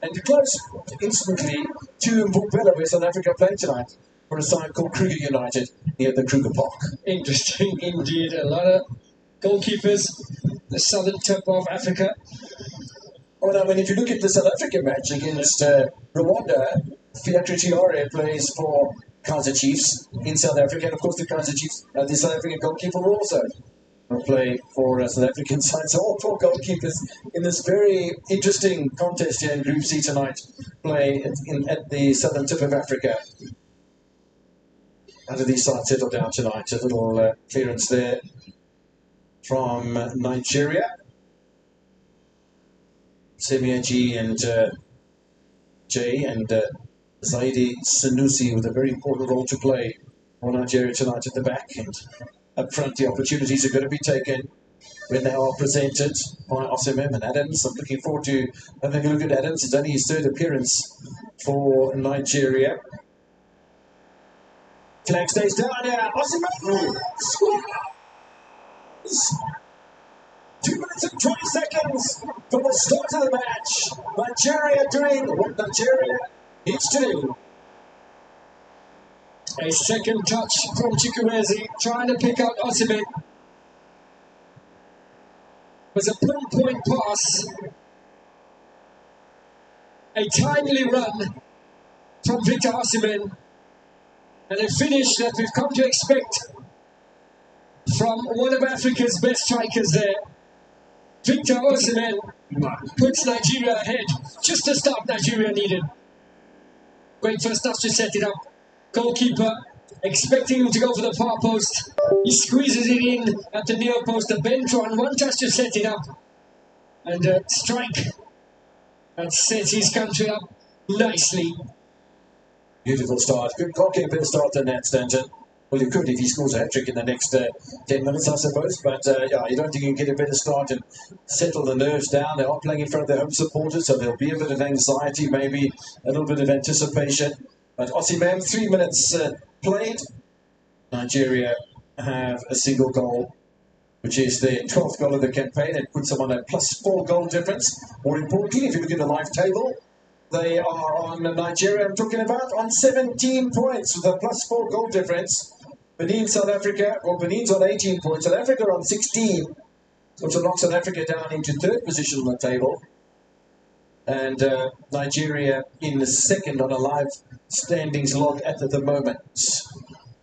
And close instantly to Mbombela, where South Africa playing tonight for a side called Kruger United near the Kruger Park. Interesting indeed. A lot of goalkeepers, the southern tip of Africa. Oh, no, I mean, if you look at the South African match against Rwanda, Fiacre Tiare plays for Kaizer Chiefs in South Africa. And of course, the Kaizer Chiefs, the South African goalkeeper will also play for South African side. So all four goalkeepers in this very interesting contest here in Group C tonight play at the southern tip of Africa. How do these sides settle down tonight? A little clearance there from Nigeria. Semieji and Jay and Zaidi Sanusi with a very important role to play for Nigeria tonight at the back. And up front, the opportunities are going to be taken when they are presented by Osimhen and Adams. I'm looking forward to having a look at Adams. It's only his third appearance for Nigeria. Flag stays down here. Osimhen scores! 2 minutes and 20 seconds from the start of the match. Nigeria doing what Nigeria needs to do. A second touch from Chukwueze, trying to pick out Osimhen. It was a pinpoint pass. A timely run from Victor Osimhen. And a finish that we've come to expect from one of Africa's best strikers there. Victor Osimhen puts Nigeria ahead. Just the start Nigeria needed. Great first touch to set it up. Goalkeeper expecting him to go for the far post. He squeezes it in at the near post. The Bentron, one touch to set it up. And a strike that sets his country up nicely. Beautiful start. Good goalkeeper start in that, Stanton. Well, you could if he scores a hat-trick in the next 10 minutes, I suppose. But, yeah, you don't think you can get a better start and settle the nerves down. They are playing in front of their home supporters, so there'll be a bit of anxiety, maybe a little bit of anticipation. But Osimhen, 3 minutes played. Nigeria have a single goal, which is their 12th goal of the campaign. It puts them on a +4 goal difference. More importantly, if you look at the live table, they are on Nigeria, I'm talking about, on 17 points with a +4 goal difference. Benin, South Africa, well, Benin's on 18 points. South Africa on 16, which will knock South Africa down into third position on the table. And Nigeria in the second on a live standings log at the moment.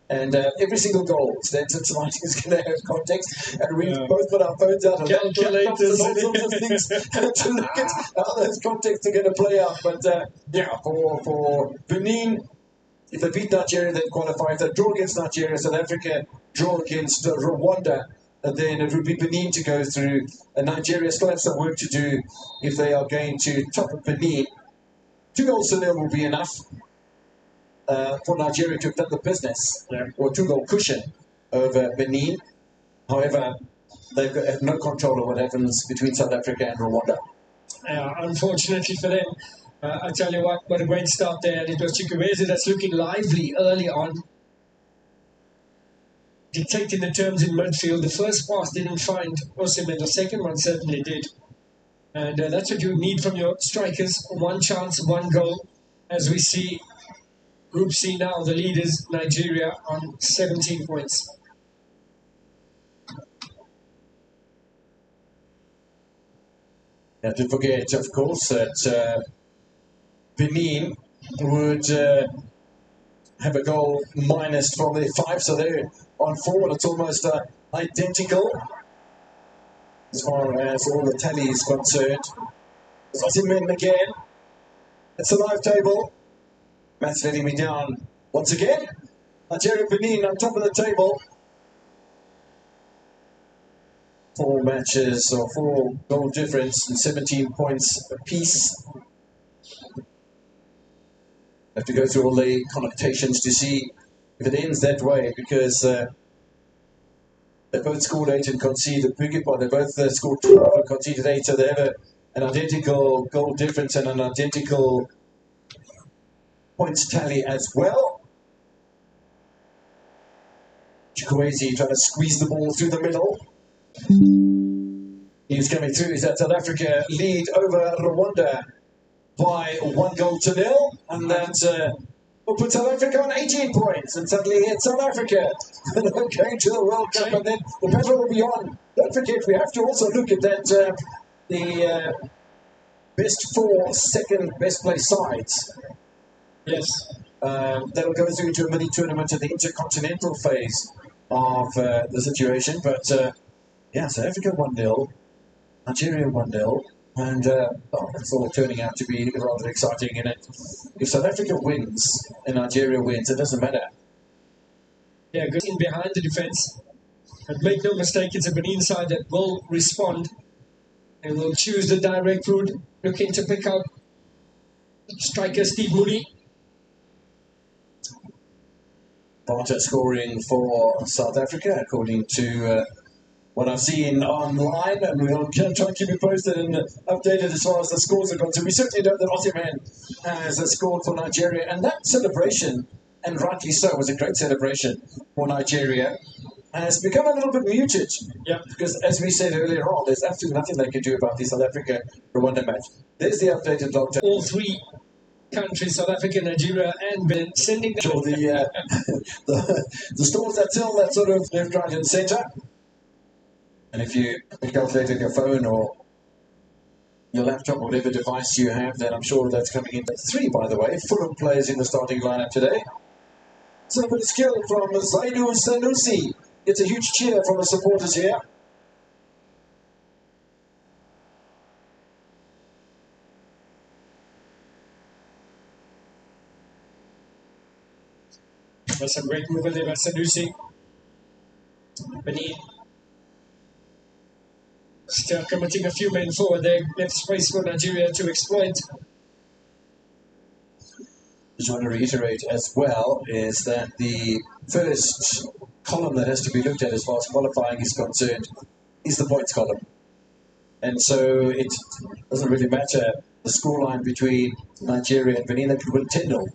And every single goal Stanton tonight is going to have context, and we've both put our phones out and calculators and all sorts of things to look at how those contexts are going to play out. But yeah, for Benin, if they beat Nigeria, then qualify. If they draw against Nigeria, South Africa draw against Rwanda, then it would be Benin to go through. And Nigeria still have some work to do if they are going to top of Benin. 2 goals to 0 will be enough. For Nigeria to have done the business, or 2-goal cushion over Benin. However, they've have no control of what happens between South Africa and Rwanda. Unfortunately for them, I tell you what a great start there. And it was Chukwueze that's looking lively early on, dictating the terms in midfield. The first pass didn't find Osimhen, the second one certainly did. And that's what you need from your strikers. 1 chance, 1 goal, as we see. Group C now, the leaders, Nigeria, on 17 points. Now, don't forget, of course, that Benin would have a goal minus from their 5, so they're on 4, and it's almost identical as far as all the tally is concerned. Osimhen again. It's a live table. Matt's letting me down once again. Nigeria Benin on top of the table. 4 matches or 4 goal difference and 17 points apiece. Have to go through all the connotations to see if it ends that way, because they both scored 8 and conceded. They both scored 12 and conceded 8, so they have an identical goal difference and an identical points tally as well. Chukwueze trying to squeeze the ball through the middle. He's coming through. Is that South Africa lead over Rwanda by 1-0, and that will put South Africa on 18 points, and suddenly it's South Africa going to the World Cup, and then the battle will be on. Don't forget, we have to also look at that the best 4 second best place sides. Yes. That'll go through to a mini tournament at the intercontinental phase of the situation. But yeah, South Africa 1-0, Nigeria 1-0, and it's all turning out to be rather exciting. And if South Africa wins and Nigeria wins, it doesn't matter. Yeah, good in behind the defense. But make no mistake, it's a Benin side that will respond and will choose the direct route, looking to pick out striker Steve Mooney. Barter scoring for South Africa, according to what I've seen online, and we'll try and keep you posted and updated as far as the scores are concerned. We certainly know that Osimhen has scored for Nigeria, and that celebration, and rightly so, was a great celebration for Nigeria, has become a little bit muted. Yeah. Because as we said earlier on, there's absolutely nothing they can do about the South Africa-Rwanda match. There's the updated lockdown. All 3 countries, South Africa, Nigeria, and Benin, sending them. Sure, the stores that sell that sort of left, right, and centre. And if you calculate on your phone or your laptop, whatever device you have, then I'm sure that's coming in. 3, by the way, Fulham players in the starting lineup today. So a bit of skill from Zaidu Sanusi. It's a huge cheer from the supporters here. That's a great move there by Sanusi. Benin still committing a few men forward there, left space for Nigeria to exploit. Just want to reiterate as well is that the first column that has to be looked at as far as qualifying is concerned is the points column. And so it doesn't really matter the scoreline between Nigeria and Benin. They could win 10-0.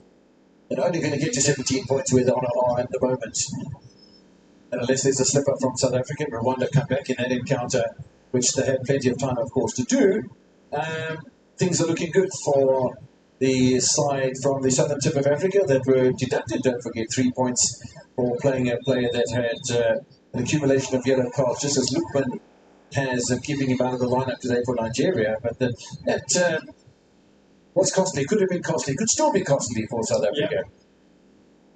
They're only going to get to 17 points where they are at the moment. And unless there's a slip-up from South Africa, Rwanda come back in that encounter, which they had plenty of time, of course, to do. Things are looking good for the side from the southern tip of Africa that were deducted, don't forget, 3 points for playing a player that had an accumulation of yellow cards, just as Lukman has, keeping him out of the lineup today for Nigeria. But that was costly, could have been costly, could still be costly for South Africa. Yeah.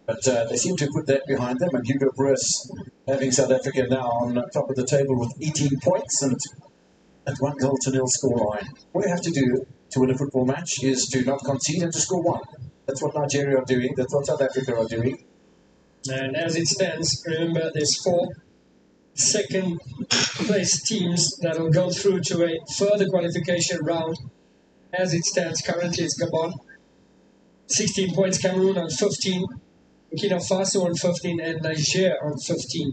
But they seem to put that behind them, and Hugo Bruce having South Africa now on top of the table with 18 points and at 1-0 scoreline. What you have to do to win a football match is to not concede and to score 1. That's what Nigeria are doing. That's what South Africa are doing. And as it stands, remember there's 4 second place teams that will go through to a further qualification round. As it stands currently, it's Gabon, 16 points, Cameroon on 15, Burkina Faso on 15, and Niger on 15.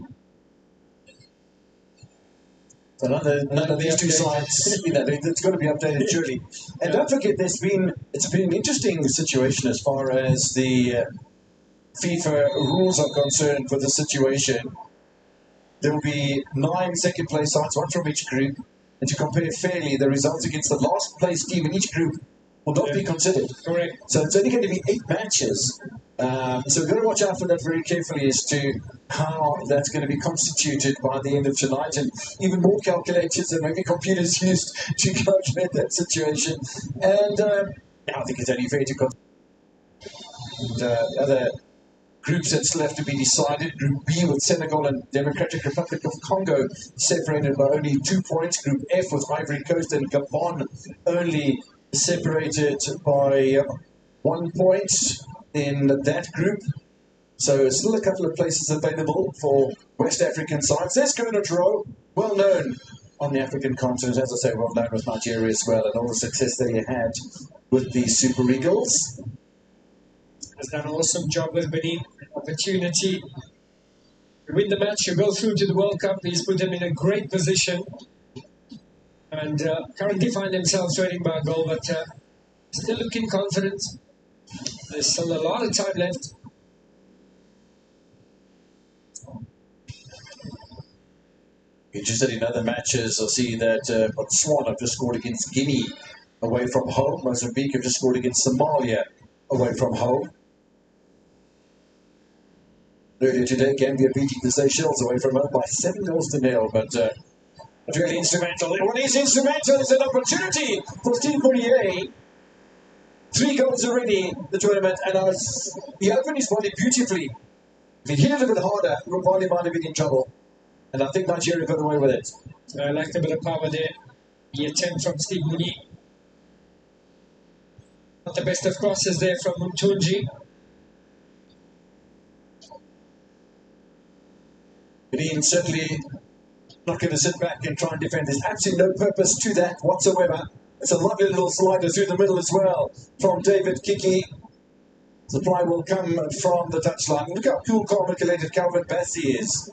So none of these 2 sides, it's got to be updated surely. And don't forget, it's been an interesting situation as far as the FIFA rules are concerned for the situation. There will be 9 second place sides, 1 from each group, and to compare fairly, the results against the last place team in each group will not be considered. Correct. So it's only going to be 8 matches. So we've got to watch out for that very carefully as to how that's going to be constituted by the end of tonight, and even more calculators and maybe computers used to calculate that situation. And I think it's only fair to consider other groups that still have to be decided. Group B with Senegal and Democratic Republic of Congo separated by only 2 points. Group F with Ivory Coast and Gabon only separated by 1 point in that group. So still a couple of places available for West African sides. There's Gernot Rowe, well known on the African continent, as I say, well known with Nigeria as well, and all the success that he had with the Super Eagles. Has done an awesome job with Benin. Opportunity to win the match, to go through to the World Cup. He's put them in a great position, and currently find themselves trailing by a goal, but still looking confident. There's still a lot of time left. Interested in other matches, I'll see that Botswana just scored against Guinea away from home. Mozambique have just scored against Somalia away from home. Earlier today, Gambia beating the Seychelles away from home by 7-0. But really instrumental. What is instrumental is an opportunity for Steve Poirier. 3 goals already in the tournament, and he opened his body beautifully. If he hit it a bit harder, Rwanda might have been in trouble. And I think Nigeria got away with it. I liked a bit of power there. The attempt from Steve Mooney. Not the best of crosses there from Mtunji. Benin certainly not going to sit back and try and defend. There's absolutely no purpose to that whatsoever. It's a lovely little slider through the middle as well from David Kiki. Supply will come from the touchline. Look how cool, calm, and collected Calvin Bassey is.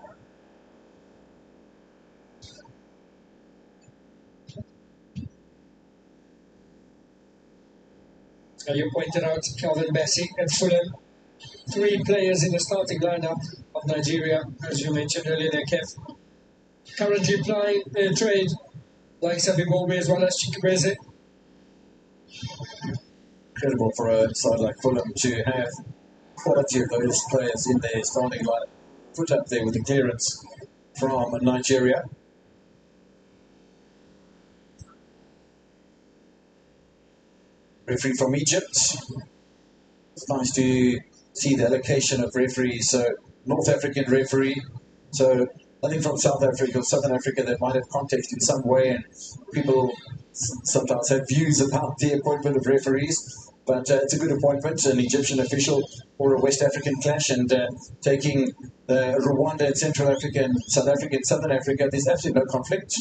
You pointed out Calvin Bassey at Fulham. 3 players in the starting lineup of Nigeria, as you mentioned earlier there, Kev. Currently playing trade like Sabibobe as well as Chikweze. Incredible for a side like Fulham to have quality of those players in their starting lineup. Put up there with the clearance from Nigeria. Referee from Egypt. It's nice to see the allocation of referees. So, North African referee. So, nothing from South Africa or Southern Africa that might have context in some way. And people sometimes have views about the appointment of referees. But it's a good appointment, an Egyptian official for a West African clash, and taking Rwanda and Central Africa and South Africa and Southern Africa, there's absolutely no conflict.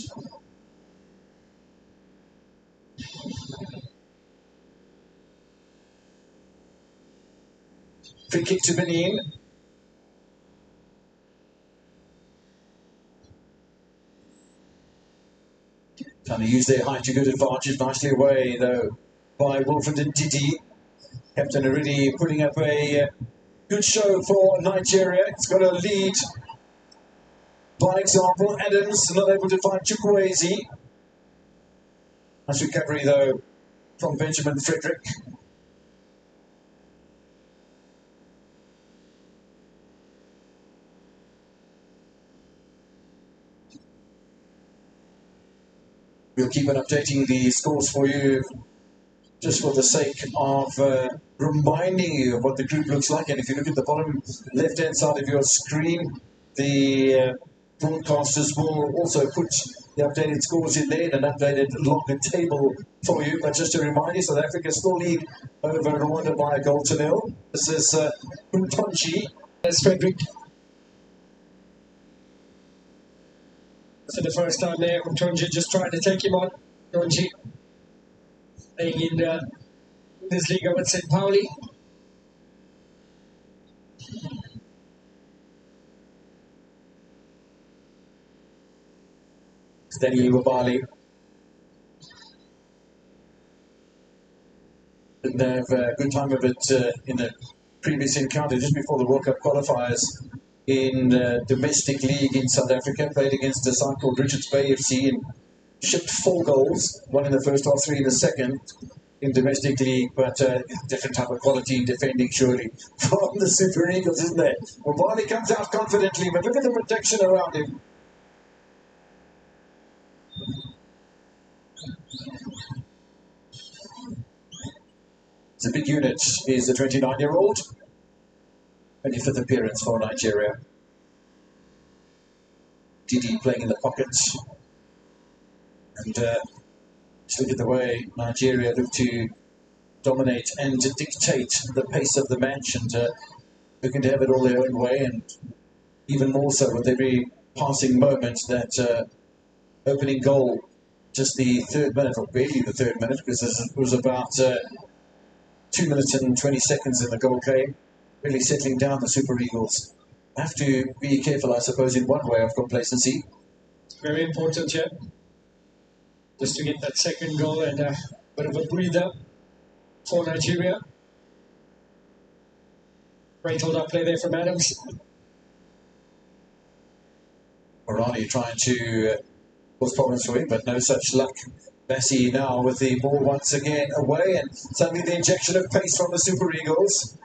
Free kick to Benin. Trying to use their height to good advantage. Nicely away, though, by Wilfred and Didi. Captain already putting up a good show for Nigeria. It's got a lead. By example, Adams not able to find Chukwueze. Nice recovery, though, from Benjamin Frederick. We'll keep on updating the scores for you, just for the sake of reminding you of what the group looks like. And if you look at the bottom left-hand side of your screen, the broadcasters will also put the updated scores in there and an updated longer table for you. But just to remind you, South Africa still lead over Rwanda by a 1-0. This is Mtunji. There's Frederick. For the first time there, Mtunji just trying to take him on. Mtunji playing in Bundesliga with St. Pauli. Stanley Wabali. Didn't have a good time of it in the previous encounter just before the World Cup qualifiers in domestic league in South Africa. Played against a side called Richards Bay FC and shipped 4 goals, 1 in the first half, 3 in the second in domestic league, but different type of quality in defending surely from the Super Eagles, isn't there? Wabali comes out confidently, but look at the protection around him. It's a big unit. Is the 29-year-old. 25th appearance for Nigeria. Didi playing in the pocket. And just look at the way Nigeria look to dominate and to dictate the pace of the match, and looking to have it all their own way, and even more so with every passing moment. That opening goal, just the 3rd minute, or barely the 3rd minute, because it was about 2 minutes and 20 seconds in the goal came, really settling down the Super Eagles. Have to be careful, I suppose, in one way of complacency. Very important, yeah. Just to get that second goal and a bit of a breather for Nigeria. Great hold-up play there from Adams. Morani trying to cause problems for him, but no such luck Bassi now with the ball once again away, and suddenly the injection of pace from the Super Eagles.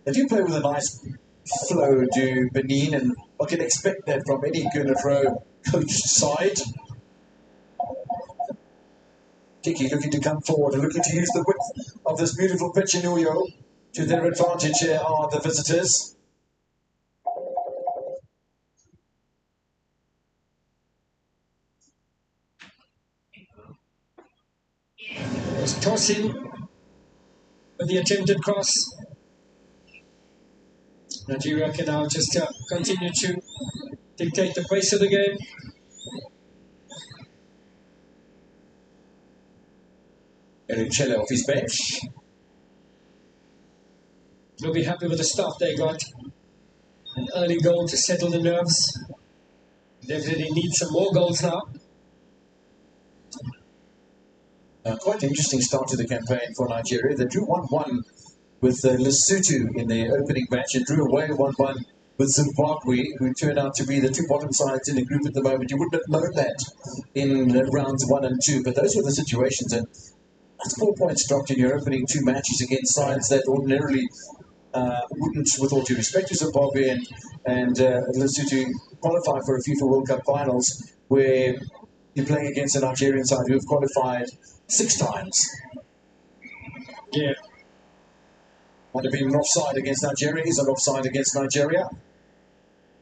They do play with a nice flow, do Benin, and I can expect that from any Gunnar coached side. Kiki looking to come forward and looking to use the width of this beautiful pitch in Uyo to their advantage. Here are the visitors. Was tossing with the attempted cross. Nigeria can now just continue to dictate the pace of the game. Eric Chelle off his bench. They'll be happy with the start they got. An early goal to settle the nerves. Definitely need some more goals now. Quite an interesting start to the campaign for Nigeria. They drew 1-1 with Lesotho in the opening match and drew away 1-1 with Zimbabwe, who turned out to be the two bottom sides in the group at the moment. You wouldn't have known that in rounds 1 and 2, but those were the situations. And that's 4 points dropped in your opening 2 matches against sides that ordinarily wouldn't, with all due respect to Zimbabwe and Lesotho, qualify for a FIFA World Cup finals, where you're playing against a Nigerian side who have qualified 6 times. Yeah. Might have been an offside against Nigeria. Is an offside against Nigeria?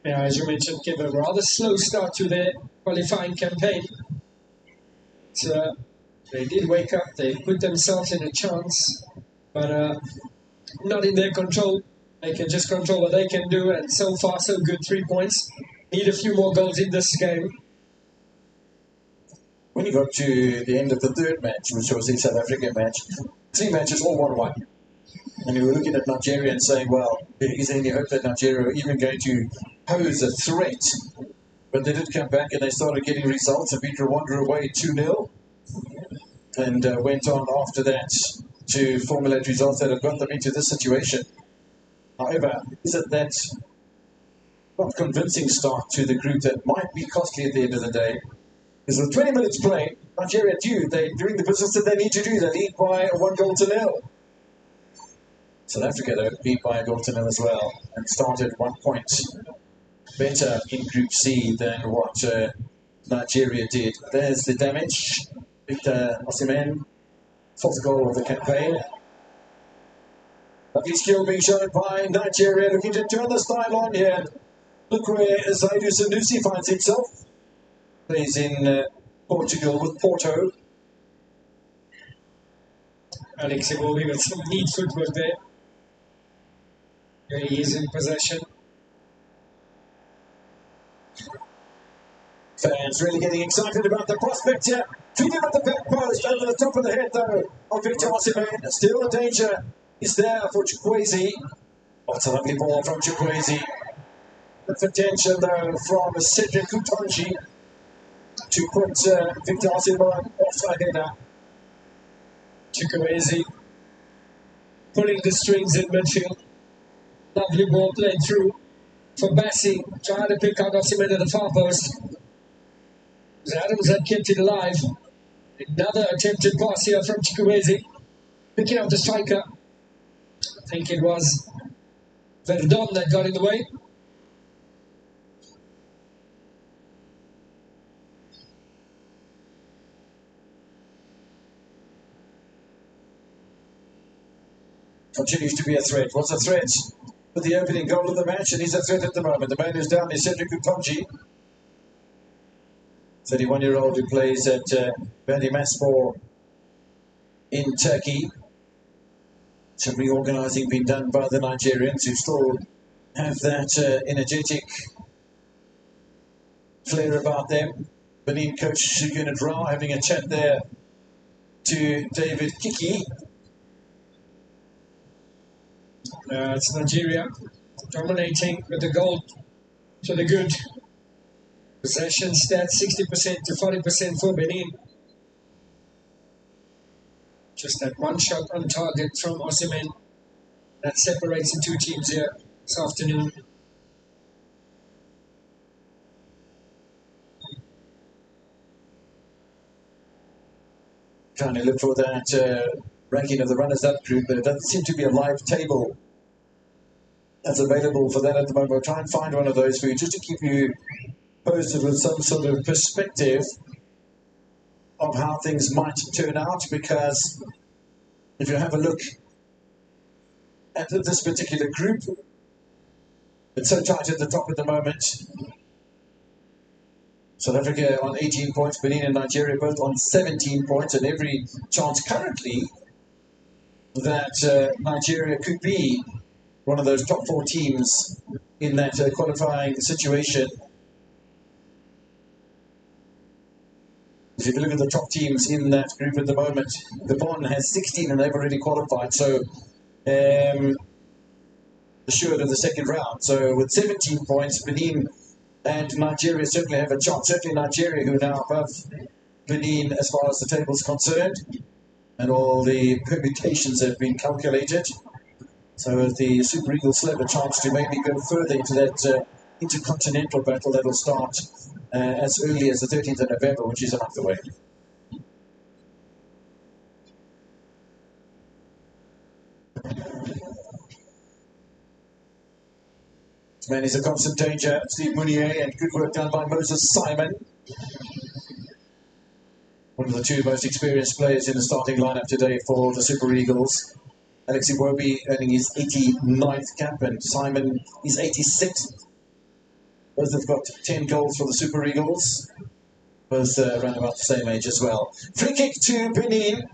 Yeah, as you mentioned, gave a rather slow start to their qualifying campaign. So, they did wake up. They put themselves in a chance, but not in their control. They can just control what they can do, and so far so good. 3 points. Need a few more goals in this game. When you got to the end of the 3rd match, which was the South African match, 3 matches all 1-1. And you were looking at Nigeria and saying, well, is there any hope that Nigeria are even going to pose a threat? But they did come back and they started getting results and beat Rwanda away 2-0. And went on after that to formulate results that have got them into this situation. However, is it that not convincing start to the group that might be costly at the end of the day? Because with 20 minutes played, Nigeria they're doing the business that they need to do. They lead by 1-0. South Africa, though, beat by 1-0 as well and started 1 point better in Group C than what Nigeria did. There's the damage. Victor Osimhen, 4th goal of the campaign. Lovely skill being shown by Nigeria, looking to turn the style on here. Look where Zaidu Sanusi finds himself. Plays in Portugal with Porto. Alex Iwobi with some neat footwork there. He is in possession. Fans really getting excited about the prospect here. Treated at the back post, over the top of the head though of Victor Osimhen. Still the danger is there for Chukwueze. What a lovely ball from Chukwueze. The attention though from Cedric Utonji to put Victor Osimhen off the header. Chukwueze pulling the strings in midfield. Lovely ball played through for Bassi, trying to pick out Osimhen at the far post. Adams had kept it alive. Another attempted pass here from Chukwueze, picking out the striker. I think it was Verdon that got in the way. Continues to be a threat. What's a threat? With the opening goal of the match, and he's a threat at the moment. The man who's down is Cedric Utonji, 31-year-old who plays at Bandırmaspor in Turkey. Some reorganising being done by the Nigerians, who still have that energetic flair about them. Benin coach Gunnar Rao having a chat there to David Kiki. It's Nigeria dominating with the goal to the good. Possession stats 60% to 40% for Benin. Just that one shot on target from Osimhen that separates the two teams here this afternoon. Trying to look for that ranking of the runners-up group, but it doesn't seem to be a live table that's available for that at the moment. We'll try and find one of those for you just to keep you posted with some sort of perspective of how things might turn out, because if you have a look at this particular group, it's so tight at the top at the moment. South Africa on 18 points, Benin and Nigeria both on 17 points, and every chance currently that Nigeria could be one of those top 4 teams in that qualifying situation. If you look at the top teams in that group at the moment, Gabon has 16 and they've already qualified, so assured of the second round. So with 17 points, Benin and Nigeria certainly have a chance. Certainly Nigeria, who are now above Benin as far as the table is concerned, and all the permutations have been calculated. So the Super Eagles still have a chance to maybe go further into that intercontinental battle that will start as early as the 13th of November, which is a month away. This man is a constant danger, Steve Mounier, and good work done by Moses Simon. One of the 2 most experienced players in the starting lineup today for the Super Eagles. Alex Iwobi earning his 89th cap, and Simon is 86th. Both have got 10 goals for the Super Eagles. Both around about the same age as well. Free kick to Benin.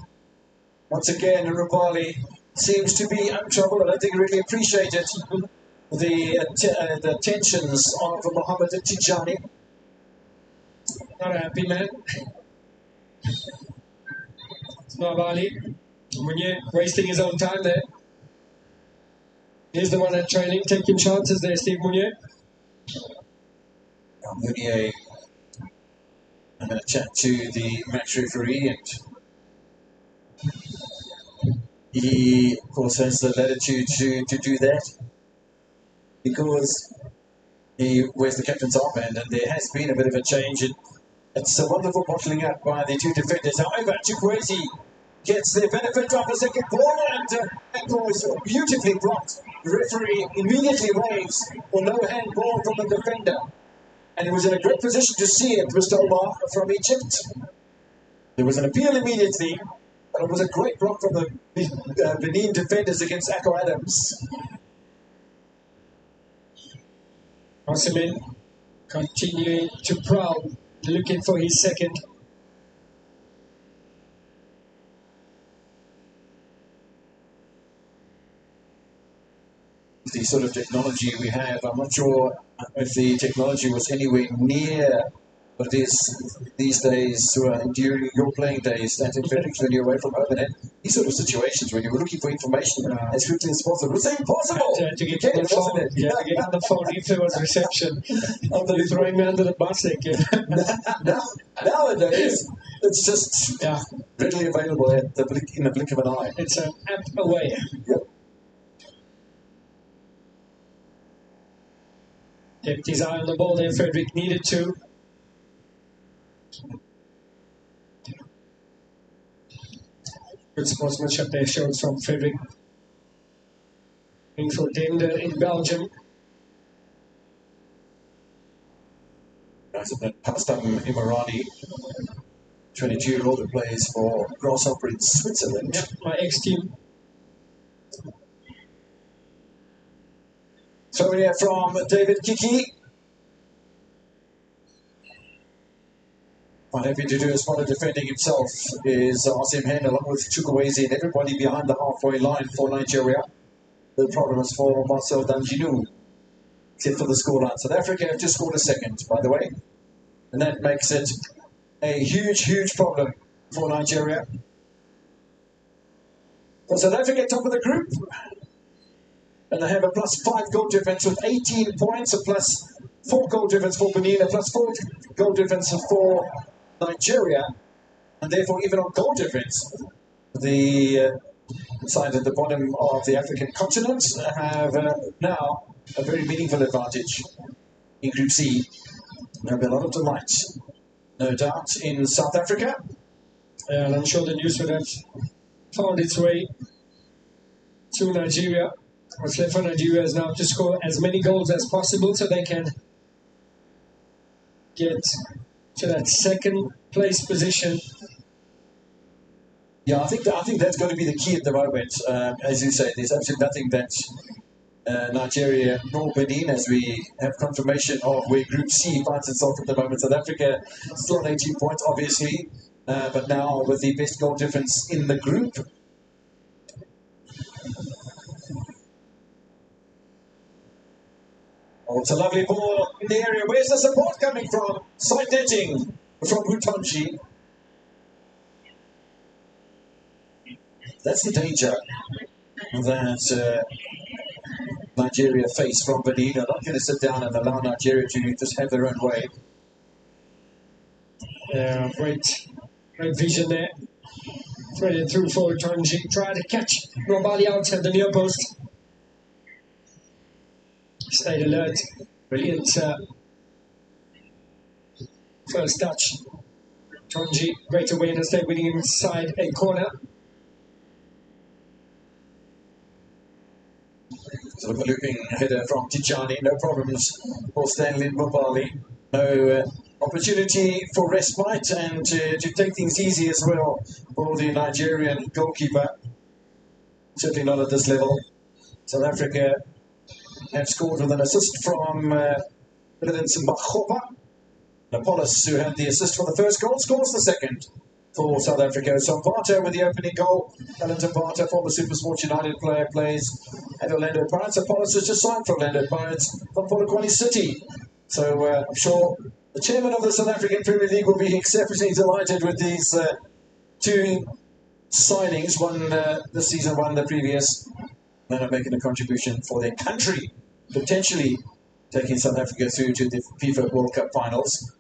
Once again, Rubali seems to be in trouble. I don't think he really appreciated the tensions of Mohamed Tijani. Not a happy man. It's not Bali. Mounier wasting his own time there. He's the one at training, taking chances there, Steve Mounier. Mounier, I'm going to chat to the match referee, and he, of course, has the latitude to do that because he wears the captain's armband, and there has been a bit of a change. It's a wonderful bottling up by the 2 defenders. However, Chukwueze gets the benefit of a second ball, and that ball is beautifully blocked. The referee immediately waves for no handball from the defender. And he was in a great position to see it, Mr. Omar from Egypt. There was an appeal immediately, but it was a great block from the Benin defenders against Akko Adams. Osimhen continuing to prowl, looking for his second. The sort of technology we have, I'm not sure if the technology was anywhere near what it is these days during your playing days, that in Felix, when you're away from home, and these sort of situations when you were looking for information as quickly as possible. It was impossible to get on the phone. Yeah, to get on the phone if there was reception. You're throwing me under the bus again. Nowadays, it's just readily available in the blink of an eye. It's an app away. Yep. Kept his eye on the ball there, Frederick needed to. Good sportsmanship there shows from Frederick. Playing for Dender in Belgium. Pastam Imarani, 22-year-old who plays for Grasshopper in Switzerland. Yeah, my ex-team. So we have from David Kiki. Quite happy to do a spot of defending himself is Osimhen along with Chukwueze and everybody behind the halfway line for Nigeria. The problem is for Marcel Danjinu, except for the scoreline. South Africa have just scored a second, by the way, and that makes it a huge, huge problem for Nigeria. So South Africa top of the group, and they have a +5 goal difference with 18 points, a +4 goal difference for Benin, a +4 goal difference for Nigeria, and therefore even on goal difference, the side at the bottom of the African continent have now a very meaningful advantage in Group C. There'll be a lot of delight, no doubt, in South Africa And I'm sure the news would have found its way to Nigeria. What's left for Nigeria is now to score as many goals as possible so they can get to that second place position. Yeah, I think that's going to be the key at the moment. As you say, there's absolutely nothing that Nigeria nor Benin, as we have confirmation of where Group C finds itself at the moment. South Africa still on 18 points, obviously, but now with the best goal difference in the group. Oh, it's a lovely ball in the area. Where's the support coming from? Side netting from Utonji. That's the danger that Nigeria face from Benin. They're not going to sit down and allow Nigeria to just have their own way. Yeah, great vision there. Threaded through for Utonji. Try to catch Nwabali out at the near post. Stayed alert. Brilliant first touch. Utonji, great awareness there, winning inside a corner. Sort of a looping header from Tijani, no problems for Stanley Nwabali. No opportunity for respite and to take things easy as well for the Nigerian goalkeeper. Certainly not at this level. South Africa have scored with an assist from President Makgopa. Apollos, who had the assist for the first goal, scores the second for South Africa. So Mbata with the opening goal. Alan Mbata, former SuperSport United player, plays at Orlando Pirates. Apollos has just signed for Orlando Pirates from Polokwane City. So I'm sure the chairman of the South African Premier League will be exceptionally delighted with these two signings, one this season, one the previous. Then are making a contribution for their country, potentially taking South Africa through to the FIFA World Cup finals.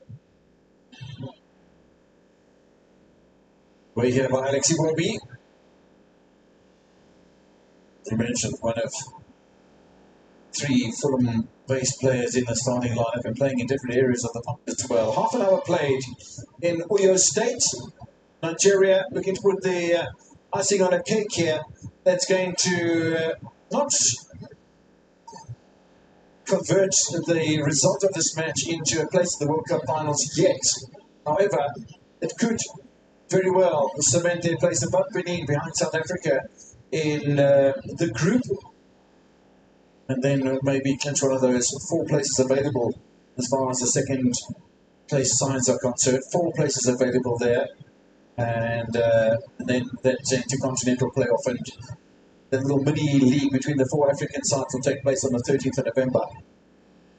We're here by Alexi Iwobi. You mentioned one of three Fulham-based players in the starting lineup and playing in different areas of the park as well. Half an hour played in Uyo State. Nigeria looking to put the icing on a cake here. That's going to not convert the result of this match into a place in the World Cup finals yet. However, it could very well cement their place above Benin, behind South Africa in the group, and then maybe clinch one of those 4 places available as far as the second place signs are concerned. 4 places available there, and then that intercontinental playoff and the little mini league between the 4 African sides will take place on the 13th of November.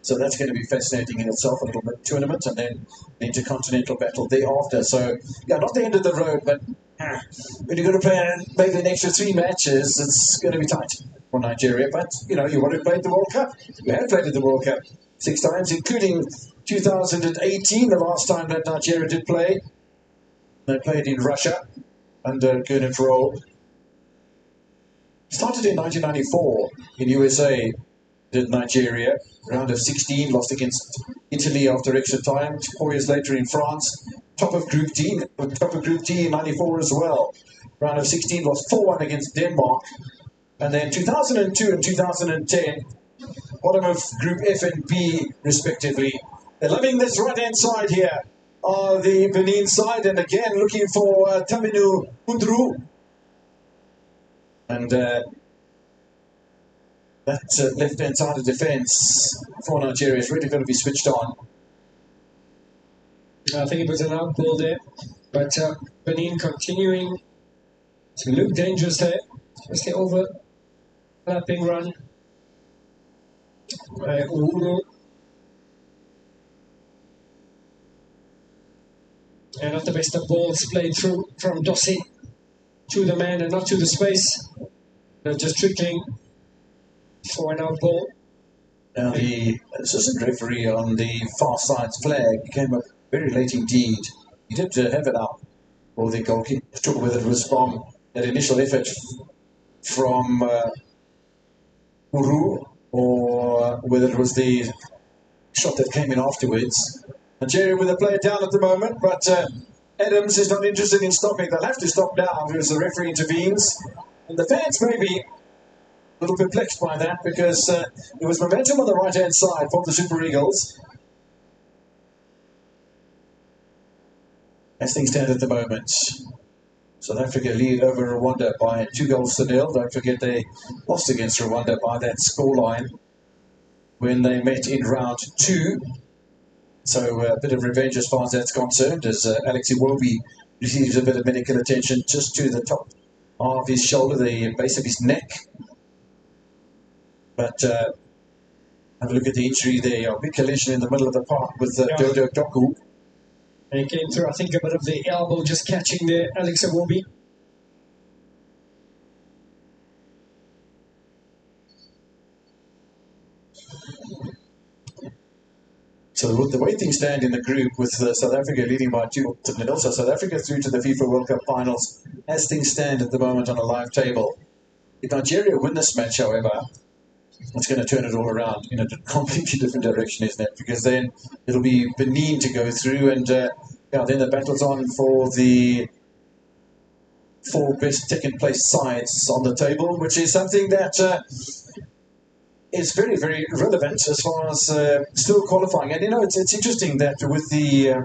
So that's going to be fascinating in itself, a little bit tournament, and then the intercontinental battle thereafter. So, yeah, not the end of the road, but when you're going to play maybe an extra 3 matches, it's going to be tight for Nigeria. But, you know, you want to play the World Cup. You have played in the World Cup 6 times, including 2018, the last time that Nigeria did play. They played in Russia under Gernot Rohr. Started in 1994 in USA. Did Nigeria, round of 16, lost against Italy after extra time. 4 years later in France, top of Group D in 94 as well. Round of 16, lost 4-1 against Denmark. And then 2002 and 2010, bottom of Group F and B respectively. They're loving this right-hand side here are the Benin side, and again looking for Taminu Undru. And that left-hand side of defence for Nigeria is really going to be switched on. I think it was an out ball there, but Benin continuing to look dangerous there. Just the overlapping run by Uhuru. And not the best of balls played through from Dossi to the man and not to the space. They're just trickling for an out ball. Now the assistant referee on the far side's flag came up very late indeed. He did have it up for the goalkeeper. Took whether it was from that initial effort from Uru or whether it was the shot that came in afterwards. Nigeria with a player down at the moment, but Adams is not interested in stopping. They'll have to stop now because the referee intervenes. And the fans may be a little perplexed by that because there was momentum on the right-hand side for the Super Eagles. As things stand at the moment, South Africa lead over Rwanda by 2-0. Don't forget they lost against Rwanda by that scoreline when they met in round 2. So a bit of revenge as far as that's concerned, as Alex Iwobi receives a bit of medical attention just to the top of his shoulder, the base of his neck. But have a look at the injury there. A big collision in the middle of the park with Dodo Doku. And he came through, I think, a bit of the elbow just catching there, Alex Iwobi. So the way things stand in the group with South Africa leading by 2-0, so South Africa through to the FIFA World Cup finals as things stand at the moment on a live table. If Nigeria win this match, however, it's going to turn it all around in a completely different direction, isn't it? Because then it'll be Benin to go through, and then the battle's on for the 4 best second-place sides on the table, which is something that is very, very relevant as far as still qualifying. And, it's interesting that with the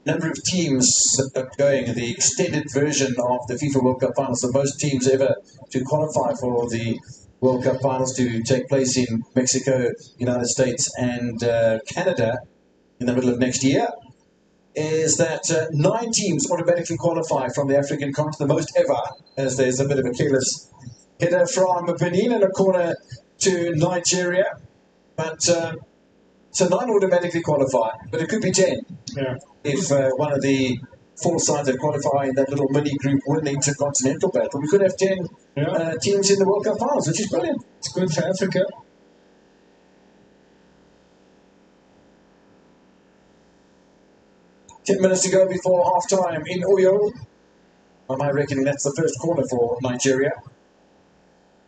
number of teams going, the extended version of the FIFA World Cup Finals, the most teams ever to qualify for the World Cup Finals to take place in Mexico, United States and Canada in the middle of next year, is that 9 teams automatically qualify from the African continent, the most ever, as there's a bit of a careless header from Benin and a corner to Nigeria. But so 9 automatically qualify, but it could be 10 if one of the 4 sides that qualify in that little mini group win the intercontinental battle. We could have 10 teams in the World Cup finals, which is brilliant. It's good for Africa. Ten minutes to go before half-time in Oyo. By my reckoning, that's the first corner for Nigeria.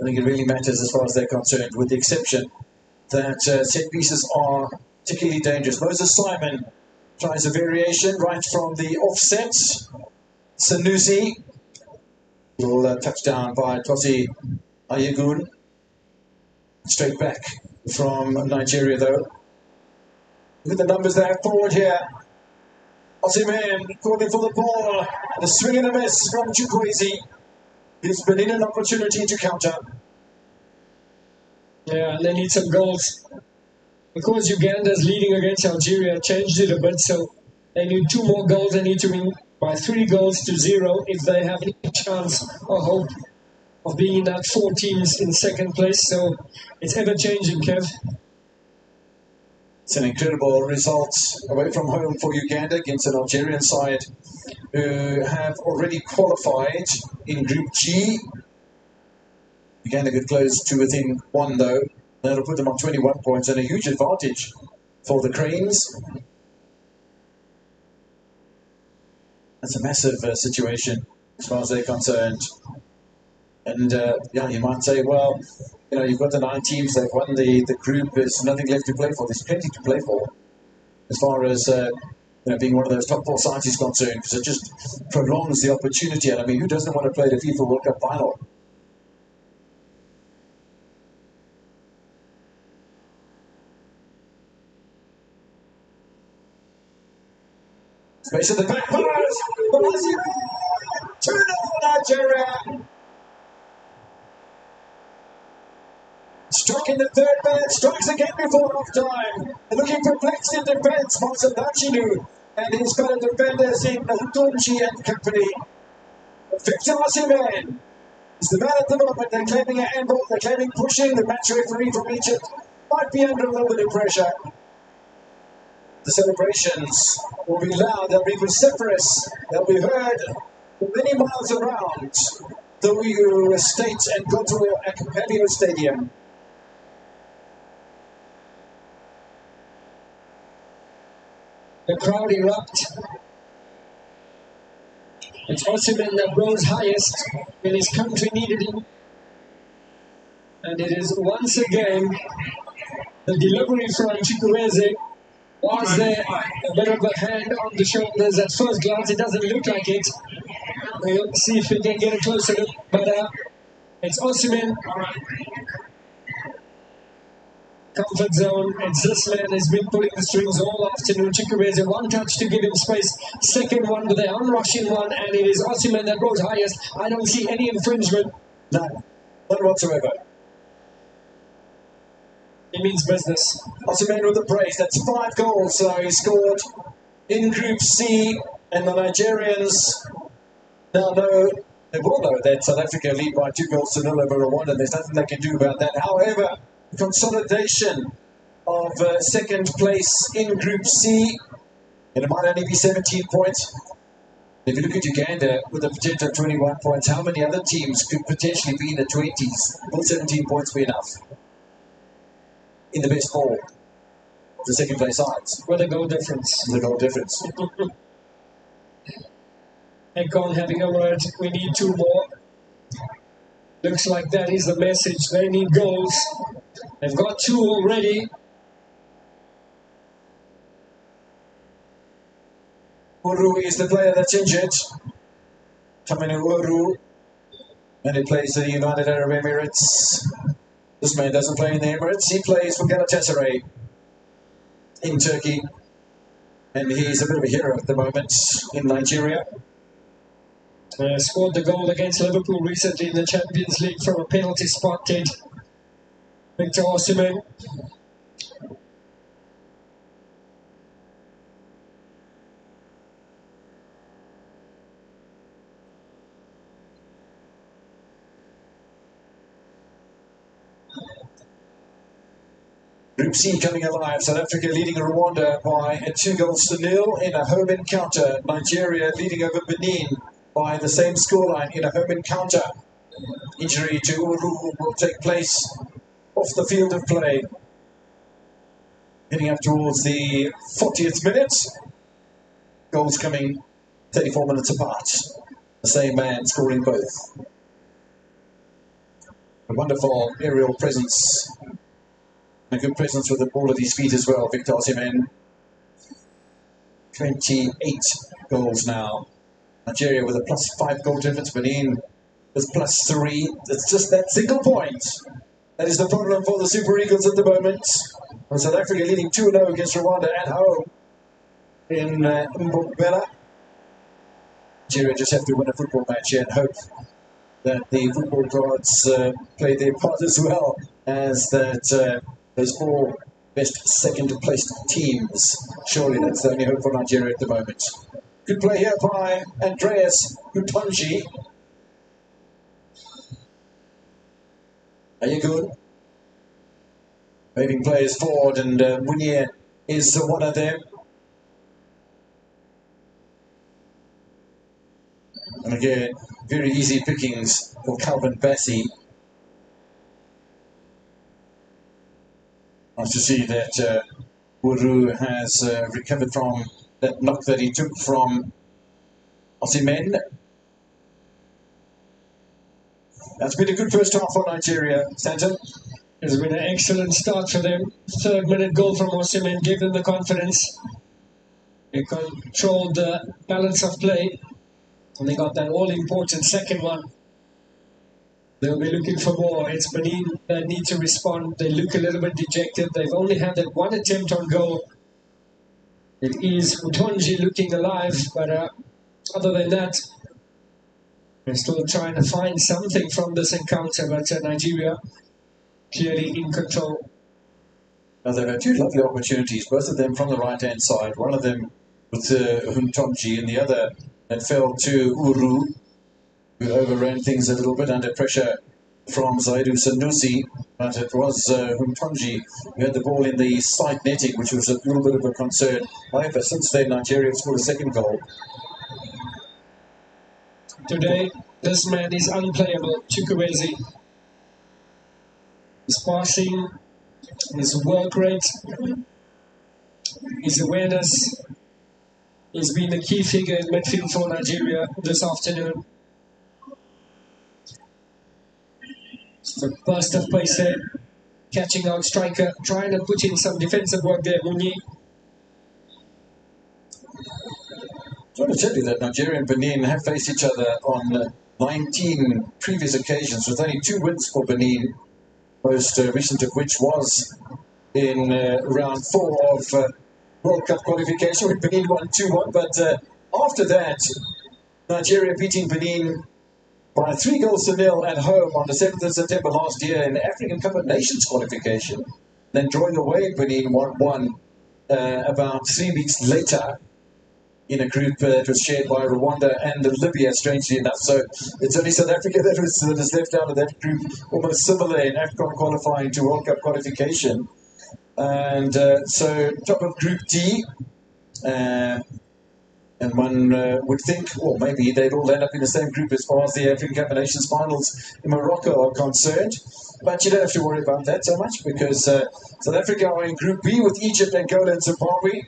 I think it really matters as far as they're concerned, with the exception that set pieces are particularly dangerous. Moses Simon tries a variation right from the offset. Sanusi will touchdown by Tosi Ayegun. Straight back from Nigeria, though. Look at the numbers they have forward here. Osimhen calling for the ball. The swing and a miss from Chukwueze. Gives Benin an opportunity to counter. Yeah, and they need some goals. Because Uganda's leading against Algeria, changed it a bit, so they need 2 more goals. They need to win by 3 goals to 0 if they have any chance or hope of being in that 4 teams in second place. So it's ever-changing, Kev. It's an incredible result away from home for Uganda against an Algerian side who have already qualified in Group G. Uganda could close to within 1, though. That'll put them on 21 points and a huge advantage for the Cranes. That's a massive situation as far as they're concerned. And, you might say, well, you've got the 9 teams, they've won the group, there's nothing left to play for. There's plenty to play for as far as, being one of those top 4 sides is concerned, because it just prolongs the opportunity. And, who doesn't want to play the FIFA World Cup final? Space at the back, pass! Turn it for Nigeria! Struck in the 3rd minute, strikes again before half-time. Looking perplexed in defence, Monsodachinu and his fellow defenders in Hutunji and company. Victor Osimhen is the man at the moment. They're claiming a handball, they're claiming pushing. The match referee from Egypt might be under a little bit of pressure. The celebrations will be loud, they'll be vociferous, they'll be heard many miles around the Uyu Estate and Goto Akpabio Stadium. The crowd erupt. It's Osimhen that rose highest when his country needed him. And it is once again the delivery from Chukwueze Was there a bit of a hand on the shoulders at first glance? It doesn't look like it. We'll see if we can get a closer look. But it's Osimhen. Comfort zone. It's this man has been pulling the strings all afternoon. Chukwueze, one touch to give him space. Second one, but they're unrushing one, and it is Osimhen that goes highest. I don't see any infringement. None whatsoever. It means business. Osimhen with the brace. That's 5 goals he scored in Group C, and the Nigerians now know, they will know that South Africa lead by 2 goals to 0 over Rwanda. There's nothing they can do about that. However, consolidation of second place in Group C, and it might only be 17 points. If you look at Uganda with a potential of 21 points, how many other teams could potentially be in the 20s? Will 17 points be enough in the best 4 of the second place sides? What a goal difference. The goal difference. Ekong having a word. We need 2 more. Looks like that is the message. They need goals. They've got 2 already. Uru is the player that's injured. Tamina Uru. And he plays for the United Arab Emirates. This man doesn't play in the Emirates. He plays for Galatasaray in Turkey. And he's a bit of a hero at the moment in Nigeria. Scored the goal against Liverpool recently in the Champions League from a penalty spot, did Victor Osimhen. Group C coming alive. South Africa leading Rwanda by 2 goals to 0 in a home encounter. Nigeria leading over Benin by the same scoreline in a home encounter. Injury to Uru will take place off the field of play. Heading up towards the 40th minute. Goals coming 34 minutes apart. The same man scoring both. A wonderful aerial presence. A good presence with the ball at his feet as well, Victor Osimhen. 28 goals now. Nigeria with a +5 goal difference. Benin with +3. It's just that single point. That is the problem for the Super Eagles at the moment. And South Africa leading 2-0 against Rwanda at home in Mbombela. Nigeria just have to win a football match here and hope that the football gods play their part as well as that those 4 best second-placed teams. Surely that's the only hope for Nigeria at the moment. Good play here by Andreas Utonji. Are you good? Moving players forward, and Munier is one of them. And again, very easy pickings for Calvin Bassey. Nice to see that Uru has recovered from that knock that he took from Osimhen. That's been a good first half for Nigeria, Stanton. It's been an excellent start for them. 3rd minute goal from Osimhen gave them the confidence. They controlled the balance of play. And they got that all-important second one. They'll be looking for more. It's Benin that need to respond. They look a little bit dejected. They've only had that 1 attempt on goal. It is Utonji looking alive, but other than that, they're still trying to find something from this encounter, but Nigeria clearly in control. Now they've had 2 lovely opportunities, both of them from the right-hand side. One of them with Utonji and the other that fell to Uru, who overran things a little bit under pressure from Zaidu Sanusi, but it was Utonji who had the ball in the side netting, which was a little bit of a concern. However, since then, Nigeria have scored a 2nd goal. Today, this man is unplayable, Chukwueze. His passing, his work rate, his awareness, he's been a key figure in midfield for Nigeria this afternoon. Just a burst of pace there, catching out striker, trying to put in some defensive work there, Muni. I want to tell you that Nigeria and Benin have faced each other on 19 previous occasions, with only 2 wins for Benin, most recent of which was in round 4 of World Cup qualification, when Benin won 2-1. But after that, Nigeria beating Benin by 3-0 at home on the 7th of September last year in the African Cup of Nations qualification, then drawing away Benin 1-1 about 3 weeks later in a group that was shared by Rwanda and Libya, strangely enough. So it's only South Africa that is left out of that group, almost similar in AFCON qualifying to World Cup qualification. And so top of Group D, and one would think, well, maybe they'd all end up in the same group as far as the African Cup of Nations finals in Morocco are concerned. But you don't have to worry about that so much, because South Africa are in Group B with Egypt, Angola and Zimbabwe.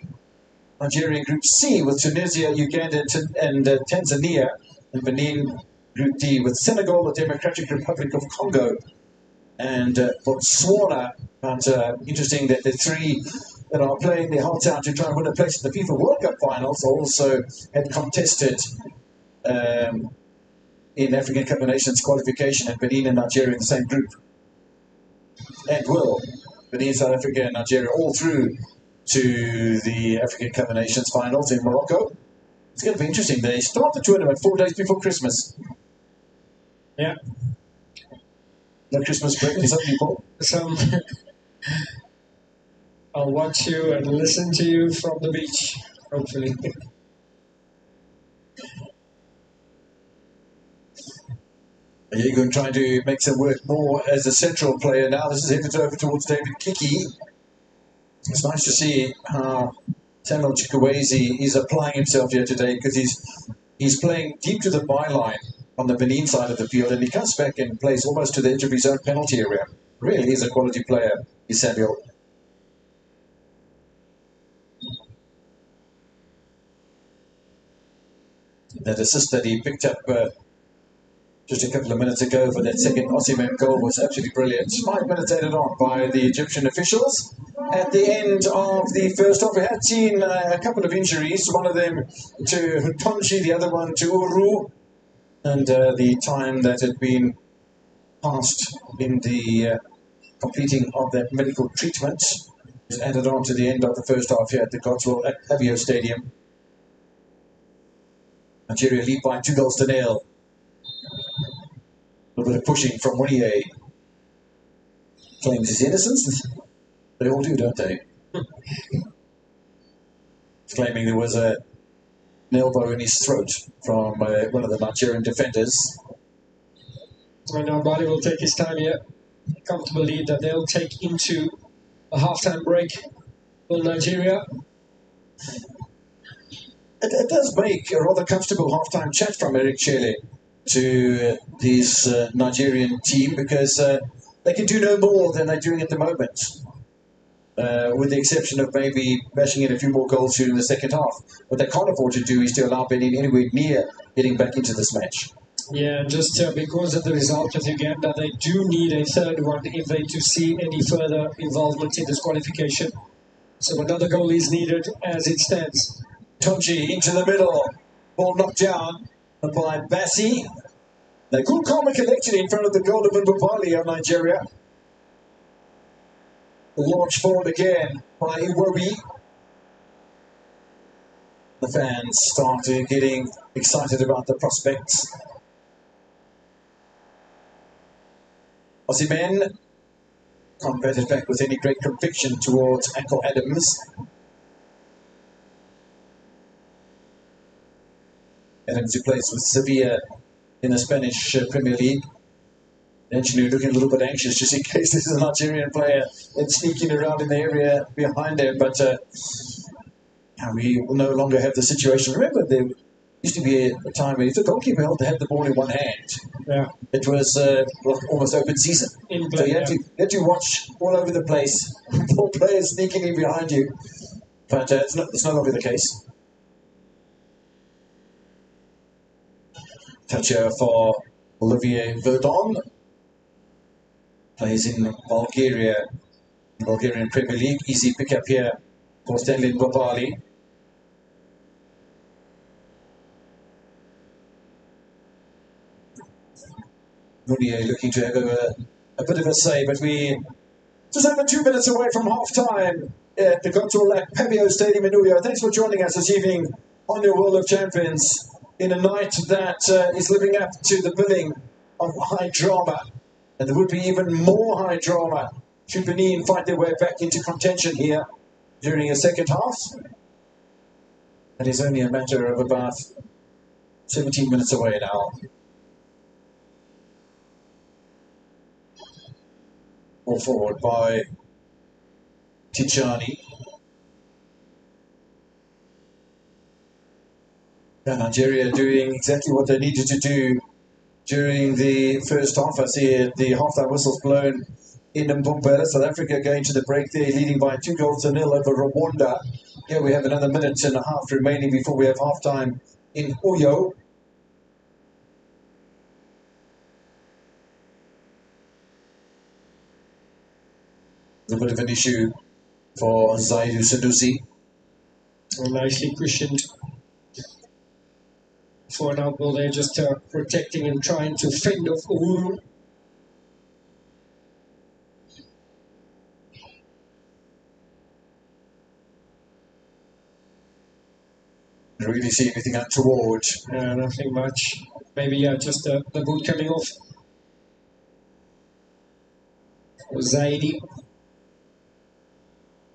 Nigeria in Group C with Tunisia, Uganda and Tanzania. And Benin Group D with Senegal, the Democratic Republic of Congo and Botswana. But interesting that the 3 that are playing their hearts out to try and win a place in the FIFA World Cup finals also had contested in African Cup of Nations qualification, and Benin and Nigeria in the same group. And will Benin, South Africa and Nigeria all through to the African Cup of Nations finals in Morocco. It's going to be interesting. They start the tournament 4 days before Christmas. Yeah. No Christmas break for some people. So I'll watch you and listen to you from the beach, hopefully. You're going to try to make some work more as a central player now. This is headed over towards David Kiki. It's nice to see how Samuel Chukwueze is applying himself here today, because he's playing deep to the byline on the Benin side of the field, and he comes back and plays almost to the edge of his own penalty area. Really is a quality player, is Samuel. That assist that he picked up just a couple of minutes ago for that second Osimhen goal was absolutely brilliant. 5 minutes added on by the Egyptian officials. At the end of the first half, we had seen a couple of injuries, one of them to Hutonji, the other one to Uru, and the time that had been passed in the completing of that medical treatment was added on to the end of the first half here at the Cotswold at Avio Stadium. Nigeria lead by 2-0. A little bit of pushing from Winnie. Claims his innocence. They all do, don't they? Claiming there was an elbow in his throat from one of the Nigerian defenders. And now Bali will take his time here. Comfortable lead that they'll take into a half-time break. Will Nigeria? It does make a rather comfortable half-time chat from Eric Chele to this Nigerian team, because they can do no more than they're doing at the moment, with the exception of maybe bashing in a few more goals during the second half. What they can't afford to do is to allow Benin anywhere near getting back into this match. Yeah, just because of the result of Uganda, they do need a third one if they to see any further involvement in this qualification. So another goal is needed as it stands. Tonji into the middle, ball knocked down by Bassi. They cool, calm and collected in front of the goal of Mbapali on Nigeria. Launch forward again by Iwobi. The fans started getting excited about the prospects. Osimhen can't bat it back with any great conviction towards Uncle Adams. Adams, who plays with Sevilla in the Spanish Premier League. Anthony looking a little bit anxious just in case this is a Nigerian player that's sneaking around in the area behind him. But we will no longer have the situation. Remember, there used to be a time when if the goalkeeper had the ball in one hand, it was almost open season. So you had to watch all over the place, 4 players sneaking in behind you. But it's no longer the case. Touch here for Olivier Verdon. Plays in Bulgaria, Bulgarian Premier League. Easy pick up here for Stanley Mbapali. Mounier looking to have a bit of a say, but we just over 2 minutes away from half-time at the Control at Pavio Stadium in Uyo. Thanks for joining us this evening on your World of Champions in a night that is living up to the billing of high drama. And there would be even more high drama should Benin find their way back into contention here during a second half. And it's only a matter of about 17 minutes away now. All forward by Tijani. And Nigeria doing exactly what they needed to do during the first half. I see the half-time whistles blown in Mpumalanga. South Africa going to the break there, leading by 2-0 over Rwanda. Here we have another minute and a half remaining before we have half-time in Uyo. A bit of an issue for Zaidu Sanusi. Well, nicely cushioned for an out goal there, just protecting and trying to fend off Uhuru. Didn't really see anything untoward. Nothing much. Maybe just the boot coming off. Zaidi.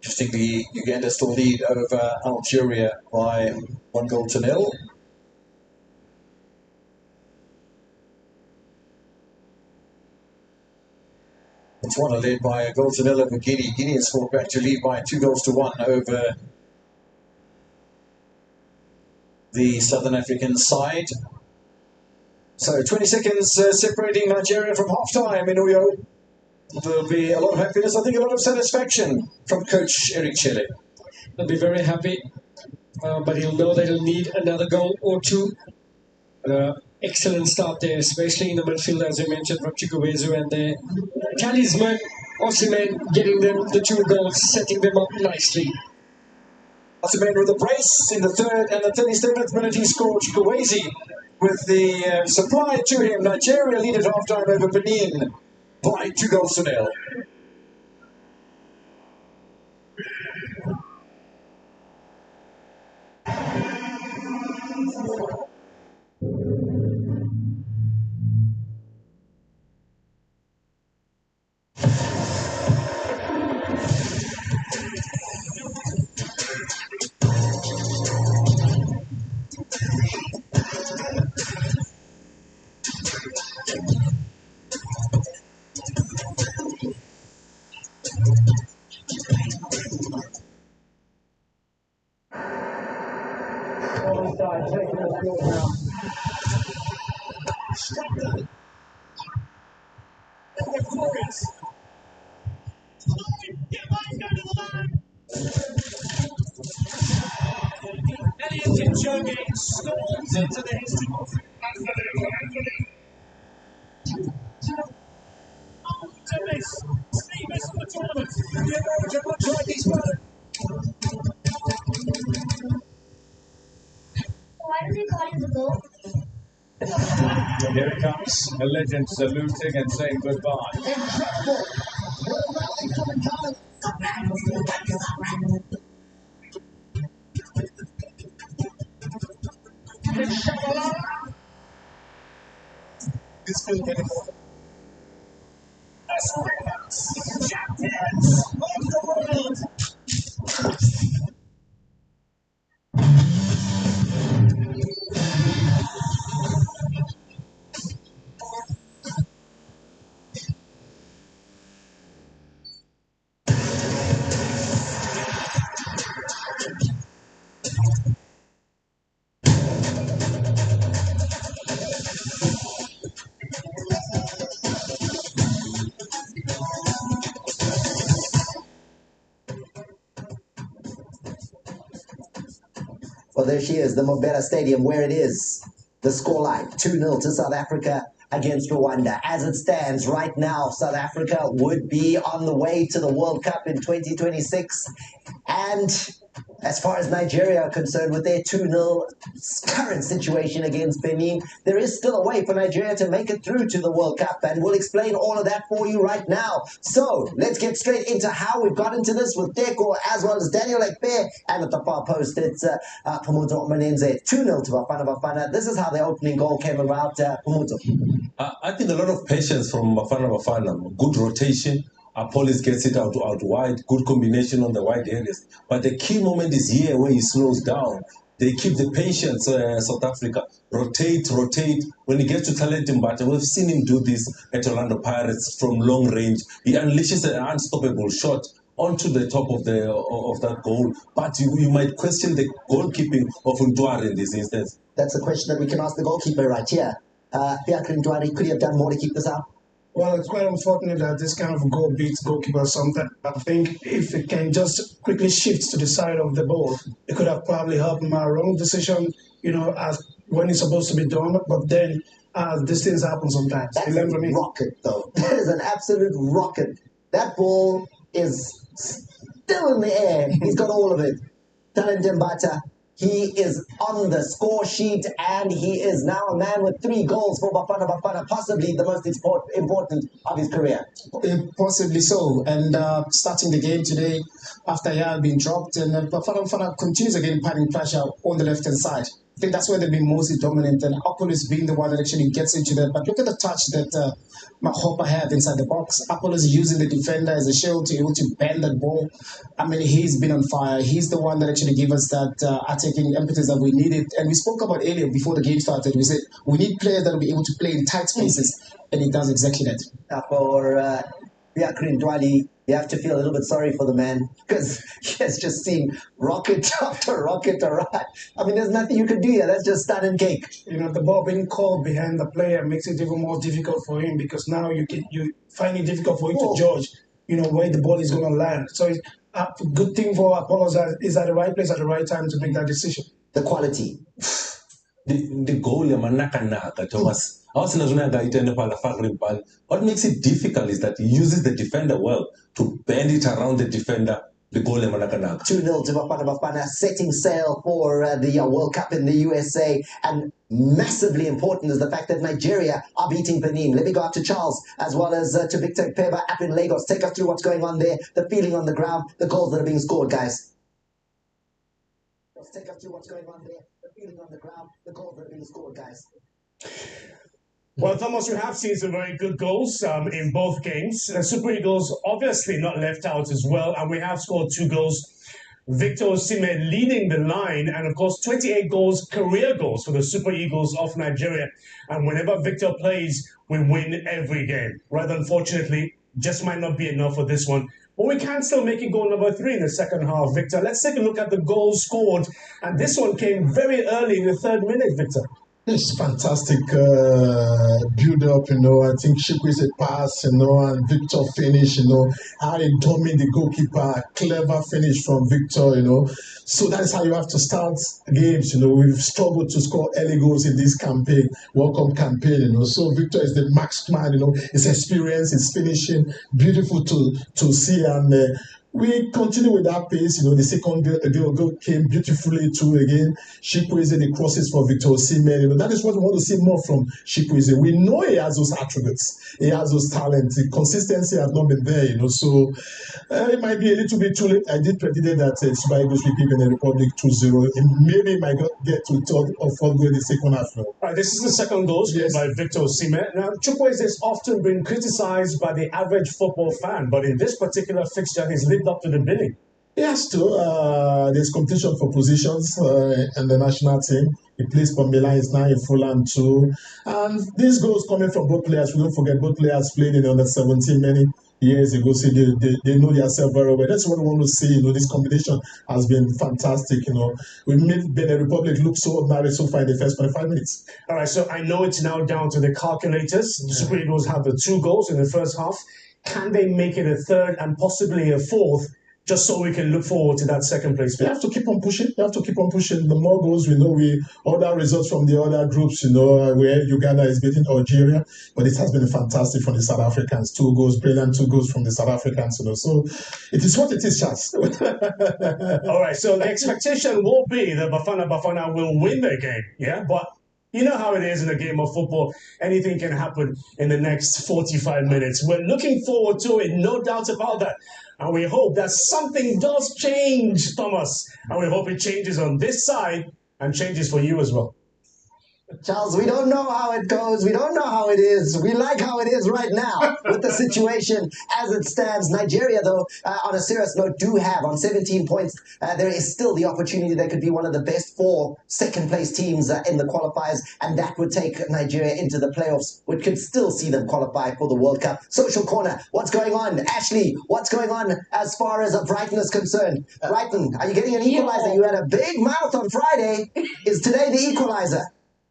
Interestingly, Uganda still lead over Algeria by 1-0. Botswana led by 1-0 over Guinea. Guinea has fought back to lead by 2-1 over the Southern African side. So 20 seconds separating Nigeria from half-time in Uyo. There'll be a lot of happiness, I think a lot of satisfaction from Coach Eric Chelle. He'll be very happy, but he'll know that he'll need another goal or two. Excellent start there, especially in the midfield, as I mentioned, from Chukwuezu and the talisman, Osimhen, getting them the 2 goals, setting them up nicely. Osimhen with a brace in the 3rd and the 37th minute he scored. Chukwuezu with the supply to him. Nigeria lead at half-time over Benin by 2-0. Storms into the history book. To miss, Steve missed the tournament. The American will try these brother. Why do they call it the goal? Here it comes, a legend saluting and saying goodbye. Incredible! This feels very important. Champions of the world! Well, there she is, the Mobela Stadium, where it is. The scoreline, 2-0 to South Africa against Rwanda. As it stands right now, South Africa would be on the way to the World Cup in 2026. And As far as Nigeria are concerned, with their 2-0 current situation against Benin, there is still a way for Nigeria to make it through to the World Cup, and we'll explain all of that for you right now. So let's get straight into how we've got into this with Teko as well as Daniel Ekpe, and at the far post it's Pumuto Manenze, 2-0 to Bafana Bafana. This is how the opening goal came about, Pumuto. I think a lot of patience from Bafana, good rotation. Apollos gets it out wide, good combination on the wide areas. But the key moment is here where he slows down. They keep the patience, South Africa. Rotate. When he gets to Talent Mbata, we've seen him do this at Orlando Pirates from long range. He unleashes an unstoppable shot onto the top of that goal. But you might question the goalkeeping of Ntwari in this instance. That's a question that we can ask the goalkeeper right here. Ntwari, could he have done more to keep this out? Well, it's quite unfortunate that this kind of goal beats goalkeeper sometimes. I think if it can just quickly shift to the side of the ball, it could have probably helped him. A wrong decision, as when it's supposed to be done, but then these things happen sometimes. That's a rocket, though. That is an absolute rocket. That ball is still in the air. He's got all of it. Talent Mbata. He is on the score sheet, and he is now a man with 3 goals for Bafana, possibly the most important of his career. Possibly so. And starting the game today, after he had been dropped, and Bafana continues again putting pressure on the left-hand side. I think that's where they've been mostly dominant, and Apollos being the one that actually gets into that. But look at the touch that Mahopa had inside the box. Apollos using the defender as a shield to be able to bend that ball. I mean, he's been on fire. He's the one that actually gave us that attacking impetus that we needed. And we spoke about earlier before the game started. We said we need players that will be able to play in tight spaces, and he does exactly that. For Biakri Ndwali, you have to feel a little bit sorry for the man because he has just seen rocket after rocket arrive. I mean, there's nothing you can do here. That's just stun and cake. The ball being caught behind the player makes it even more difficult for him because now you find it difficult for him to judge, where the ball is going to land. So it's a good thing for Apollos is at the right place at the right time to make that decision. The quality. The goal, Thomas. What makes it difficult is that he uses the defender well to bend it around the defender. The goal 2-0 to Bafana, setting sail for the World Cup in the USA. And massively important is the fact that Nigeria are beating Benin. Let me go out to Charles as well as to Victor Peba up in Lagos. Take us through what's going on there, the feeling on the ground, the goals that are being scored, guys. Let's take us through what's going on there, the feeling on the ground, the goals that are being scored, guys. Well, Thomas, we have seen some very good goals in both games. The Super Eagles obviously not left out as well, and we have scored 2 goals. Victor Osimhen leading the line, and of course 28 goals, career goals for the Super Eagles of Nigeria. And whenever Victor plays, we win every game. Rather unfortunately, just might not be enough for this one. But we can still make it goal number 3 in the second half, Victor. Let's take a look at the goals scored. And this one came very early in the 3rd minute, Victor. It's fantastic build-up, I think Chikwueze pass, and Victor finish, how he dominated the goalkeeper, clever finish from Victor, So that's how you have to start games, We've struggled to score early goals in this campaign, World Cup campaign, So Victor is the max man, his experience, his finishing, beautiful to see, and we continue with that pace. The second goal came beautifully too again. Chikwueze, the crosses for Victor Osimhen. That is what we want to see more from Chikwueze. We know he has those attributes. He has those talents. The consistency has not been there, So it might be a little bit too late. I did predict that Super Eagles will beat Benin Republic 2-0. Maybe it might get to 3rd or 4th goal in the second half. All right, this is the second goal scored by Victor Osimhen. Now, Chikwueze has often been criticized by the average football fan, but in this particular fixture, he's lived up to the billing. He has to. There's competition for positions in the national team. He plays for Milan, he's now in Fulham too. And these goals coming from both players. We don't forget both players played in the under-17 many years ago, so they know themselves very well. That's what we want to see. This combination has been fantastic. We made Benin Republic look so ordinary so far in the first 25 minutes. All right, so I know it's now down to the calculators. The Super Eagles have the 2 goals in the first half. Can they make it a 3rd and possibly a 4th just so we can look forward to that second place? You have to keep on pushing. You have to keep on pushing. The more goals we know, other results from the other groups, where Uganda is beating Algeria, but it has been fantastic from the South Africans. 2 goals, brilliant 2 goals from the South Africans, So it is what it is, Charles. All right, so the expectation will be that Bafana will win the game, yeah? But you know how it is in a game of football. Anything can happen in the next 45 minutes. We're looking forward to it, no doubt about that. And we hope that something does change, Thomas. And we hope it changes on this side and changes for you as well. Charles, we don't know how it goes. We don't know how it is. We like how it is right now with the situation as it stands. Nigeria, though, on a serious note, do have on 17 points. There is still the opportunity they could be one of the best 4 second-place teams in the qualifiers, and that would take Nigeria into the playoffs, which could still see them qualify for the World Cup. Social Corner, what's going on? Ashley, what's going on as far as Brighton is concerned? Brighton, are you getting an equalizer? You had a big mouth on Friday. Is today the equalizer?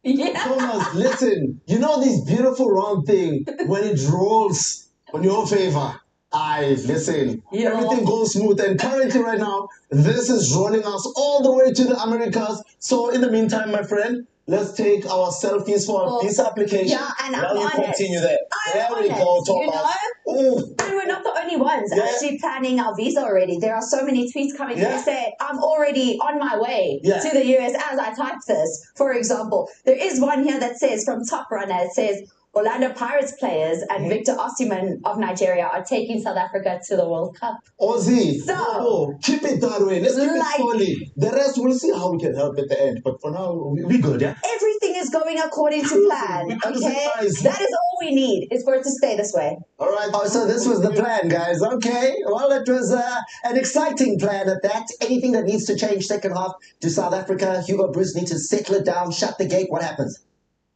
Yeah. Thomas, listen, you know this beautiful round thing when it rolls on your favor. Listen, everything goes smooth, and currently right now, this is rolling us all the way to the Americas. So in the meantime, my friend, let's take our selfies for this application. Yeah, and I'm you honest. continue there. There we go, Thomas. And we're not the only ones actually planning our visa already. There are so many tweets coming through saying, I'm already on my way to the US as I type this. For example, there is one here that says from Top Runner, it says, Orlando Pirates players and Victor Osimhen of Nigeria are taking South Africa to the World Cup. Ozzy, so keep it that way. Let's keep it funny. The rest, we'll see how we can help at the end. But for now, we good, yeah? Everything is going according to plan, okay? That is all we need, is for it to stay this way. All right. Oh, so this was the plan, guys. Okay. Well, it was an exciting plan at that. Anything that needs to change second half to South Africa, Hugo Bruce need to settle it down, shut the gate. What happens?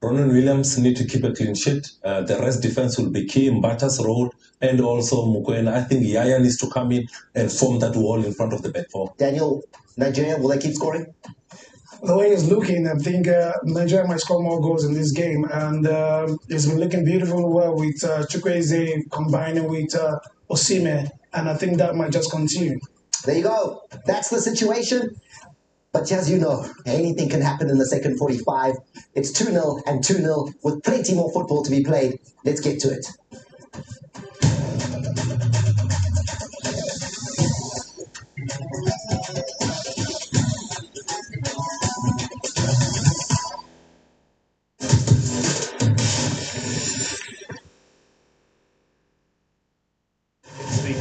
Ronan Williams need to keep a clean sheet. The rest defense will be key. Mbata's road and also Mukwena. I think Yaya needs to come in and form that wall in front of the back four. Daniel, Nigeria, will they keep scoring? The way it's looking, I think Nigeria might score more goals in this game. And it's been looking beautiful well with Chukwueze combining with Osimhen. And I think that might just continue. There you go. That's the situation. But as you know, anything can happen in the second 45. It's 2-0 and 2-0 with plenty more football to be played. Let's get to it.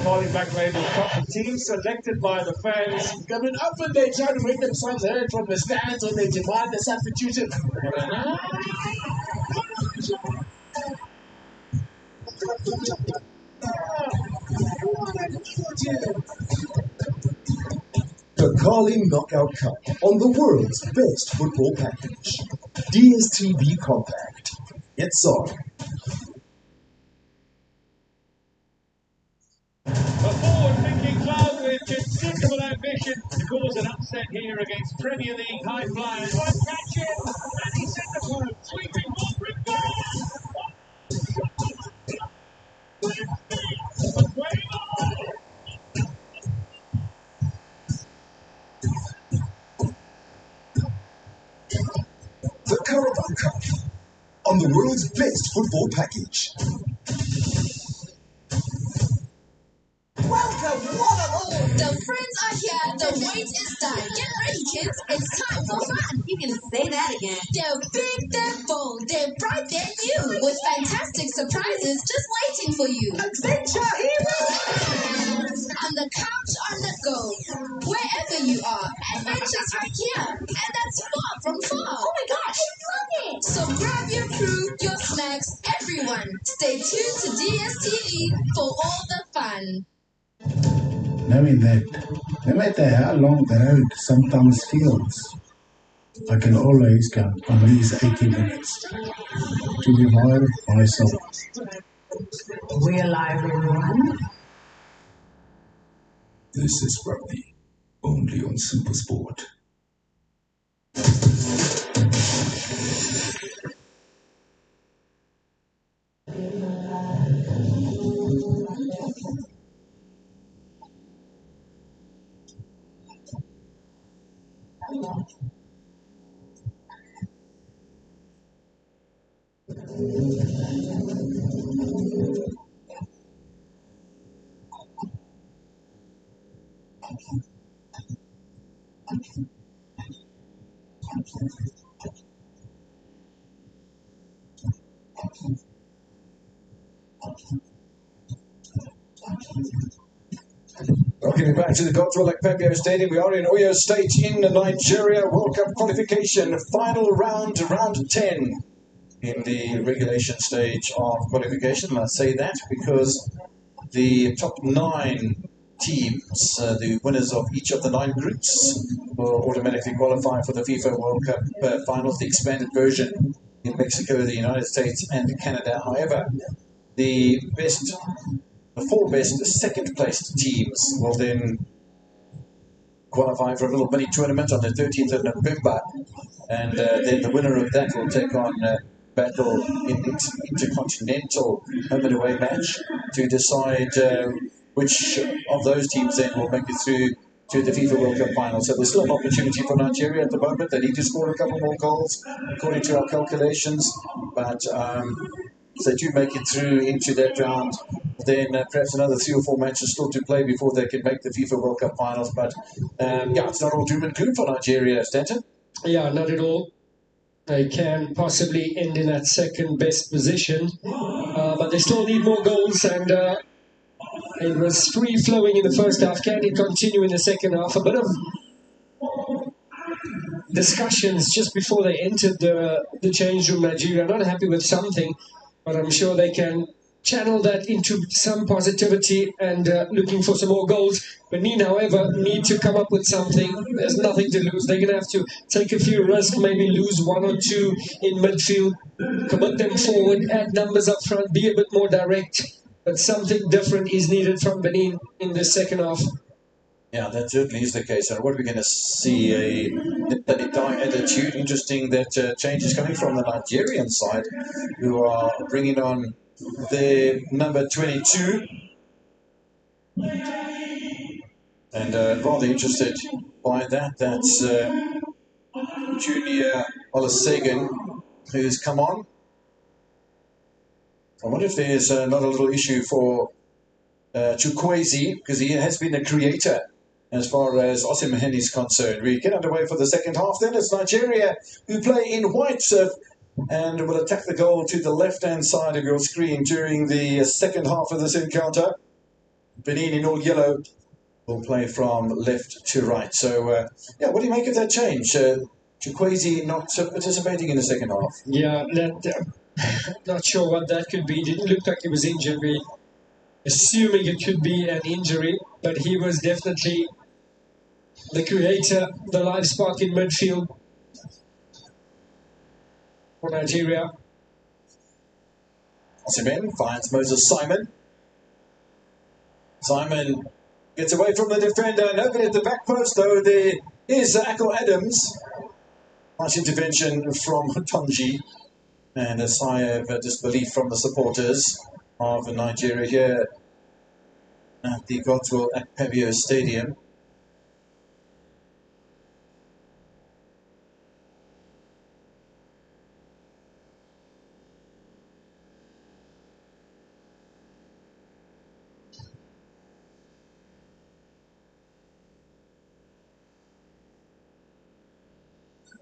Calling back label top the team selected by the fans coming up, and they try to make themselves heard from the stands when they demand the substitution. The Carling Knockout Cup on the world's best football package. DSTV Compact. It's on. A forward-thinking club with considerable ambition to cause an upset here against Premier League high flyers. One catch it, and he's in the pool, sweeping Walford goal. The Carabao Cup on the world's best football package. Welcome, one and all. The friends are here. The wait is done. Get ready, kids. It's time for fun. You can say that again. They're big, they're bold, they're bright, they're new. With fantastic surprises just waiting for you. Adventure heroes! On the couch, on the go. Wherever you are, adventure's right here. And that's far from far. Oh my gosh, I love it. So grab your crew, your snacks, everyone. Stay tuned to DSTV for all the fun. Knowing that, no matter how long the road sometimes feels, I can always count on these 80 minutes to revive my soul. We're live, everyone. This is rugby, only on Supersport. Welcome back to the Godswill Akpabio Stadium. We are in Oyo State in Nigeria. World Cup qualification, final round, round 10 in the regulation stage of qualification. And I say that because the top 9 teams, the winners of each of the 9 groups, will automatically qualify for the FIFA World Cup finals, the expanded version in Mexico, the United States, and Canada. However, the 4 best second-placed teams will then qualify for a little mini tournament on the 13th of November, and then the winner of that will take on battle in intercontinental home and away match to decide which of those teams then will make it through to the FIFA World Cup final. So there's still an opportunity for Nigeria at the moment. They need to score a couple more goals according to our calculations, but if they do make it through into that round, then perhaps another 3 or 4 matches still to play before they can make the FIFA World Cup finals. But yeah, it's not all doom and gloom for Nigeria, Stanton. Yeah, not at all. They can possibly end in that second best position, but they still need more goals, and it was free-flowing in the first half. Can it continue in the second half? A bit of discussions just before they entered the change room. Nigeria not happy with something, but I'm sure they can channel that into some positivity and looking for some more goals. Benin, however, need to come up with something. There's nothing to lose. They're going to have to take a few risks, maybe lose 1 or 2 in midfield, commit them forward, add numbers up front, be a bit more direct. But something different is needed from Benin in the second half. Yeah, that certainly is the case. And what we're going to see a Nitanitai attitude. Interesting that change is coming from the Nigerian side, who are bringing on their number 22. And rather interested by that. That's Junior Olusegun, who's come on. I wonder if there's not a little issue for Chukwueze, because he has been a creator as far as Osimhen is concerned. We get underway for the second half then. It's Nigeria who play in white and will attack the goal to the left-hand side of your screen during the second half of this encounter. Benin in all yellow will play from left to right. So, yeah, what do you make of that change? Chukwueze not participating in the second half. Yeah, not sure what that could be. Didn't look like he was injured. We're assuming it could be an injury, but he was definitely the creator, the live spark in midfield for Nigeria. Osimhen finds Moses Simon. Simon gets away from the defender. Nobody at the back post, though. There is Akko Adams. Nice intervention from Tonji. And a sigh of disbelief from the supporters of Nigeria here at the Godswill Akpabio Stadium.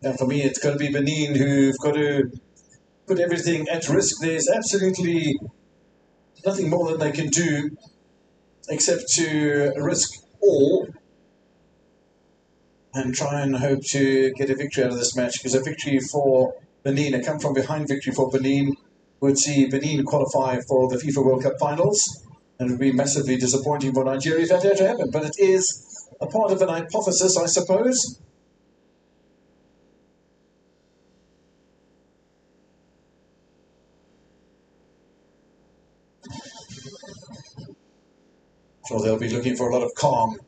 And for me, it's got to be Benin who've got to put everything at risk. There's absolutely nothing more that they can do except to risk all and try and hope to get a victory out of this match, because a victory for Benin, a come from behind victory for Benin, would see Benin qualify for the FIFA World Cup finals, and it would be massively disappointing for Nigeria if that had to happen. But it is a part of an hypothesis, I suppose. So they'll be looking for a lot of calm,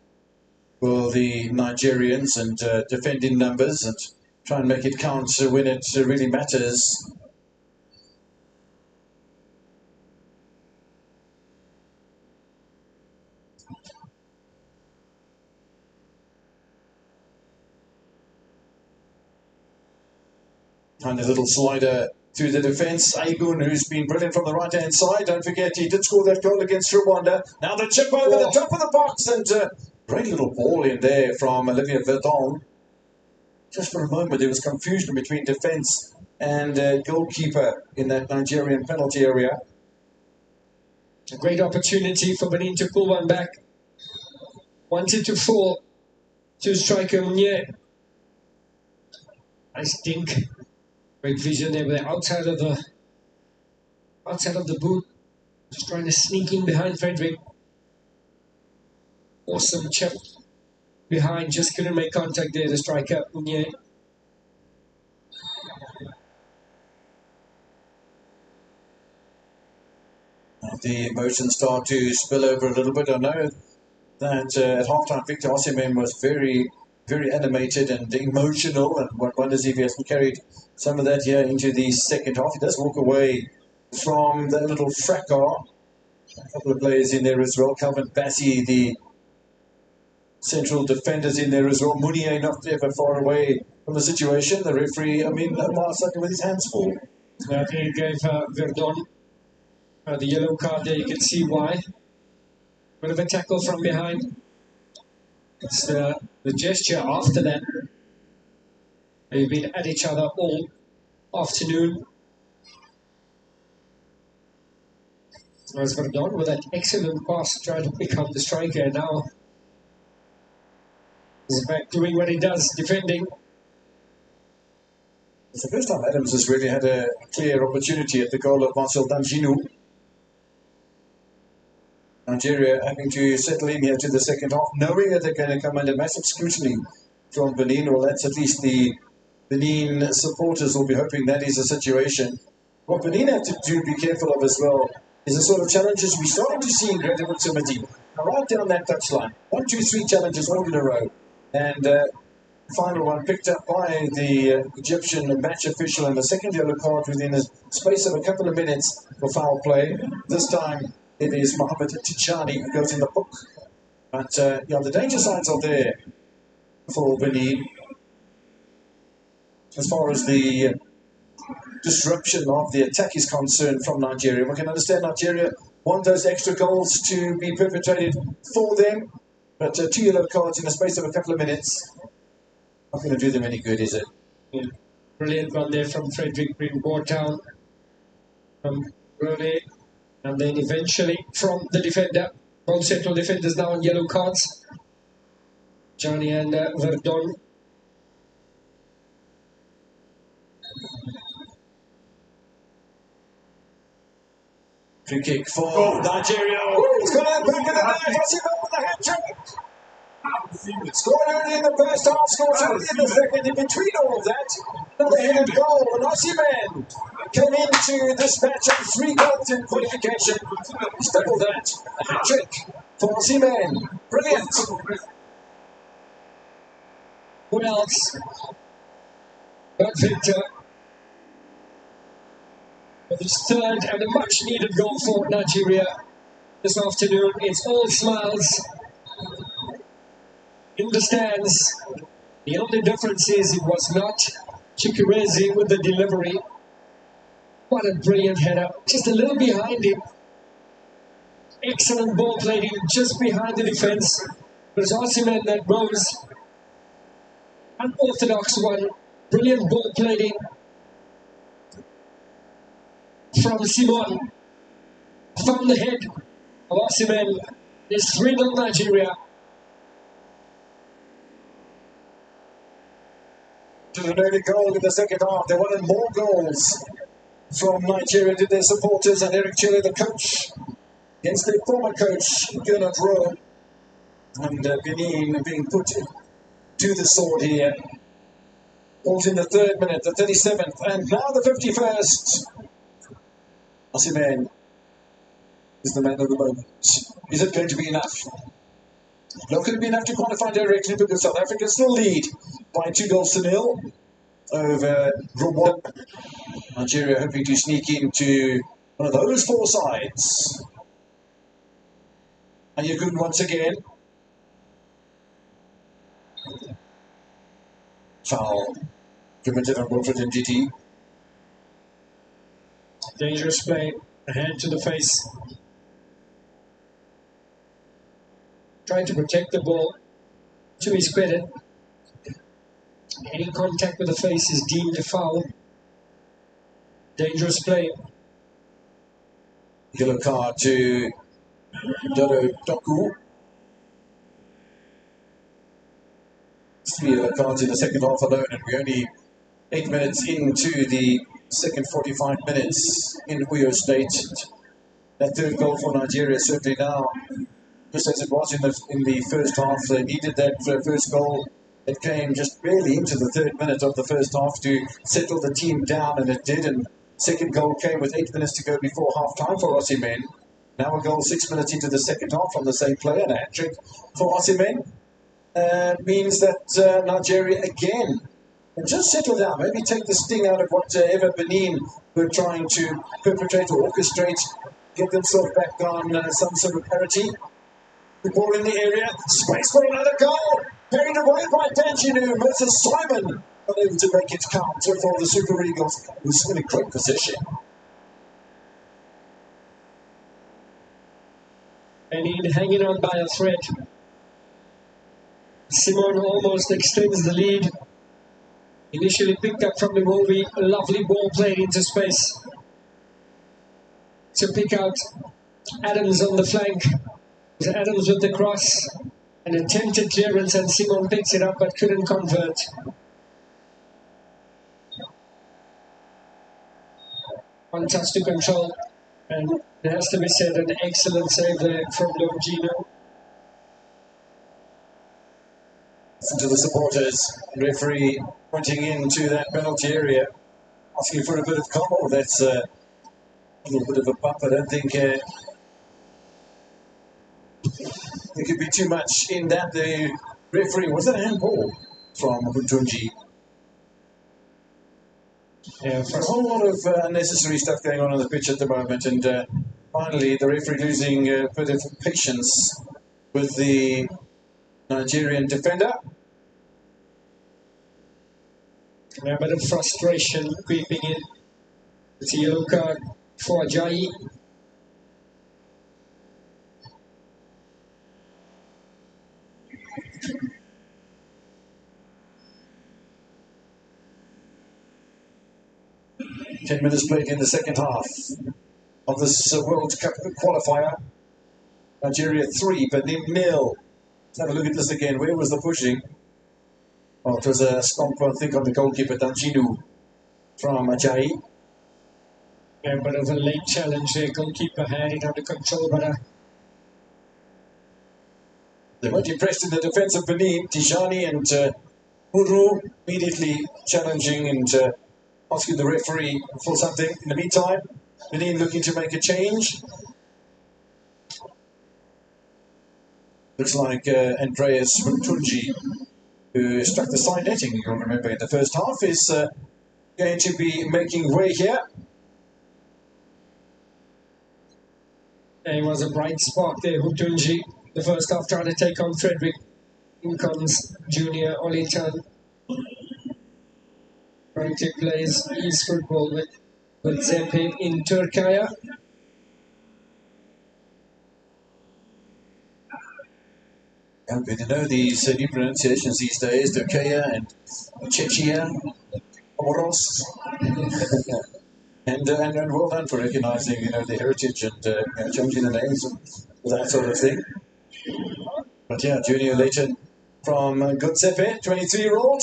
will the Nigerians, and defend in numbers and try and make it count when it really matters. And a little slider through the defence. Agun, who's been brilliant from the right-hand side. Don't forget, he did score that goal against Rwanda. Now the chip over the top of the box, and great little ball in there from Olivier Verdon. Just for a moment, there was confusion between defence and goalkeeper in that Nigerian penalty area. A great opportunity for Benin to pull one back. Wanted to fall to striker Munye. Nice dink. Great vision there. They're outside of the boot. Just trying to sneak in behind Frederick. Awesome chip behind. Just couldn't make contact there, the striker Munye. The emotions start to spill over a little bit. I know that at halftime, Victor Osimhen was very, very animated and emotional, and one wonders if he has carried some of that here into the second half. He does walk away from the little fracas. A couple of players in there as well. Calvin Bassey, the central defenders in there as well. Mounier not ever far away from the situation. The referee, Omar Saka with his hands full. I think he gave Verdon the yellow card there. You can see why. Bit of a tackle from behind. It's the gesture after that. They've been at each other all afternoon. As Verdon with that excellent pass, trying to pick up the striker. Now he's back doing what he does, defending. It's the first time Adams has really had a clear opportunity at the goal of Marcel Danjinu. Nigeria having to settle in here to the second half, knowing that they're going to come under massive scrutiny from Benin. Well, that's at least the Benin supporters will be hoping that is the situation. What Benin have to do, be careful of as well, is the sort of challenges we're starting to see in greater proximity. Now, right down that touchline, 1, 2, 3 challenges all in a row. And final one picked up by the Egyptian match official, and the second yellow card within a space of a couple of minutes for foul play. This time it is Mohamed Tijani who goes in the book. But the danger signs are there for Benin. As far as the disruption of the attack is concerned from Nigeria, we can understand Nigeria want those extra goals to be perpetrated for them. But 2 yellow cards in the space of a couple of minutes, not going to do them any good, is it? Yeah. Brilliant run there from Frederick, bring ball down from Rone, and then eventually from the defender. Both central defenders now on yellow cards. Johnny and Verdon. Free kick for Nigeria. It's got out back in the net. Does he go with the hat-trick? Scored early in the first half, scored early in the second. In between all of that, another headed goal. And Osimhen came into this match on 3 goals in qualification. He's doubled that. A hat-trick for Osimhen. Brilliant. What else? But Victor. With his third and a much-needed goal for Nigeria this afternoon. It's all smiles in the stands. The only difference is it was not Chikwueze with the delivery. What a brilliant header. Just a little behind him. Excellent ball playing just behind the defense. There's Osimhen that rose. Unorthodox one. Brilliant ball playing from Simon. From the head of Osimhen. There's 3-0 Nigeria. To an early goal in the second half. They wanted more goals from Nigeria, did their supporters, and Eric Chile, the coach, against their former coach, Gernot Rohr. And Benin being put to the sword here. Ball's in the 3rd minute, the 37th, and now the 51st. Osimhen is the man of the moment. Is it going to be enough? Not going to be enough to qualify directly, because South Africa still lead by 2-0 over Rwanda. Nigeria hoping to sneak into one of those 4 sides. Ayegun once again. Foul committed on Wilfred Ndidi. Dangerous play, a hand to the face. Trying to protect the ball, to his credit. Any contact with the face is deemed a foul. Dangerous play. Yellow card to Dodo Doku. 3 yellow cards in the second half alone, and we're only 8 minutes into the second 45 minutes in Uyo State. That third goal for Nigeria certainly now, just as it was in the first half, they needed that first goal. It came just barely into the 3rd minute of the first half to settle the team down, and it did. And second goal came with 8 minutes to go before half-time for Osimhen. Now a goal 6 minutes into the second half from the same player, and a hat-trick for Osimhen. Means that Nigeria again can just settle down, maybe take the sting out of whatever Benin were trying to perpetrate or orchestrate, get themselves back on some sort of parity. The ball in the area, space for another goal, carried away by Danjinu. Moses Simon unable to make it count for the Super Eagles, who's in a great position. Benin hanging on by a thread. Simon almost extends the lead. Initially picked up from the Mobi, a lovely ball played into space. To pick out Adams on the flank. Adams with the cross. An attempted clearance, and Simon picks it up but couldn't convert. One touch to control, and it has to be said, an excellent save there from Longino. Listen to the supporters. Referee pointing into that penalty area, asking for a bit of call. That's a little bit of a bump. I don't think there could be too much in that. The referee, was it a handball from Hutunji? Yeah, for a whole lot of unnecessary stuff going on the pitch at the moment, and finally the referee losing a bit of patience with the Nigerian defender. A bit of frustration creeping in. It's a yellow card for Ajayi. Ten minutes played in the second half of this World Cup qualifier. Nigeria 3, Benin 0. Let's have a look at this again. Where was the pushing? Oh, it was a stomp, I think, on the goalkeeper, Danjinu, from Ajayi. Yeah, a bit of a late challenge there. Goalkeeper had it under control, but they weren't impressed in the defence of Benin. Tijani and Uru immediately challenging and asking the referee for something. In the meantime, Benin looking to make a change. Looks like Andreas Mutunji, who struck the side netting, you'll remember, in the first half, is going to be making way here. There was a bright spark there, Hutunji. The first half trying to take on Frederick. In comes Junior Olitan. Trying to play his football with Zepe in Turkey. I'm going to know these new pronunciations these days, Turkey and Chechia, Oros. And well done for recognising, the heritage and changing the names and that sort of thing. But yeah, Junior Leighton from Gotsepe, 23-year-old,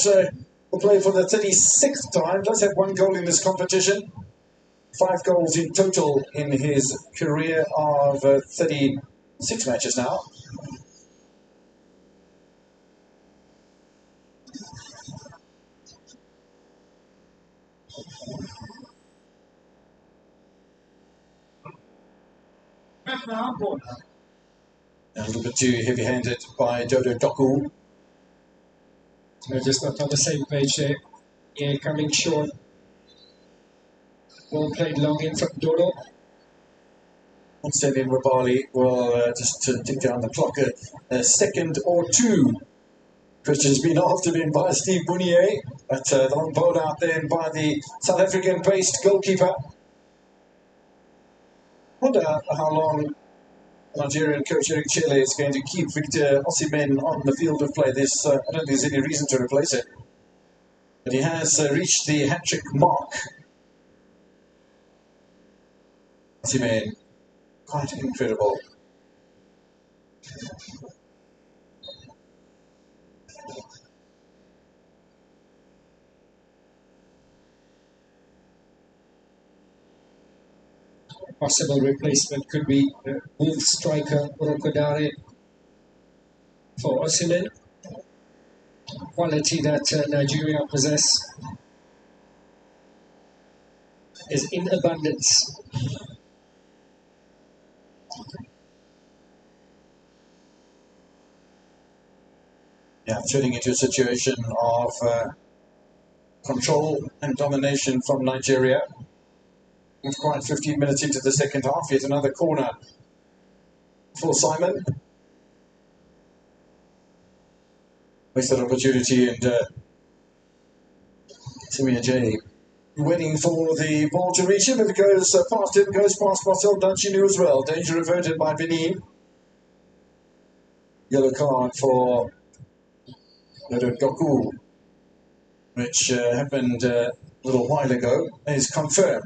will play for the 36th time. Does have 1 goal in this competition. 5 goals in total in his career of 36 matches now. A little bit too heavy-handed by Dodo Doku. They're just not on the same page there. Yeah, coming short. Ball played long in from Dodo. Stanley Rabali will just tick down the clock a second or two. Christian's been after him by Steve Bunier, but the long ball out there by the South African-based goalkeeper. wonder how long Nigerian coach Eric Chele is going to keep Victor Osimhen on the field of play. I don't think there's any reason to replace it. But he has reached the hat-trick mark. Osimhen, quite incredible. Possible replacement could be Wolves striker Rokodare for Osimhen. Quality that Nigeria possess is in abundance. Yeah, turning into a situation of control and domination from Nigeria. It's quite 15 minutes into the second half. Yet another corner for Simon. Wasted opportunity, and Simi Ajay waiting for the ball to reach him, but it goes past him, goes past Marcel Danchinu as well. Danger averted by Benin. Yellow card for Doku, which happened a little while ago, is confirmed.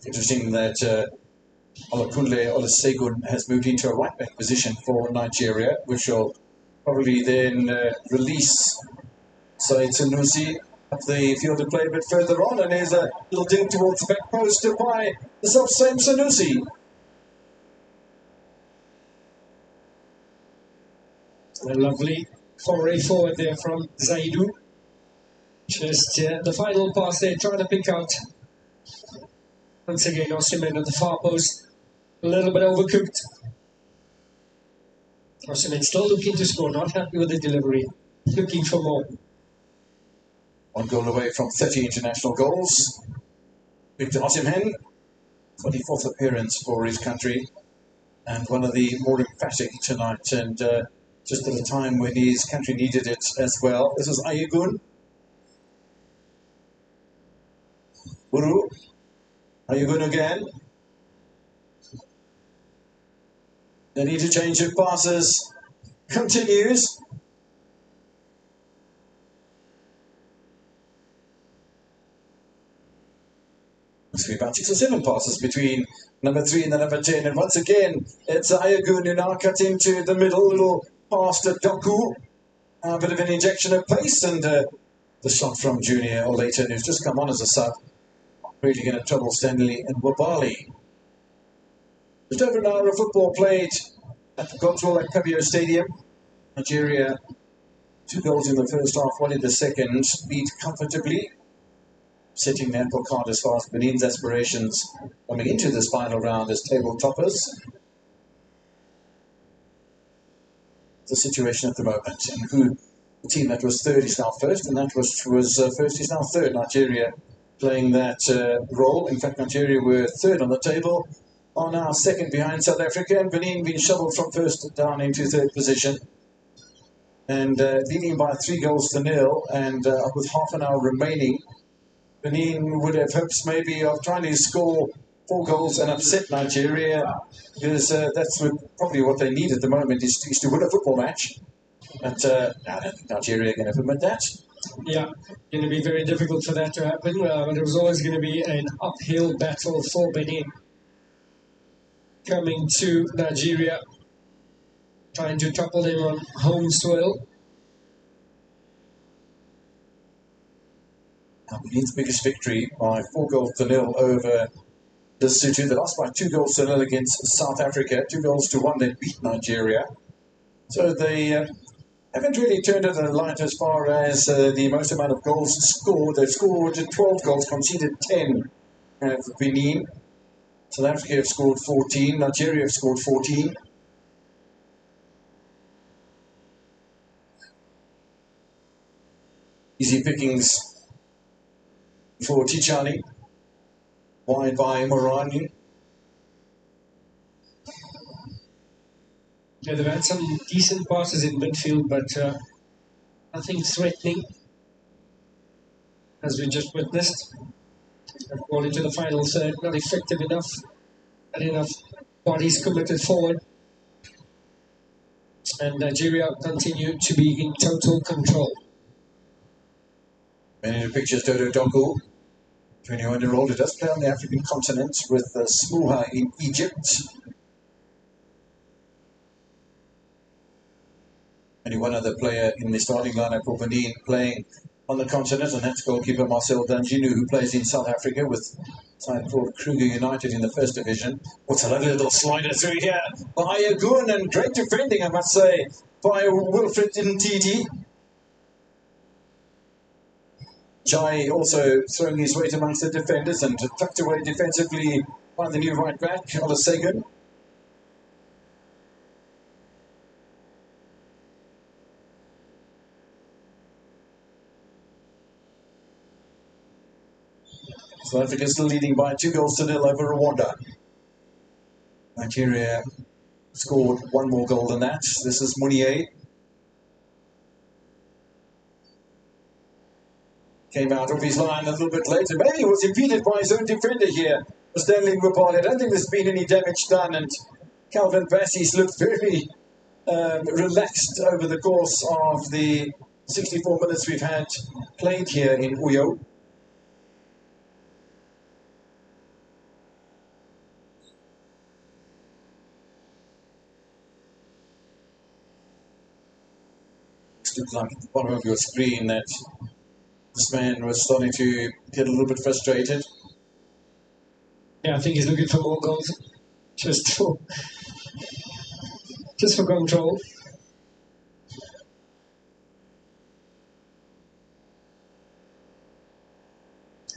Interesting that Olakunle Olusegun has moved into a right back position for Nigeria, which will probably then release Said Sanusi up the field of play a bit further on, and there's a little dink towards the back post by the self-same Sanusi. A lovely foray forward there from Zaidu. Just the final pass there, trying to pick out. Once again, Osimhen at the far post, a little bit overcooked. Osimhen still looking to score, not happy with the delivery, looking for more. One goal away from 30 international goals. Victor Osimhen, 24th appearance for his country, and one of the more emphatic tonight, and just at a time when his country needed it as well. This is Ayagun. Uru. Ayagun again. They need to change of passes. Continues. Must be about 6 or 7 passes between number 3 and the number 10. And once again, it's Ayagun who now cut into the middle, little pass to Doku. A bit of an injection of pace, and the shot from Junior Olaton, who's just come on as a sub. Really going to trouble Stanley and Wabali. Just over an hour of football played at the Cotswold at Cabio Stadium. Nigeria, 2 goals in the first half, 1 in the second, beat comfortably, setting the apple cart as far as Benin's aspirations coming into this final round as table toppers. The situation at the moment, and who the team that was third is now first, and that was first is now third. Nigeria playing that role. In fact, Nigeria were third on the table, are now second behind South Africa, and Benin being shoveled from first down into third position, and leading by 3-0, and with half an hour remaining. Benin would have hopes maybe of trying to score 4 goals and upset Nigeria, because that's probably what they need at the moment, is to win a football match. But I don't think Nigeria are going to permit that. Yeah, going to be very difficult for that to happen. But it was always going to be an uphill battle for Benin. Coming to Nigeria, trying to topple them on home soil. Benin's biggest victory by 4-0 over Lesotho. They lost by 2-0 against South Africa. 2-1, they beat Nigeria. So they haven't really turned it in the light as far as the most amount of goals scored. They've scored 12 goals, conceded 10 for Benin. South Africa have scored 14. Nigeria have scored 14. Easy pickings for Tichani. Wide by Morani. Yeah, they've had some decent passes in midfield, but nothing threatening. as we just witnessed. Ball into the final third, not effective enough, not enough bodies committed forward. And Nigeria continue to be in total control. And in the pictures, Dodo Doku, 21-year-old who does play on the African continent with Smuha in Egypt. Only one other player in the starting lineup for Benin playing on the continent, and that's goalkeeper Marcel Danjinu, who plays in South Africa with a side called Kruger United in the first division. What's a lovely little slider through here by Agun, and great defending, I must say, by Wilfred Ndidi. Jai also throwing his weight amongst the defenders and tucked away defensively by the new right back, Olusegun. South Africa still leading by 2-0 over Rwanda. Nigeria scored one more goal than that. This is Munier. Came out of his line a little bit later. Maybe he was impeded by his own defender here, Stanley Ngubali. I don't think there's been any damage done, and Calvin Bassey's looked very relaxed over the course of the 64 minutes we've had played here in Uyo. It looks like at the bottom of your screen that this man was starting to get a little bit frustrated. Yeah, I think he's looking for more goals, just for control.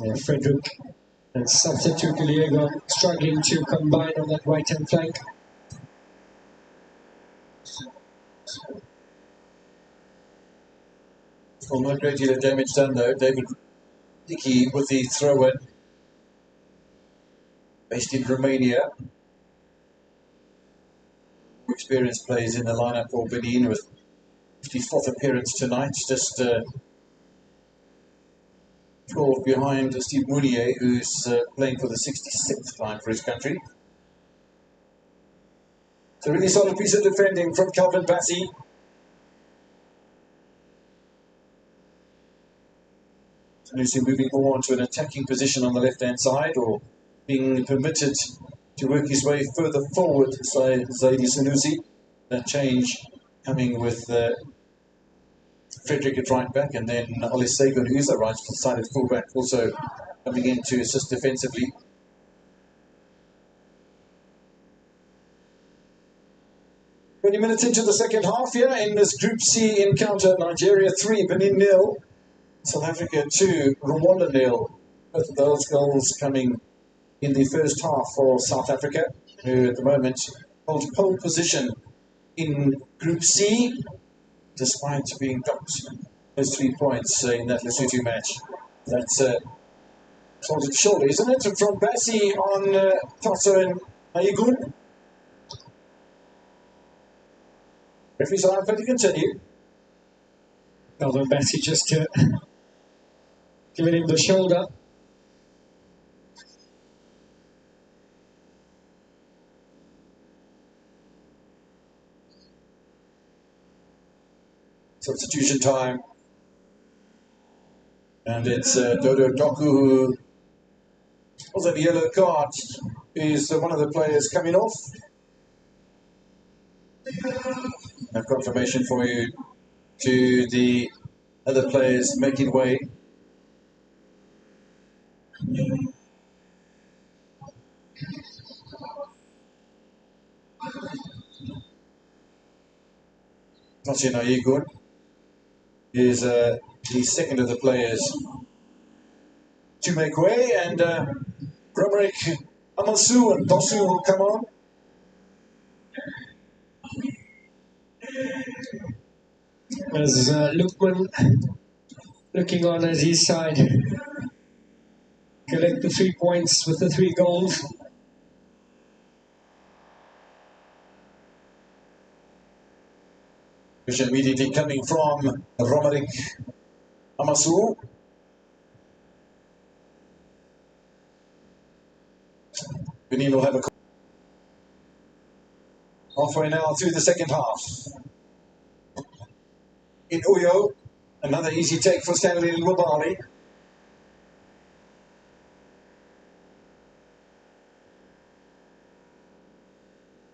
Yeah, Frederick and substitute Liego struggling to combine on that right-hand flank. Well, not a great deal of damage done though. David Dickey with the throw-in. Based in Romania. Experienced plays in the lineup for Benin with 54th appearance tonight. Just 12 behind Steve Munier, who's playing for the 66th time for his country. It's a really solid piece of defending from Calvin Bassey. Lucy moving more onto an attacking position on the left-hand side, or being permitted to work his way further forward, say Zaidi Sanusi. That change coming with Frederick at right back, and then Olusegun, who's a right-sided fullback, also coming in to assist defensively. Twenty minutes into the second half here in this Group C encounter. Nigeria 3, Benin 0. South Africa 2, Rwanda 0. Both of those goals coming in the first half for South Africa, who at the moment hold pole position in Group C, despite being dropped those 3 points in that Lesotho match. That's shoulder to shoulder, isn't it? From Bassey on Tasso and Ayegun. Referee's eye to continue. Calvin Bassey just giving him the shoulder. Substitution time. And it's Dodo Doku, who was a yellow card, is one of the players coming off. A confirmation for you to the other players making way. Tasso Ayegun is the second of the players to make way, and Romerick Amasu and Dosu will come on. As Lukman looking on as his side collect the 3 points with the 3 goals. Immediately coming from Romerick Amasu. Benin will have a halfway now through the second half. In Uyo, another easy take for Stanley Lwabali.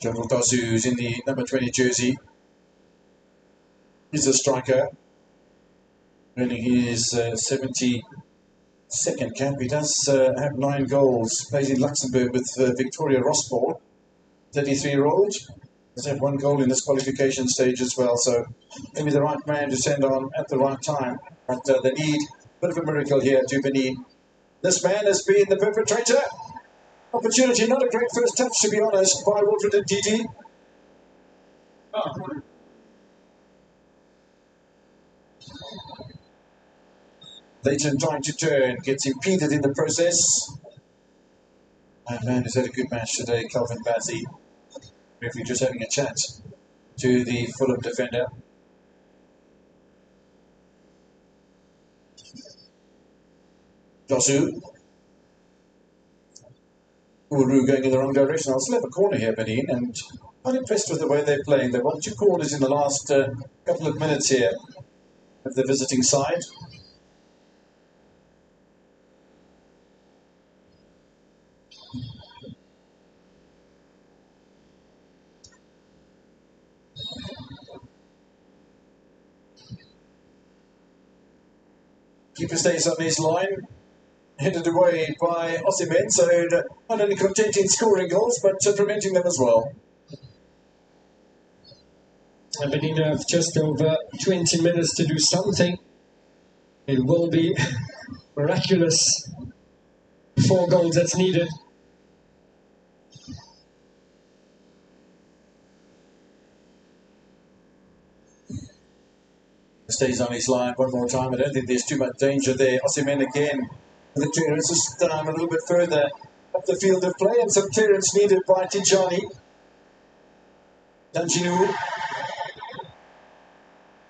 General Dosu, who's in the number 20 jersey, is a striker, earning his 72nd cap. He does have 9 goals, plays in Luxembourg with Victoria Rosport, 33-year-old. Does have 1 goal in this qualification stage as well, so maybe the right man to send on at the right time. But they need a bit of a miracle here to Benin. This man has been the perpetrator. Opportunity, not a great first touch, to be honest, by Wilfred and Didi. Leighton trying to turn, gets impeded in the process. And man has had a good match today, Calvin Bazzi. Referee just having a chat to the Fulham defender. Dosu. Uru going in the wrong direction. I'll still have a corner here, Benin, and I'm impressed with the way they're playing. They've won 2 corners in the last couple of minutes here of the visiting side. Keeper stays on his line. Headed away by Osimhen, so not only content in scoring goals, but preventing them as well. And Benin have just over 20 minutes to do something. It will be miraculous. 4 goals that's needed. Stays on his line one more time. I don't think there's too much danger there. Osimhen again. The clearance just a little bit further up the field of play, and some clearance needed by Tijani. Danjinu.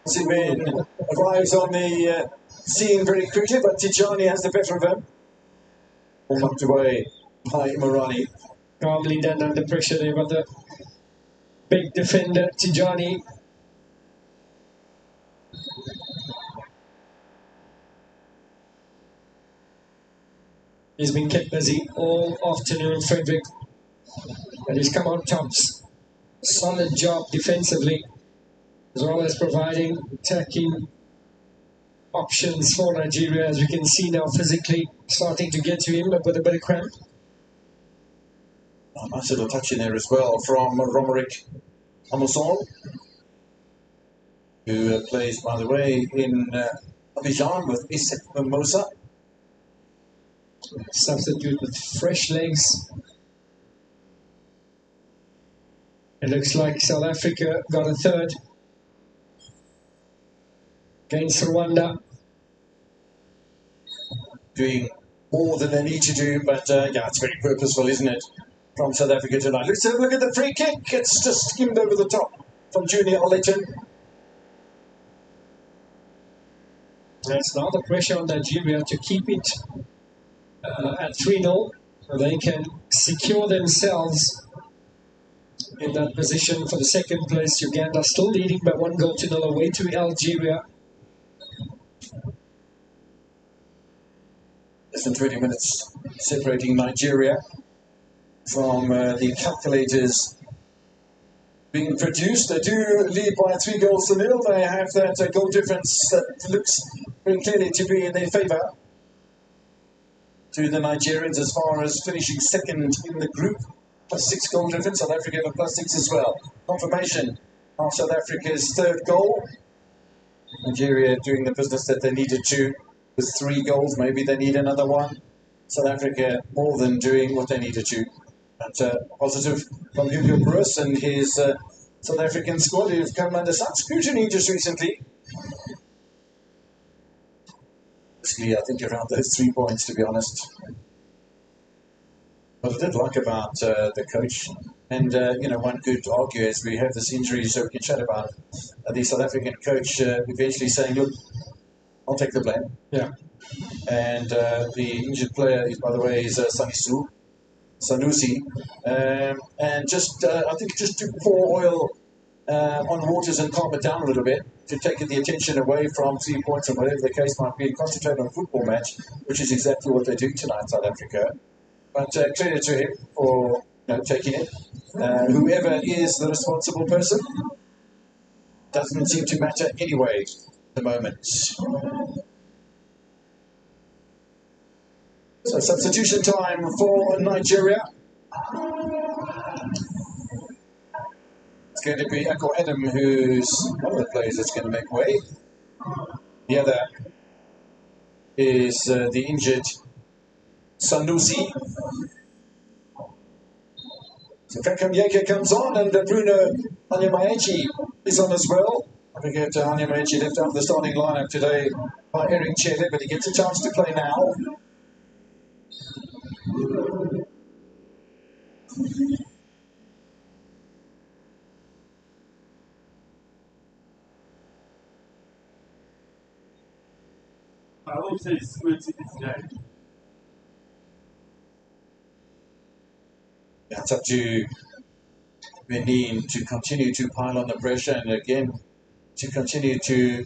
Osimhen arrives on the scene very quickly, but Tijani has the better of him. All knocked away by Morani. Calmly done under pressure there, but the big defender, Tijani. He's been kept busy all afternoon, Frederick. And he's come on tops. Solid job defensively, as well as providing attacking options for Nigeria, as we can see now physically starting to get to him with a bit of cramp. Oh, nice little touch in there as well from Romerick Amoson, who plays, by the way, in Abidjan with Isaac Mimosa. Substitute with fresh legs. It looks like South Africa got a third against Rwanda. Doing more than they need to do, but yeah, it's very purposeful, isn't it, from South Africa tonight. Let's have a look at the free kick. It's just skimmed over the top from Junior Leighton. There's now the pressure on Nigeria to keep it at 3-0, so they can secure themselves in that position for the second place. Uganda still leading by 1-0 away to Algeria. Less than 20 minutes separating Nigeria from the calculators being produced. They do lead by 3-0. They have that goal difference that looks very clearly to be in their favour to the Nigerians as far as finishing second in the group. Plus 6 goal difference. South Africa have a plus 6 as well. Confirmation of South Africa's third goal. Nigeria doing the business that they needed to with 3 goals. Maybe they need another one. South Africa more than doing what they needed to. But positive from Hugo Bruce and his South African squad, who've come under some scrutiny just recently. Basically, I think around those 3 points, to be honest. What I did like about the coach, and you know, one could argue as we have this injury, so we can chat about it, the South African coach eventually saying, "Look, I'll take the blame." Yeah. And the injured player, is, by the way, is Sunny Su. Sanusi, and just I think just to pour oil on waters and calm it down a little bit, to take the attention away from 3 points and whatever the case might be, and concentrate on a football match, which is exactly what they do tonight, South Africa. But credit to him for taking it. Whoever is the responsible person, doesn't seem to matter anyway at the moment. So substitution time for Nigeria. It's going to be Akko Adam, who's one of the players that's going to make way. The other is the injured Sanusi. So Franco Mjeke comes on, and Bruno Onyemaechi is on as well. I forget Onyemaechi left out of the starting lineup today by Eric Chele, but he gets a chance to play now. I would say it's good to this guy. Yeah, it's up to Benin to continue to pile on the pressure, and again to continue to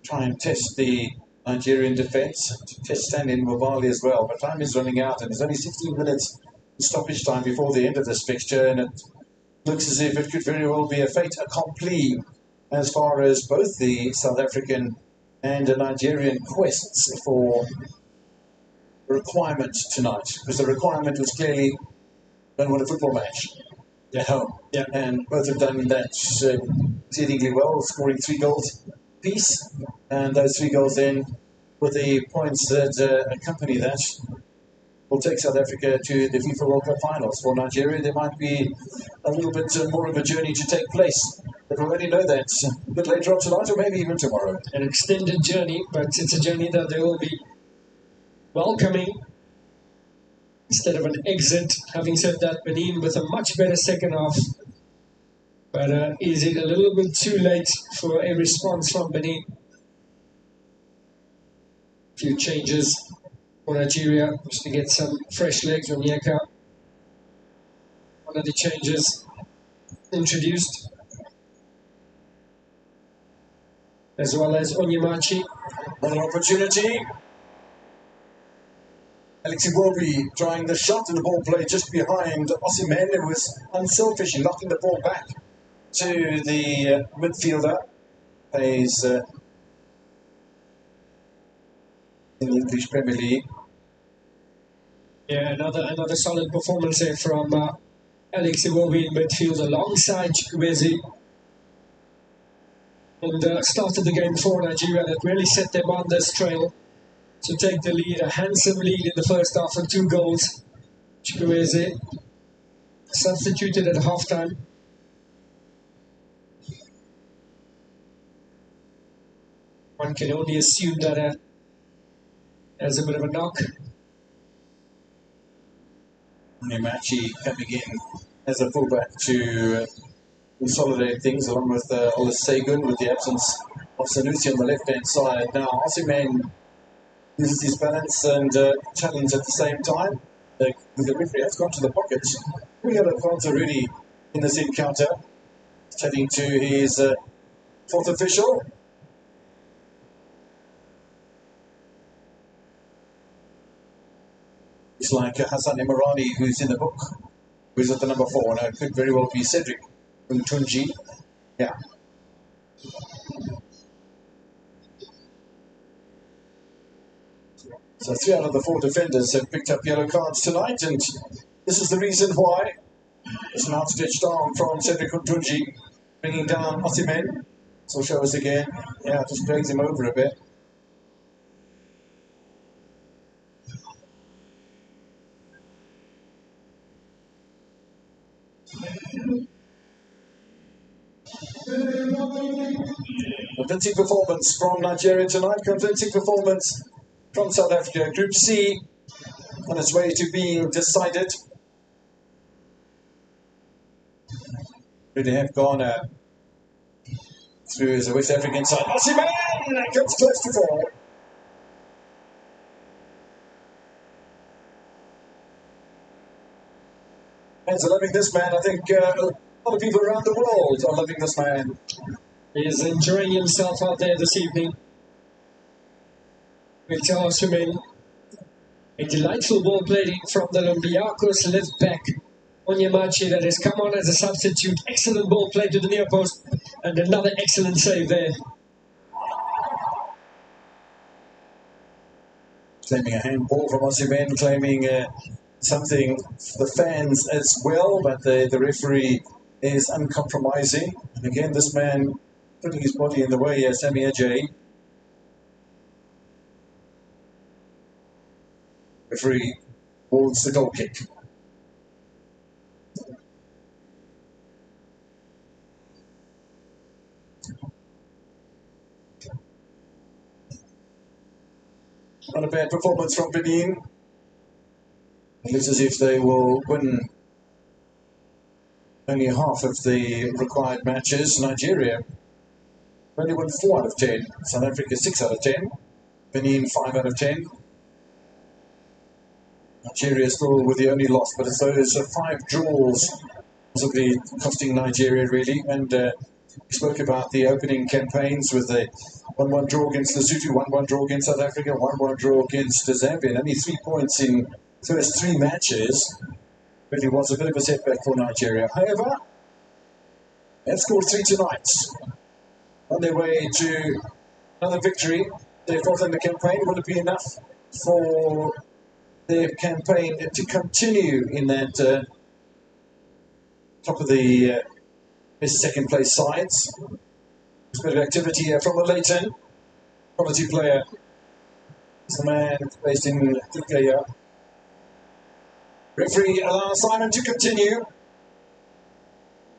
try and test the Nigerian defence, to test Stanley Mobali as well. But time is running out, and there's only 16 minutes stoppage time before the end of this fixture, and it looks as if it could very well be a fait accompli as far as both the South African and the Nigerian quests for requirement tonight, because the requirement was clearly don't win a football match at home. Yeah. And both have done that exceedingly well, scoring 3 goals apiece, and those 3 goals then, with the points that accompany that, will take South Africa to the FIFA World Cup finals. For Nigeria, there might be a little bit more of a journey to take place, but we'll only know that a bit later on tonight, or maybe even tomorrow. An extended journey, but it's a journey that they will be welcoming instead of an exit. Having said that, Benin with a much better second half. But is it a little bit too late for a response from Benin? A few changes for Nigeria, just to get some fresh legs. Onyeka, one of the changes introduced, as well as Onyemaechi. Another opportunity. Alex Iwobi trying the shot, and the ball played just behind Osimhen. It was unselfish in knocking the ball back to the midfielder. Plays in the English Premier League. Yeah, another solid performance there from Alex Iwobi in midfield alongside Chukwueze. And started the game for Nigeria, that really set them on this trail to take the lead, a handsome lead in the first half and 2 goals. Chukwueze substituted at halftime. One can only assume that there's a bit of a knock. Onyemaechi coming in as a fullback to consolidate things, along with Olusegun, with the absence of Sanusi on the left-hand side. Now, Osimhen uses his balance and challenge at the same time. The referee has gone to the pocket. We got Alfonso Rudy in this encounter, chatting to his fourth official. It's like Hassan Emirani, who's in the book, who's at the number 4. Now, it could very well be Cedric Tunji. Yeah. So 3 out of the 4 defenders have picked up yellow cards tonight, and this is the reason why. It's an outstretched arm from Cedric Tunji, bringing down Osimhen. So show us again. Yeah, just drags him over a bit. Convincing performance from Nigeria tonight, convincing performance from South Africa. Group C on its way to being decided. Really have gone through as a West African side. Osimhen comes close to 4. Fans are loving this man. I think a lot of people around the world are loving this man. He is enjoying himself out there this evening. Victor Osimhen, a delightful ball played in from the Olympiacos left back. Onyemachi that has come on as a substitute. Excellent ball played to the near post. And another excellent save there. Claiming a handball from Osimhen, claiming something for the fans as well, but the referee is uncompromising. And again, this man putting his body in the way, Sami Ajay. Referee awards the goal kick. Not a bad performance from Benin. It looks as if they will win only half of the required matches. Nigeria only won 4 out of 10. South Africa 6 out of 10. Benin 5 out of 10. Nigeria still with the only loss, but it's those 5 draws possibly costing Nigeria really. And we spoke about the opening campaigns with the 1-1 draw against Lesotho, 1-1 draw against South Africa, 1-1 draw against Zambia. Only 3 points in first 3 matches. Really was a bit of a setback for Nigeria. However, they've scored 3 tonight. On their way to another victory. Their 4th in the campaign. Will it be enough for their campaign to continue in that top of the second place sides? There's a bit of activity here from Leighton. Quality player. It's the man based in Turkey. Referee allows Simon to continue.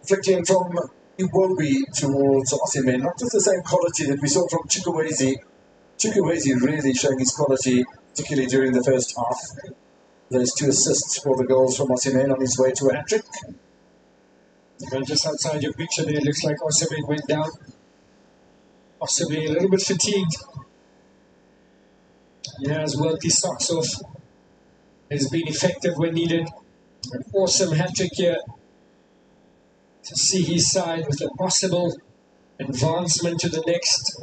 Flicking from Iwobi towards Osimhen. Not just the same quality that we saw from Chukwueze. Chukwueze really showing his quality, particularly during the first half. Those 2 assists for the goals from Osimhen on his way to a hat-trick. Well, just outside your picture there, it looks like Osimhen went down. Possibly a little bit fatigued. He has worked his socks off. Has been effective when needed. An awesome hat-trick here to see his side with a possible advancement to the next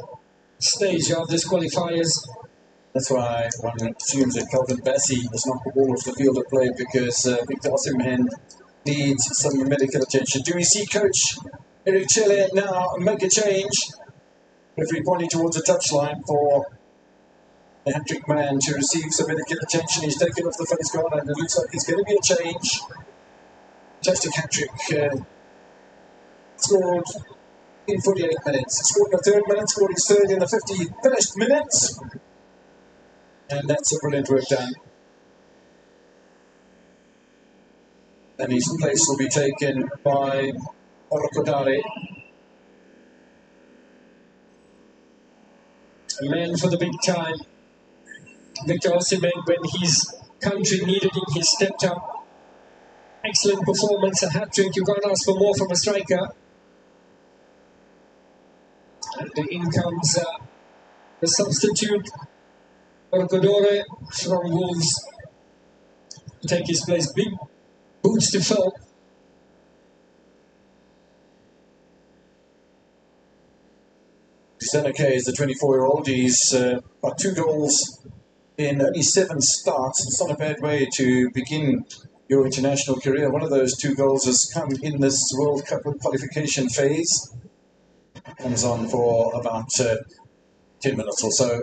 stage of this qualifiers. That's why one assumes that Calvin Bassey has knocked the ball off the field of play, because Victor Osimhen needs some medical attention. Do we see Coach Eric Chelle now make a change? Referee pointing towards the touchline for the hat-trick man to receive some medical attention. He's taken off the face guard, and it looks like it's going to be a change. Fantastic hat-trick. Scored in 48 minutes. Scored in the 3rd minute, scored his 3rd in the 50 finished minutes. And that's a brilliant work done. And his place will be taken by Orokodare. A man for the big time. Victor Osimhen, when his country needed him, he stepped up. Excellent performance, a hat-trick. You can't ask for more from a striker. And in comes the substitute, Orokodare from Wolves, to take his place. Big boots to fill. Seneke is the 24-year-old. He's got 2 goals in only 7 starts. It's not a bad way to begin your international career. One of those 2 goals has come in this World Cup qualification phase. Comes on for about 10 minutes or so.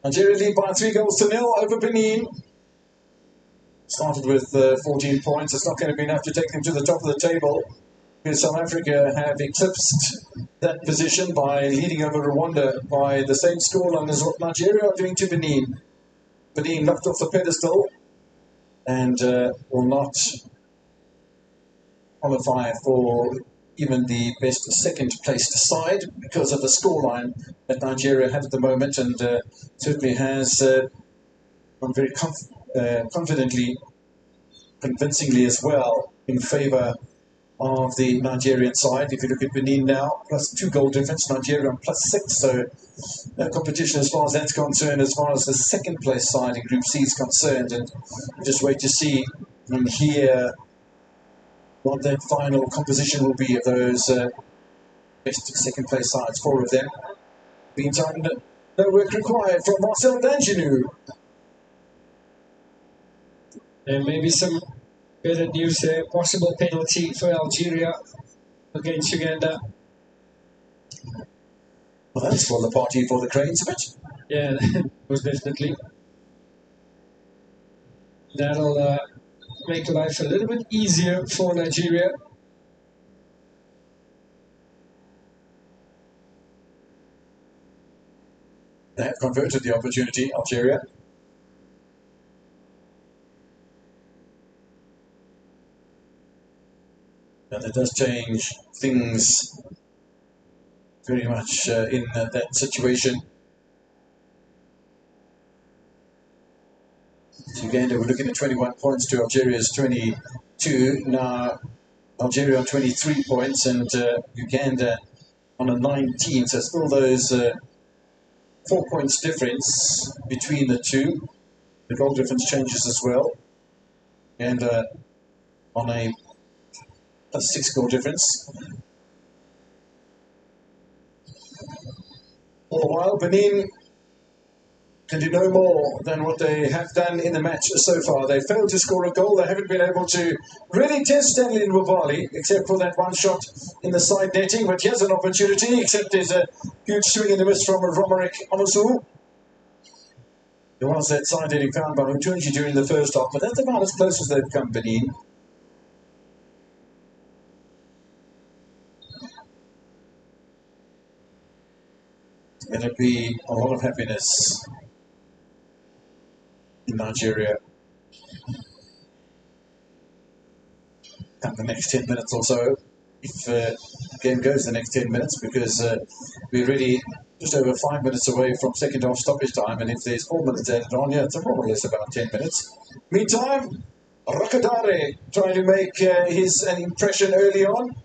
Nigeria lead by 3-0 over Benin. Started with 14 points. It's not going to be enough to take them to the top of the table, because South Africa have eclipsed that position by leading over Rwanda by the same scoreline as what Nigeria are doing to Benin. Benin knocked off the pedestal and will not qualify for even the best second placed side because of the scoreline that Nigeria have at the moment, and certainly has gone very confidently, convincingly as well, in favour of the Nigerian side. If you look at Benin now, plus 2 goal difference, Nigeria on plus 6, so no competition as far as that's concerned, as far as the second place side in Group C is concerned, and just wait to see and hear what that final composition will be of those best second place sides, 4 of them. Meantime, no work required from Marcel Dangenou. And maybe some better news there. Possible penalty for Algeria against Uganda. Well, that's for the party for the cranes a bit. Yeah, most definitely. That'll make life a little bit easier for Nigeria. They have converted the opportunity, Algeria. And it does change things very much in that situation. Uganda were looking at 21 points to Algeria's 22. Now Algeria on 23 points and Uganda on a 19. So still those 4 points difference between the two. The goal difference changes as well. And on a 6-goal difference. All the while, Benin can do no more than what they have done in the match so far. They failed to score a goal. They haven't been able to really test Stanley Nwabali, except for that one shot in the side netting. But here's an opportunity, except there's a huge swing in the miss from Romaric Omosu. There was that side netting found by Mutunji during the first half, but that's about as close as they've come, Benin. It's going to be a lot of happiness in Nigeria. And the next 10 minutes or so, if the game goes the next 10 minutes, because we're really just over 5 minutes away from second half stoppage time, and if there's 4 minutes added on, yeah, it's more or less about 10 minutes. Meantime, Rakadare trying to make an impression early on.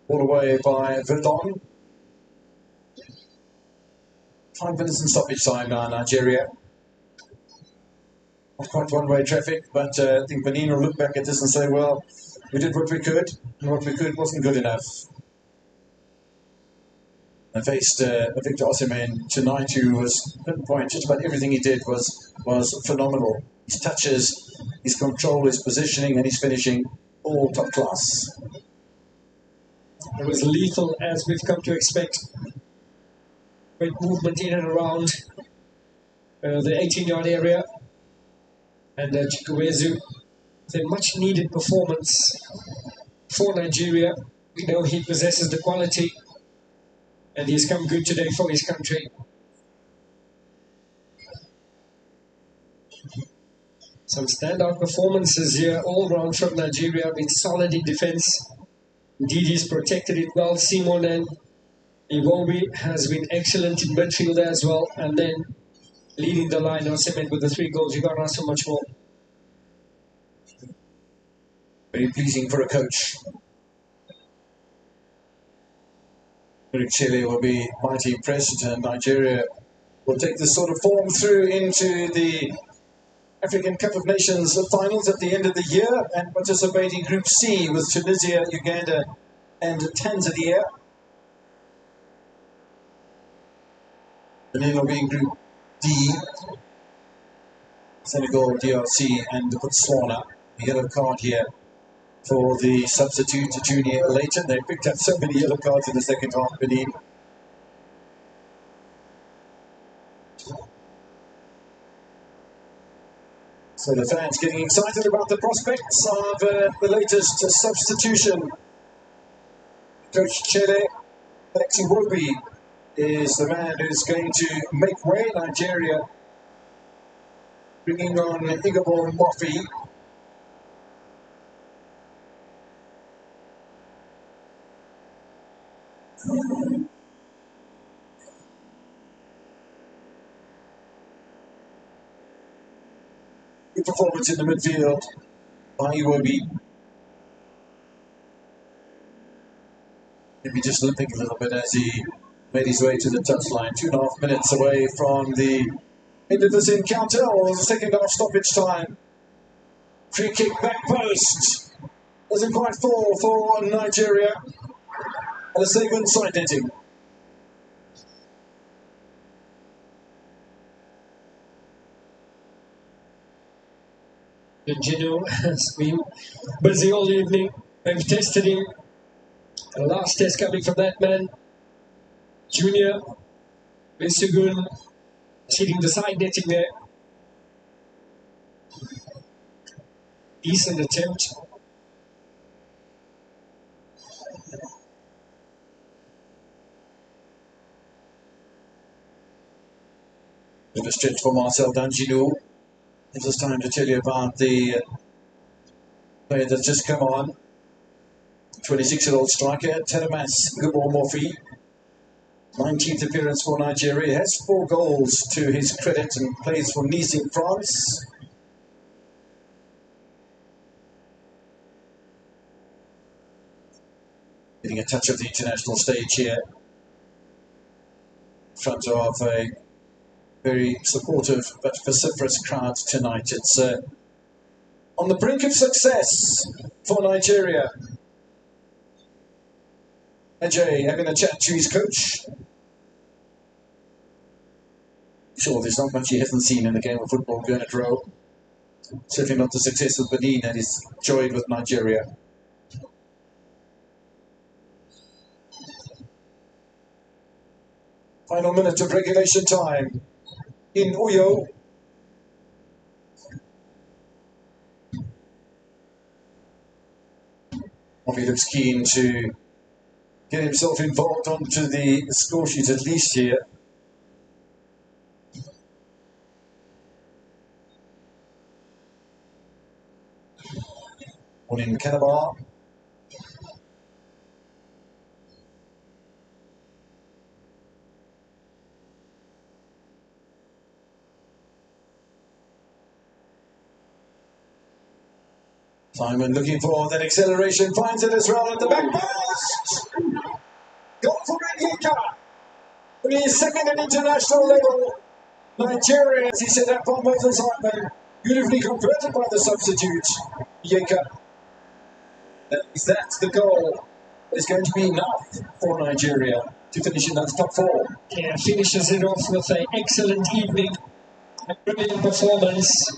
All away by Verdon. 5 minutes in stoppage time now, Nigeria. Not quite one-way traffic, but I think Benin will look back at this and say, well, we did what we could, and what we could wasn't good enough. I faced Victor Osimhen tonight, who was pinpoint. Just about everything he did was phenomenal. His touches, his control, his positioning, and his finishing, all top class. It was lethal, as we've come to expect. Great movement in and around the 18-yard area. And Chikwezu, it's a much-needed performance for Nigeria. We know he possesses the quality, and he's come good today for his country. Some standout performances here all round from Nigeria. Been solid in defense. Didi's protected it well. Simonen Iwobi has been excellent in midfield as well. And then leading the line, Osimhen with the 3 goals. You can't ask for much more. Very pleasing for a coach. Chile will be mighty impressed, and Nigeria will take this sort of form through into the African Cup of Nations finals at the end of the year and participate in Group C with Tunisia, Uganda and Tanzania. And then will be in Group D, Senegal, DRC and Botswana. A yellow card here for the substitute Junior Leighton. They picked up so many yellow cards in the second half, Benin. So the fans getting excited about the prospects of the latest substitution. Coach Chele Alexi is the man who's going to make way. Nigeria bringing on Igabo Mofi. Good performance in the midfield by Iwobi. Maybe just limping a little bit as he made his way to the touchline. 2.5 minutes away from the end of this encounter, or the second half stoppage time. Free kick, back post. Doesn't quite fall for Nigeria. And a save inside netting. Gino has been busy all evening. They've tested him. The last test coming from that man. Junior Vesugun hitting the side netting there. Decent attempt. Bit of a stretch for Marcel Danginou. Gives us time to tell you about the player that's just come on. 26-year-old striker, Telemas Gubor-Morphy. 19th appearance for Nigeria. He has 4 goals to his credit and plays for Nice in France. Getting a touch of the international stage here. In front of a very supportive but vociferous crowd tonight. It's on the brink of success for Nigeria. Ajay having a chat to his coach. Sure, there's not much he hasn't seen in the game of football, Bernard Rowe. Certainly not the success of Benin that he's enjoyed with Nigeria. Final minute of regulation time in Uyo. He looks keen to get himself involved onto the score sheet at least here. One in Calabar. Simon looking for that acceleration, finds it as well at the back post. Goal for Onyeka. His second at international level. Nigeria, as he set up on Moses Hartman, beautifully converted by the substitute, Onyeka. Is that the goal? It's going to be enough for Nigeria to finish in that top 4. Yeah, finishes it off with an excellent evening, a brilliant performance.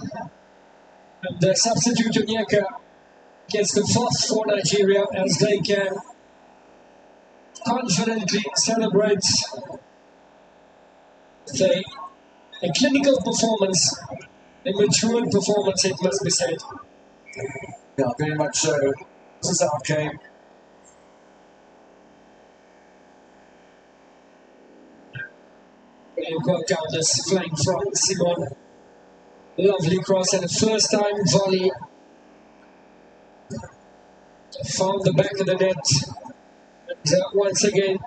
And the substitute Onyeka gets the 4th for Nigeria as they can confidently celebrate a clinical performance, a matured performance, it must be said. Yeah, very much so. This is our game. You've got down this flank from Simon. Lovely cross and a first time volley. Found the back of the net. And once again,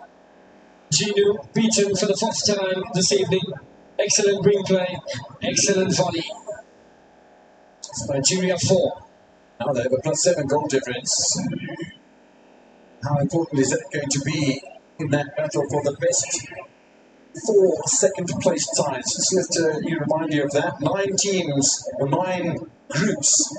Gino beaten for the 4th time this evening. Excellent green play, excellent volley. It's Nigeria 4. Now they have a +7 goal difference. How important is that going to be in that battle for the best 4 second-place sides? Just let me remind you of that. 9 teams, or 9 groups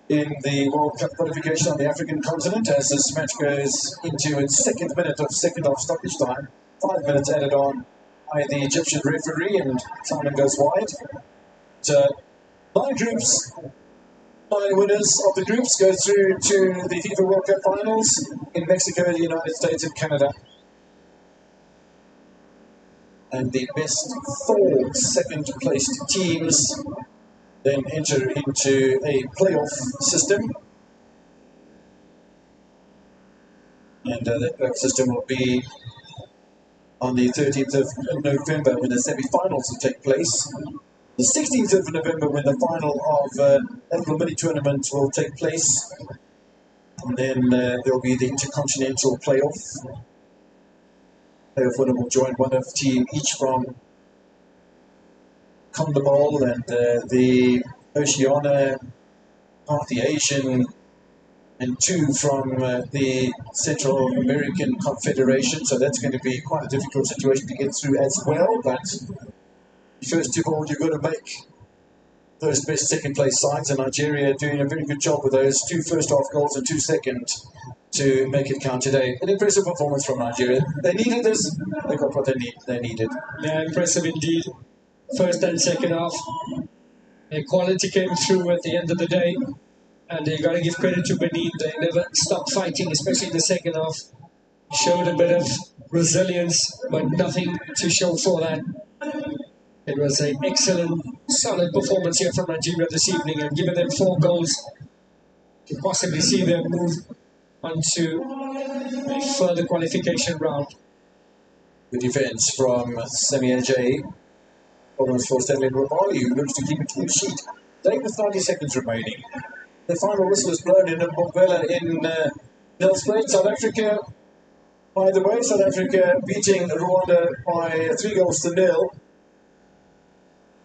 in the World Cup qualification on the African continent as this match goes into its 2nd minute of second-half stoppage time. 5 minutes added on by the Egyptian referee, and Simon goes wide. So, 9 groups. 9 winners of the groups go through to the FIFA World Cup finals in Mexico, the United States and Canada. And the best 4 second-placed teams then enter into a playoff system. And that playoff system will be on the 13th of November when the semi-finals will take place. The 16th of November when the final of the mini tournament will take place. And then there will be the intercontinental playoff. Playoff winner will join one of team each from CONMEBOL and the Oceania, part of the Asian and 2 from the Central American Confederation. So that's going to be quite a difficult situation to get through as well. But first of all, you've got to make those best second place sides, and Nigeria doing a very good job with those 2 first half goals and 2 second to make it count today. An impressive performance from Nigeria. They needed this. They got what they needed. Yeah, impressive indeed. First and second half. Quality came through at the end of the day. And you got to give credit to Benin. They never stopped fighting, especially in the second half. Showed a bit of resilience, but nothing to show for that. It was an excellent, solid performance here from Nigeria this evening, and given them 4 goals, to possibly see them move onto a further qualification round. Good defense from Semi Ajay. Problems for Stanley Rabali, who looks to keep it clean sheet. Day with 90 seconds remaining. The final whistle is blown in Bombela in Nelspruit, South Africa. By the way, South Africa beating Rwanda by 3-0.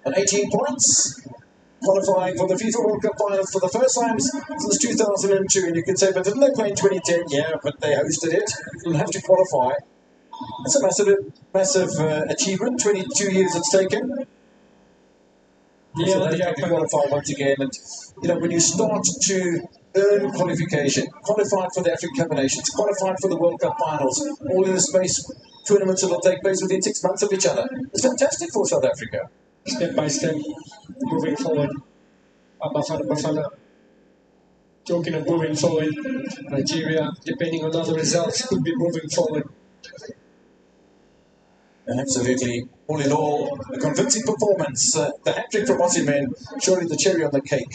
And 18 points. Qualifying for the FIFA World Cup finals for the first time since 2002. And you could say, but didn't they play in 2010? Yeah, but they hosted it. Didn't have to qualify. That's a massive achievement. 22 years it's taken. Yeah, so they have to qualify once again. And, you know, when you start to earn qualification, qualified for the African Cup of Nations, qualified for the World Cup finals, all in the space, tournaments that will take place within 6 months of each other. It's fantastic for South Africa. Step by step, moving forward. Bafana. Talking of moving forward, Nigeria, depending on other results, could be moving forward. Absolutely. All in all, a convincing performance. The hat-trick from Osimhen, surely the cherry on the cake.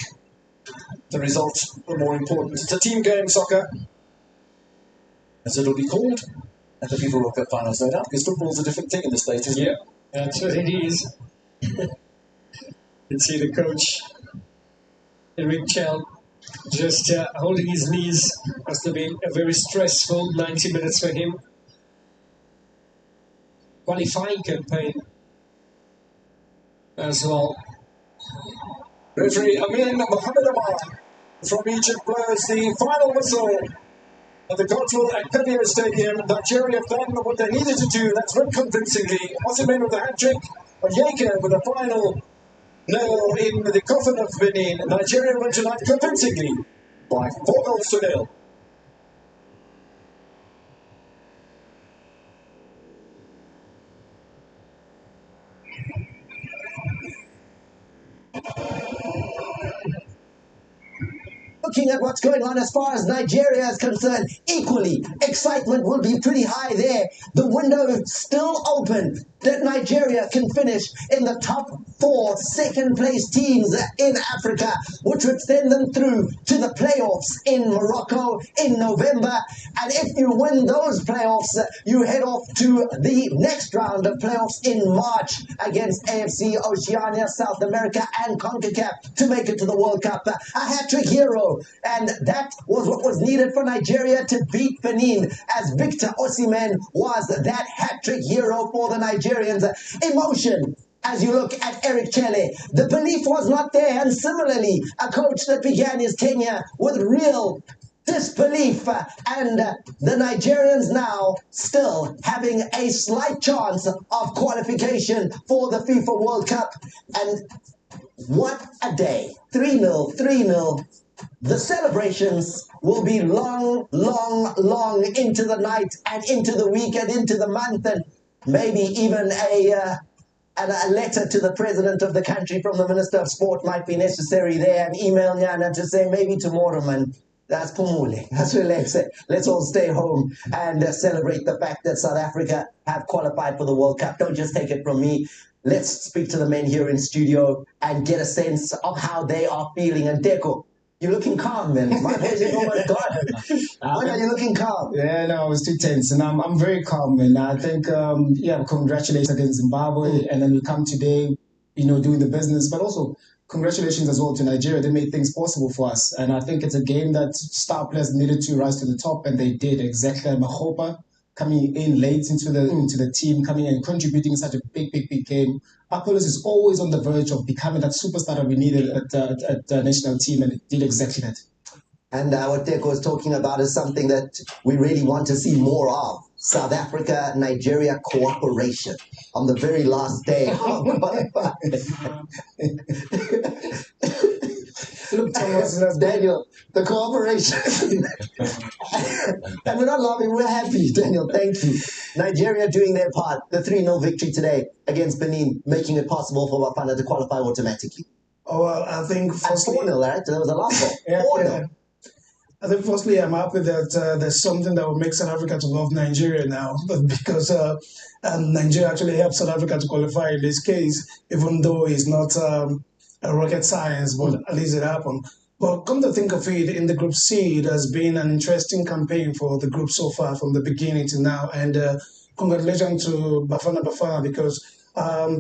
The results are more important. It's a team game, soccer, as it'll be called, at the FIFA World Cup finals, no doubt, because football's a different thing in the States, isn't it? That's what it is. You can see the coach, Eric Chell, just holding his knees. Must have been a very stressful 90 minutes for him. Qualifying campaign as well. Referee Amin Mohammed Amar from Egypt blows the final whistle at the Cultural and Premier Stadium. Nigeria have done what they needed to do. That's very convincingly. Osimhen with the hat-trick, Onyeka with the final nail in the coffin of Benin. Nigeria win tonight convincingly by 4-0. Looking at what's going on as far as Nigeria is concerned, equally, excitement will be pretty high there. The window is still open that Nigeria can finish in the top 4 second-place teams in Africa, which would send them through to the playoffs in Morocco in November. And if you win those playoffs, you head off to the next round of playoffs in March against AFC, Oceania, South America, and CONCACAF to make it to the World Cup. A hat-trick hero. And that was what was needed for Nigeria to beat Benin, as Victor Osimhen was that hat-trick hero for the Nigerians. Emotion, as you look at Eric Chelle, the belief was not there. And similarly, a coach that began his tenure with real disbelief, and the Nigerians now still having a slight chance of qualification for the FIFA World Cup. And what a day. 3-0, 3-0. The celebrations will be long, long, long into the night and into the week and into the month, and maybe even a letter to the president of the country from the Minister of Sport might be necessary there, and email Nyana to say maybe tomorrow, man. That's Pumule. That's relax. Let's all stay home and celebrate the fact that South Africa have qualified for the World Cup. Don't just take it from me. Let's speak to the men here in studio and get a sense of how they are feeling. And Deco, you're looking calm, man. My pleasure. Oh my God. When are you looking calm? Yeah, no, I was too tense, and I'm very calm, man. I think, congratulations against Zimbabwe, and then we come today, doing the business, but also congratulations as well to Nigeria. They made things possible for us, and I think it's a game that star players needed to rise to the top, and they did exactly. Mahopa coming in late into the team, coming and contributing in such a big game. Apollos is always on the verge of becoming that superstar that we needed at the national team, and it did exactly that. And what Teko was talking about is something that we really want to see more of. South Africa-Nigeria cooperation on the very last day of qualifying. Look, Thomas, Daniel, the cooperation. And we're not laughing, we're happy, Daniel, thank you. Nigeria doing their part, the 3-0 victory today against Benin, making it possible for Bafana to qualify automatically. Oh, well, I think firstly... 4-0, right? That was the last one. 4-0. Yeah. I think firstly, I'm happy that there's something that will make South Africa to love Nigeria now, but because Nigeria actually helped South Africa to qualify in this case, even though it's not a rocket science, but at least it happened. But come to think of it, in the Group C, it has been an interesting campaign for the group so far, from the beginning to now. And congratulations to Bafana because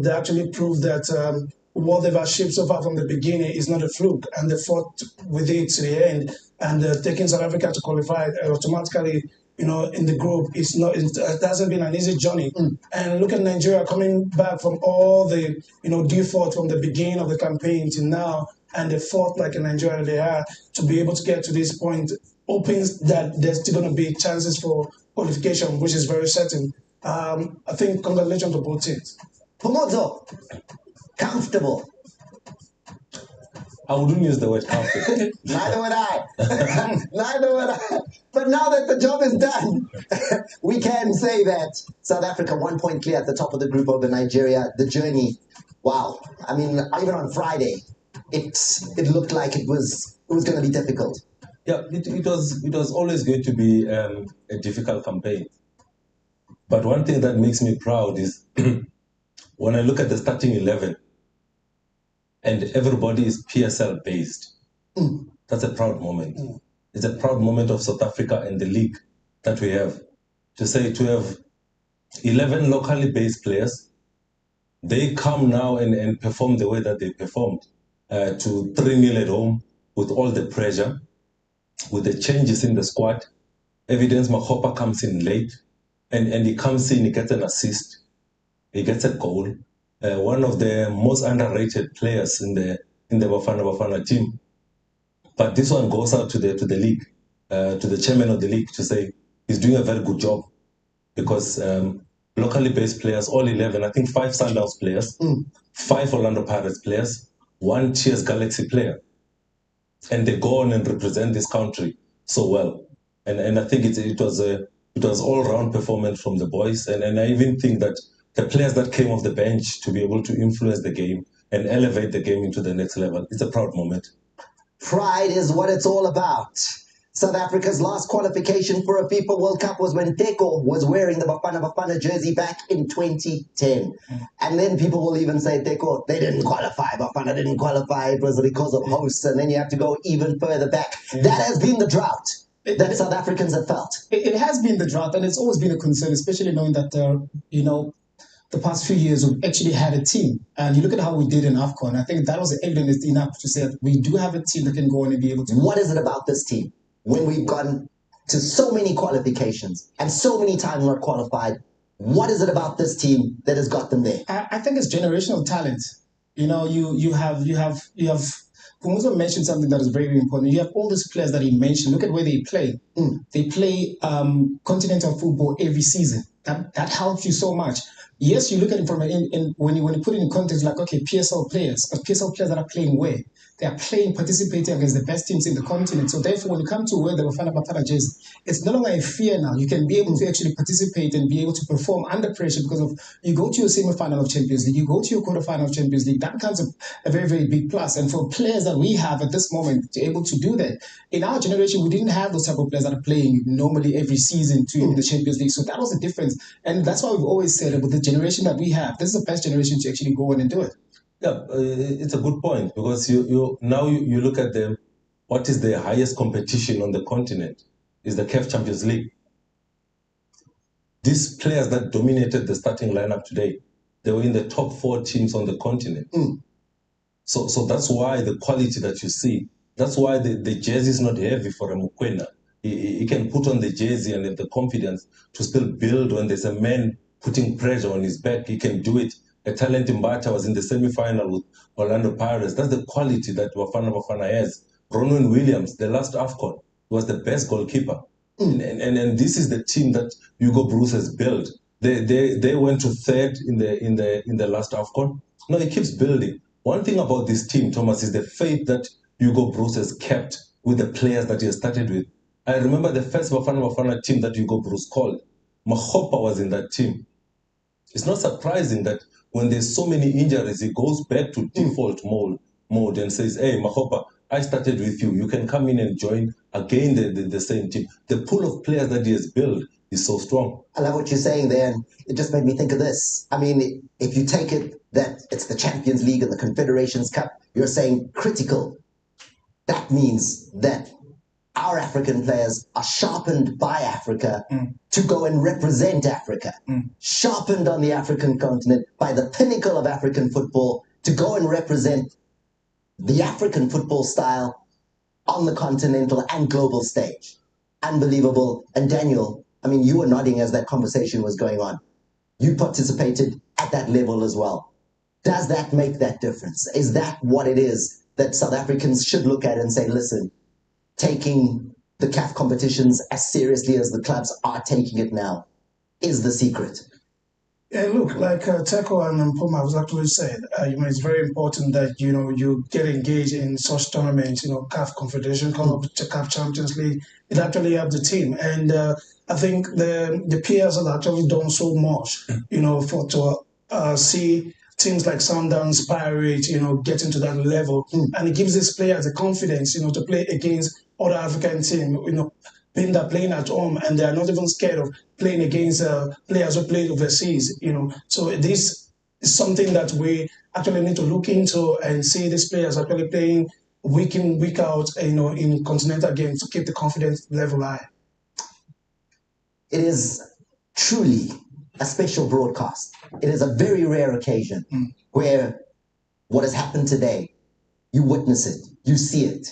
they actually proved that what they've achieved so far from the beginning is not a fluke, and they fought with it to the end. And taking South Africa to qualify automatically, in the group, it hasn't been an easy journey. And look at Nigeria coming back from all the, default from the beginning of the campaign to now, and they fought like in Nigeria they are to be able to get to this point opens that there's still going to be chances for qualification, which is very certain. I think congratulations to both teams. Pomozo, comfortable. I wouldn't use the word comfortable. Neither would I. Neither would I. But now that the job is done, we can say that South Africa 1 point clear at the top of the group over Nigeria. The journey, wow. I mean, even on Friday, it looked like it was going to be difficult. Yeah, it was always going to be a difficult campaign. But one thing that makes me proud is when I look at the starting 11, and everybody is PSL based. That's a proud moment. It's a proud moment of South Africa and the league that we have. To have 11 locally based players, they come now and perform the way that they performed, to 3-0 at home with all the pressure, with the changes in the squad. Evidence Mahopa comes in late, and he comes in, he gets an assist, he gets a goal. One of the most underrated players in the Bafana team. But this one goes out to the league, to the chairman of the league, to say he's doing a very good job, because locally based players, all 11, I think 5 Sundowns players, 5 Orlando Pirates players, 1 Cheers Galaxy player, and they go on and represent this country so well. And I think it was all-round performance from the boys, and I even think that the players that came off the bench to be able to influence the game and elevate the game into the next level. It's a proud moment. Pride is what it's all about. South Africa's last qualification for a FIFA World Cup was when Teko was wearing the Bafana jersey back in 2010. And then people will even say, Teko, they didn't qualify. Bafana didn't qualify. It was because of hosts. And then you have to go even further back. That has been the drought that South Africans have felt. It has been the drought, and it's always been a concern, especially knowing that, the past few years we've actually had a team. And you look at how we did in AFCON. I think that was evidence enough to say that we do have a team that can go on and be able to... What is it about this team? When we've gone to so many qualifications and so many times not qualified, what is it about this team that has got them there? I think it's generational talent. You have Pumuzo mentioned something that is very, very important. You have all these players that he mentioned. Look at where they play. They play continental football every season. That helps you so much. Yes, you look at it from when you put it in context, like, okay, PSL players, but PSL players that are playing where? They are participating against the best teams in the continent. So therefore, when you come to where the Bafana jersey, it's no longer a fear now. You can be able to actually participate and be able to perform under pressure because of you go to your semi-final of Champions League, you go to your quarter-final of Champions League. That becomes a very, very big plus. And for players that we have at this moment to be able to do that, in our generation, we didn't have those type of players that are playing normally every season to the Champions League. So that was the difference. And that's why we've always said about the generation that we have, this is the best generation to actually go in and do it. Yeah, it's a good point, because you look at them. What is the highest competition on the continent is the CAF Champions League. These players that dominated the starting lineup today, they were in the top 4 teams on the continent. So that's why the quality that you see, that's why the jersey is not heavy for a Mokoena. He can put on the jersey and have the confidence to still build when there's a man putting pressure on his back. He can do it. A talent Mbata was in the semi-final with Orlando Pirates. That's the quality that Bafana has. Ronwen Williams, the last AFCON, was the best goalkeeper. And this is the team that Hugo Bruce has built. They went to third in the last AFCON. No, he keeps building. One thing about this team, Thomas, is the faith that Hugo Bruce has kept with the players that he has started with. I remember the first Bafana team that Hugo Bruce called. Mahopa was in that team. It's not surprising that when there's so many injuries, he goes back to default mode and says, hey, Mahopa, I started with you. You can come in and join again the same team. The pool of players that he has built is so strong. I love what you're saying there, and it just made me think of this. I mean, if you take it that it's the Champions League and the Confederations Cup, you're saying critical. That means that our African players are sharpened by Africa to go and represent Africa. Sharpened on the African continent by the pinnacle of African football to go and represent the African football style on the continental and global stage. Unbelievable. And Daniel, I mean, you were nodding as that conversation was going on. You participated at that level as well. Does that make that difference? Is that what it is that South Africans should look at and say, listen, taking the CAF competitions as seriously as the clubs are taking it now is the secret? Yeah, look, like Teko and Poma was actually said, it's very important that, you get engaged in such tournaments, CAF Confederation Cup, CAF Champions League. It actually helps the team. And I think the peers have actually done so much, to see teams like Sundowns, Pirates, getting to that level. And it gives these players the confidence, to play against other African teams, being they're playing at home and they're not even scared of playing against players who play overseas, So this is something that we actually need to look into and see these players actually playing week in, week out, in continental games to keep the confidence level high. It is truly a special broadcast. It is a very rare occasion where what has happened today, you witness it, you see it.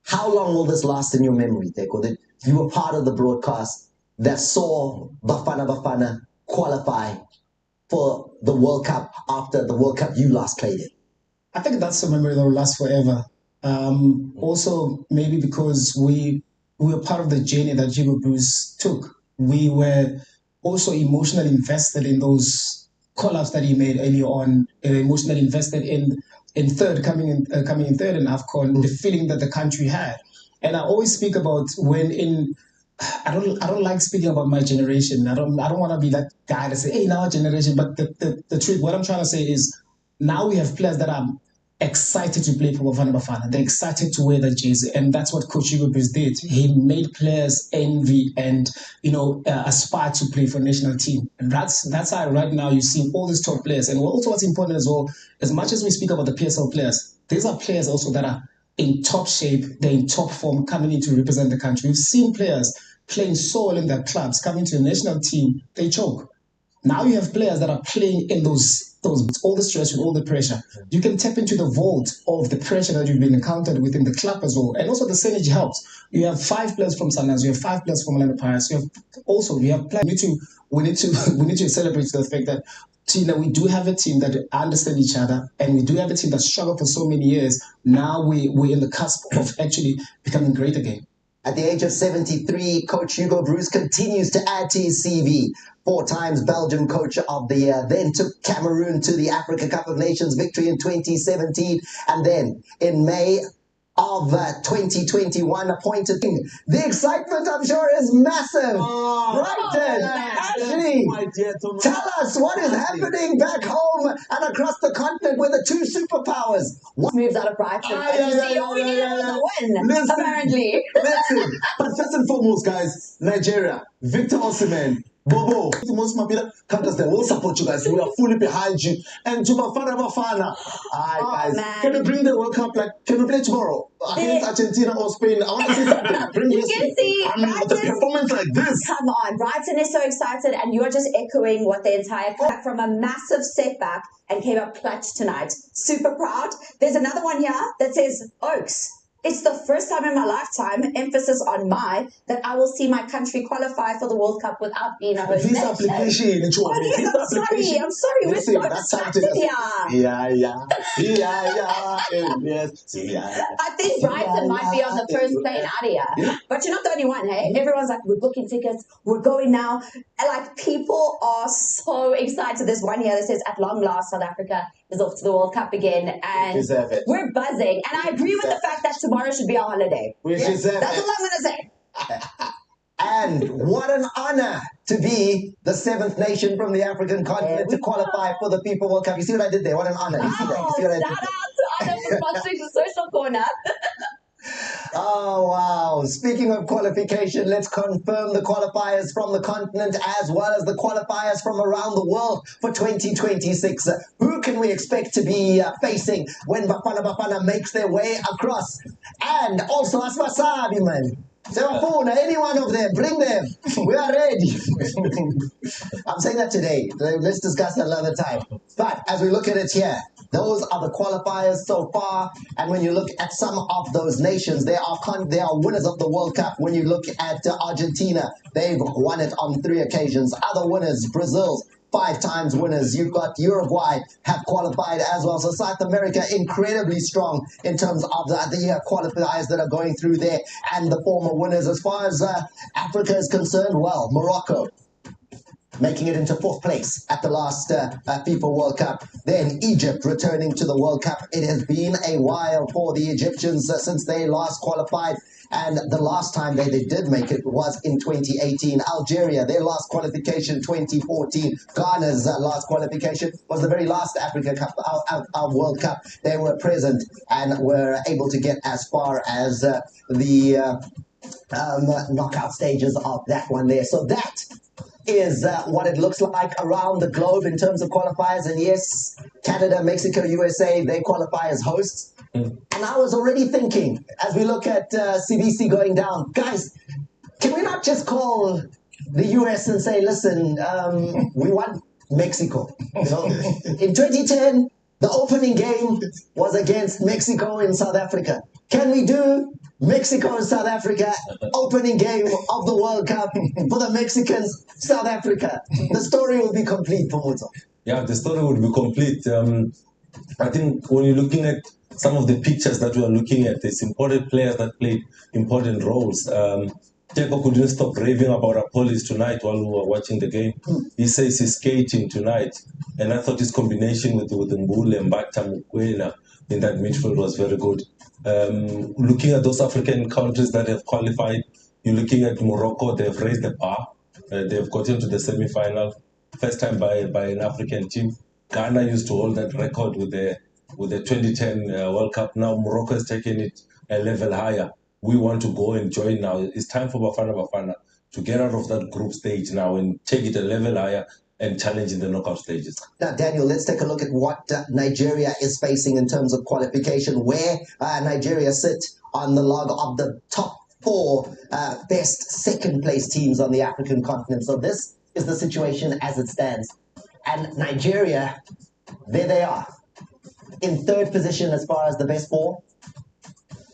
How long will this last in your memory, Teko, that you were part of the broadcast that saw Bafana qualify for the World Cup after the World Cup you last played in? I think that's a memory that will last forever. Also, maybe because we were part of the journey that Hugo Bruce took. We were also emotionally invested in those call-ups that he made earlier on, emotionally invested in coming in third in AFCON, the feeling that the country had. And I always speak about I don't like speaking about my generation. I don't want to be that guy to say, hey, now our generation. But the truth, what I'm trying to say is now we have players that are excited to play for Bafana. They're excited to wear the jersey, and that's what Coach Hugo Bruce did. He made players envy and aspire to play for national team, and that's how right now you see all these top players. And also what's important as well, as much as we speak about the PSL players, these are players also that are in top shape, they're in top form, coming in to represent the country. We've seen players playing so well in their clubs, coming to the national team, they choke. Now you have players that are playing in those all the stress and all the pressure. You can tap into the vault of the pressure that you've been encountered within the club as well. And also the synergy helps. You have 5 players from Sundowns, you have 5 players from Orlando Pirates. We have players. We need to celebrate the fact that we do have a team that understand each other, and we do have a team that struggled for so many years. Now we're in the cusp of actually becoming great again. At the age of 73, Coach Hugo Bruce continues to add to his CV. 4 times Belgium Coach of the Year, then took Cameroon to the Africa Cup of Nations victory in 2017, and then in May of 2021 appointed. The excitement, I'm sure, is massive. Brighton, Ashley, tell us what is happening back home and across the continent with the 2 superpowers. What moves out of Brighton? All we needed was a win, apparently. Listen, but first and foremost, guys, Nigeria, Victor Osimhen, Bobo, come to us there. We'll support you guys. We are fully behind you. And to Bafana. Guys, can you bring the World Cup? Can we play tomorrow against Argentina or Spain? I want to see something. You can see with a performance like this. Come on, Brighton is so excited, and you are just echoing what the entire club from a massive setback and came up clutch tonight. Super proud. There's another one here that says Oaks It's the first time in my lifetime, emphasis on my, that I will see my country qualify for the World Cup without being a host Visa nation. application. Oh, yes, I'm sorry. We're Listen, so that's distracted something. here. Yeah. I think Brighton might be on the first plane out of here. But you're not the only one, hey? Everyone's like, we're booking tickets, we're going now. And like, people are so excited. There's one here that says, at long last, South Africa is off to the World Cup again. And deserve it. We're buzzing. And I agree with the fact that tomorrow should be a holiday. Deserve That's it. all I'm going to say. And what an honor to be the 7th nation from the African continent to qualify for the FIFA World Cup. You see what I did there? What an honor. You see that? You see what I did Shout out to Anna for sponsoring the social corner. Oh, wow. Speaking of qualification, let's confirm the qualifiers from the continent as well as the qualifiers from around the world for 2026. Who can we expect to be facing when Bafana makes their way across? And also, Asmasabi, man. Any one of them, bring them. We are ready. I'm saying that today. Let's discuss that another time. But as we look at it here, those are the qualifiers so far. And when you look at some of those nations, they are winners of the World Cup. When you look at Argentina, they've won it on 3 occasions. Other winners, Brazil, 5 times winners. You've got Uruguay have qualified as well. So South America incredibly strong in terms of the qualifiers that are going through there and the former winners. As far as Africa is concerned, well, Morocco making it into 4th place at the last FIFA World Cup. Then Egypt returning to the World Cup. It has been a while for the Egyptians since they last qualified. And the last time they did make it was in 2018. Algeria, their last qualification, 2014. Ghana's last qualification was the very last Africa Cup, our World Cup. They were present and were able to get as far as the knockout stages of that one there. So that is what it looks like around the globe in terms of qualifiers. And yes, Canada, Mexico, USA, they qualify as hosts. And I was already thinking, as we look at CBC going down, guys, can we not just call the US and say, listen, we want Mexico? You know, in 2010, the opening game was against Mexico in South Africa. Can we do Mexico and South Africa opening game of the World Cup for the Mexicans, South Africa? The story will be complete for Moto. Yeah, the story would be complete. I think when you're looking at some of the pictures that we are looking at, there's important players that played important roles. Teko couldn't stop raving about Apollos tonight while we were watching the game. He says he's skating tonight. And I thought his combination with Mbule, Mbata, Mukwena in that midfield was very good. Looking at those African countries that have qualified, you're looking at Morocco, they've raised the bar. They've gotten to the semi-final. First time by an African team. Ghana used to hold that record with the 2010 World Cup. Now Morocco has taken it a level higher. We want to go and join now. It's time for Bafana to get out of that group stage now and take it a level higher and challenge in the knockout stages. Now, Daniel, let's take a look at what Nigeria is facing in terms of qualification, where Nigeria sit on the log of the top 4 best second-place teams on the African continent. So this is the situation as it stands. And Nigeria, there they are, in 3rd position as far as the best 4.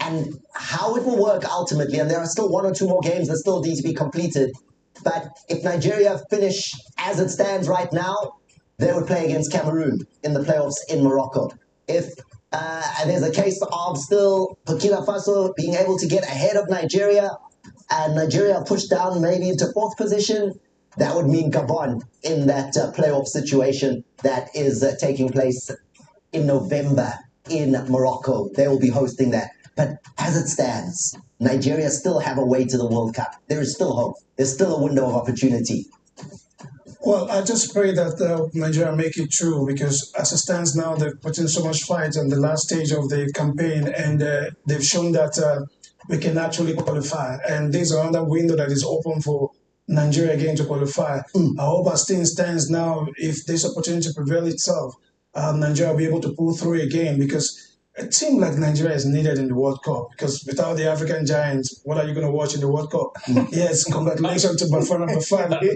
And how it will work ultimately, and there are still 1 or 2 more games that still need to be completed, but if Nigeria finish as it stands right now, they would play against Cameroon in the playoffs in Morocco. If there's a case of still Burkina Faso being able to get ahead of Nigeria, and Nigeria pushed down maybe into 4th position, that would mean Gabon in that playoff situation that is taking place in November in Morocco. They will be hosting that. But as it stands, Nigeria still have a way to the World Cup. There is still hope. There's still a window of opportunity. Well, I just pray that Nigeria make it through, because as it stands now, they've put in so much fight on the last stage of the campaign, and they've shown that we can actually qualify. And there's another window that is open for Nigeria again to qualify. I hope as things stands now, if this opportunity prevails itself, Nigeria will be able to pull through again, because A team like Nigeria is needed in the World Cup because without the African giants, what are you going to watch in the World Cup? Yes, congratulations to Bafana.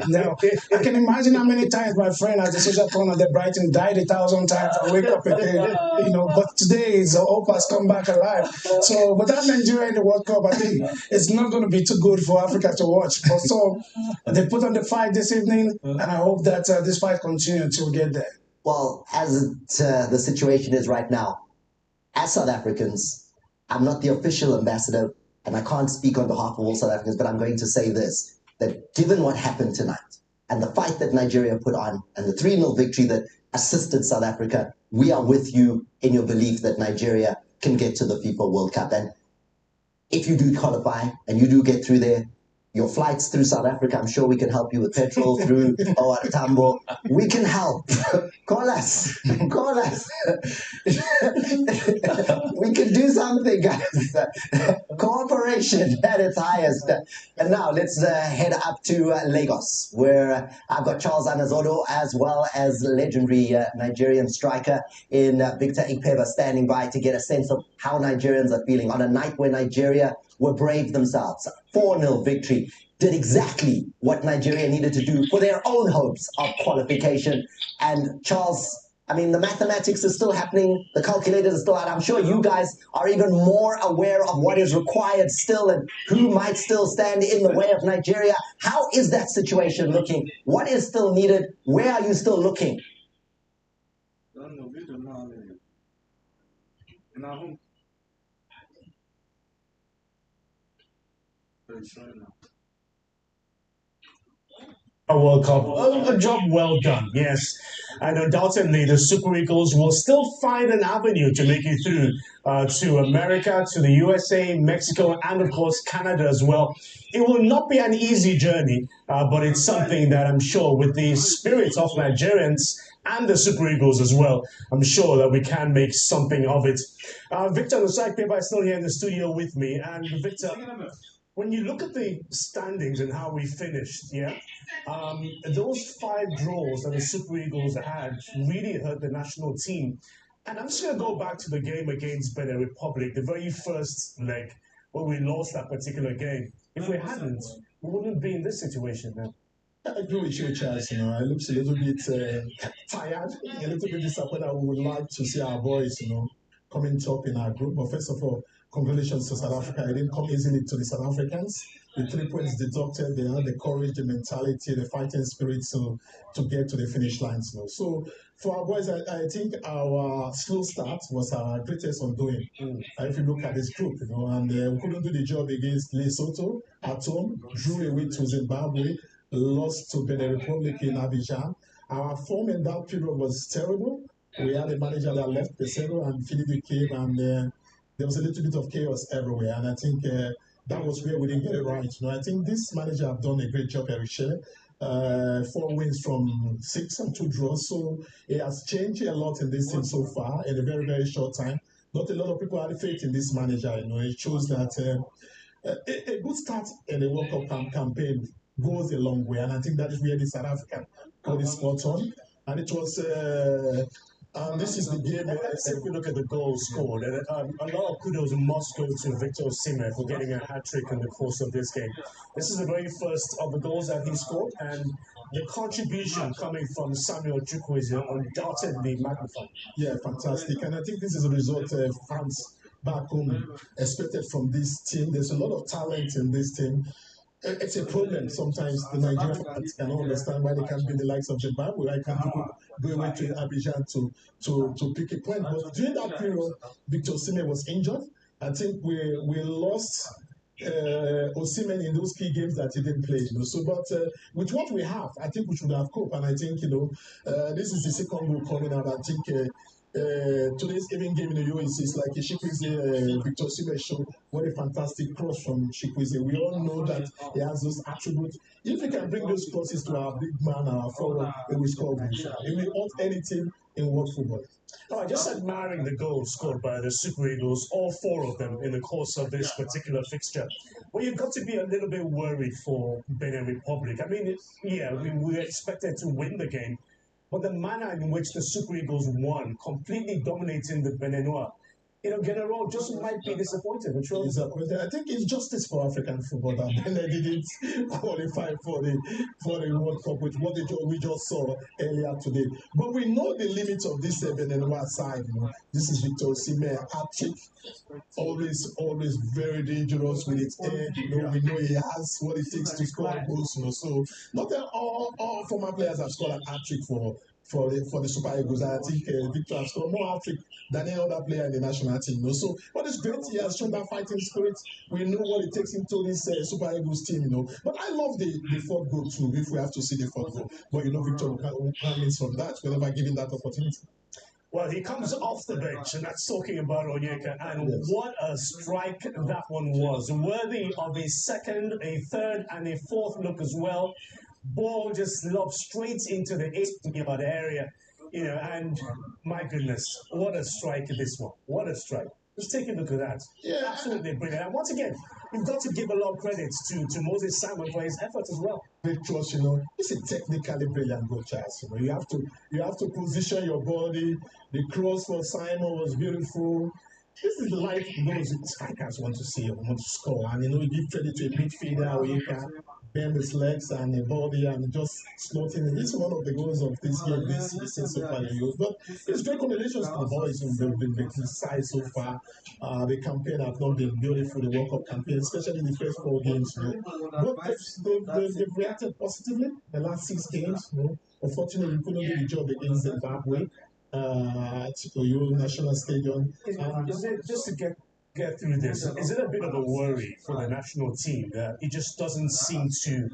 Now, I can imagine how many times my friend at the social corner at Brighton died 1,000 times and wake up again. But today, hope has come back alive. So, without Nigeria in the World Cup, I think it's not going to be too good for Africa to watch. But so, they put on the fight this evening, and I hope that this fight continues until we get there. Well, as the situation is right now, as South Africans, I'm not the official ambassador, and I can't speak on behalf of all South Africans, but I'm going to say this, that given what happened tonight, and the fight that Nigeria put on, and the 3-0 victory that assisted South Africa, we are with you in your belief that Nigeria can get to the FIFA World Cup. And if you do qualify, and you do get through there, your flights through South Africa, I'm sure we can help you with petrol through OR Tambo. We can help. Call us. Call us. We can do something, guys. Cooperation at its highest. And now let's head up to Lagos, where I've got Charles Anazodo as well as legendary Nigerian striker in Victor Ikpeba standing by to get a sense of how Nigerians are feeling on a night where Nigeria were brave themselves. 4-0 victory. Did exactly what Nigeria needed to do for their own hopes of qualification. And Charles, I mean, the mathematics is still happening. The calculators are still out. I'm sure you guys are even more aware of what is required still and who might still stand in the way of Nigeria. How is that situation looking? What is still needed? Where are you still looking? A World Cup, a job well done, yes. And undoubtedly, the Super Eagles will still find an avenue to make it through to America, to the USA, Mexico, and of course, Canada as well. It will not be an easy journey, but it's something that I'm sure with the spirit of Nigerians and the Super Eagles as well, I'm sure that we can make something of it. Victor Lusai-Peba is still here in the studio with me. And Victor, when you look at the standings and how we finished, those 5 draws that the Super Eagles had really hurt the national team. And I'm just going to go back to the game against Benin Republic, the very first leg, where we lost that particular game. If we hadn't, we wouldn't be in this situation now. I agree with you, Charles. I look a little bit tired, a little bit disappointed. We would like to see our boys, coming top in our group. But first of all, congratulations to South Africa. It didn't come easily to the South Africans. The 3 points deducted, they had the courage, the mentality, the fighting spirit to get to the finish line. So for our boys, I think our slow start was our greatest undoing. If you look at this group, and we couldn't do the job against Lesotho at home, drew away to Zimbabwe, lost to Benin Republic in Abidjan. Our form in that period was terrible. We had a manager that left Pesero and Philippe came, and there was a little bit of chaos everywhere. And I think that was where we didn't get it right. I think this manager have done a great job, Eric Shea. 4 wins from 6 and 2 draws. So it has changed a lot in this team so far in a very, very short time. Not a lot of people had faith in this manager. It shows that a good start in the World Cup campaign goes a long way, and I think that is where the South African got it spot on. And it was, this is the game. If we look at the goals scored, and a lot of kudos must go to Victor Osimhen for getting a hat-trick in the course of this game. This is the very first of the goals that he scored, and the contribution coming from Samuel Chukwueze undoubtedly magnified. Yeah, fantastic. And I think this is a result fans back home expected from this team. There's a lot of talent in this team. It's a problem. Sometimes the Nigerian fans cannot understand why they can't be the likes of Zimbabwe. Why can't people go away to Abidjan to pick a point? But during that period, Victor Osimhen was injured. I think we lost Osimhen in those key games that he didn't play. So, but with what we have, I think we should have coped. And I think this is the second goal coming out. I think. Today's even game in the UAC is like a Chikwueze Victor Osimhen show. What a fantastic cross from Chikwueze. We all know that he has those attributes. If we can bring those crosses to our big man, our forward, we will score goals. It will ought anything in world football. Just admiring the goals scored by the Super Eagles, all 4 of them in the course of this particular fixture. Well, you've got to be a little bit worried for Benin Republic. I mean, we expected to win the game. But the manner in which the Super Eagles won, completely dominating the Beninois, General just might be disappointed. Disappointed. I think it's justice for African football that Benin didn't qualify for the World Cup with what we just saw earlier today. But we know the limits of this Benin side. This is Victor Osimhen, hat-trick, always very dangerous with its head. We know he has what it takes to score goals. So not all former players have scored an hat-trick for the Super Eagles. I think Victor has scored more hat-trick than any other player in the national team. So, but it's great. He has shown that fighting spirit. We know what it takes into this Super Eagles team. But I love the fourth goal too. If we have to see the fourth goal, but Victor can miss from that whenever given that opportunity. Well, he comes off the bench, and that's talking about Onyeka. And what a strike that one was. Worthy of a second, a third, and a fourth look as well. Ball just lobbed straight into the 8-yard area. And my goodness, what a strike this one. What a strike. Just take a look at that. Yeah. Absolutely brilliant. And once again, you've got to give a lot of credit to Moses Simon for his effort as well. Trust, it's a technically brilliant goal, Charles. You have to position your body. The cross for Simon was beautiful. This is the life goals strikers want to see, want to score. And you give credit to a midfielder where you can bend his legs and the body and just slot in. This is one of the goals of this game this season so far. But it's great congratulations to the boys who've been criticized so far. The campaign has not been beautiful, the World Cup campaign, especially the first 4 games. But they've reacted positively the last 6 games. Unfortunately, we couldn't do the job against Zimbabwe. To National Stadium. Just to get through this, is it a bit of a worry for the national team that it just doesn't seem to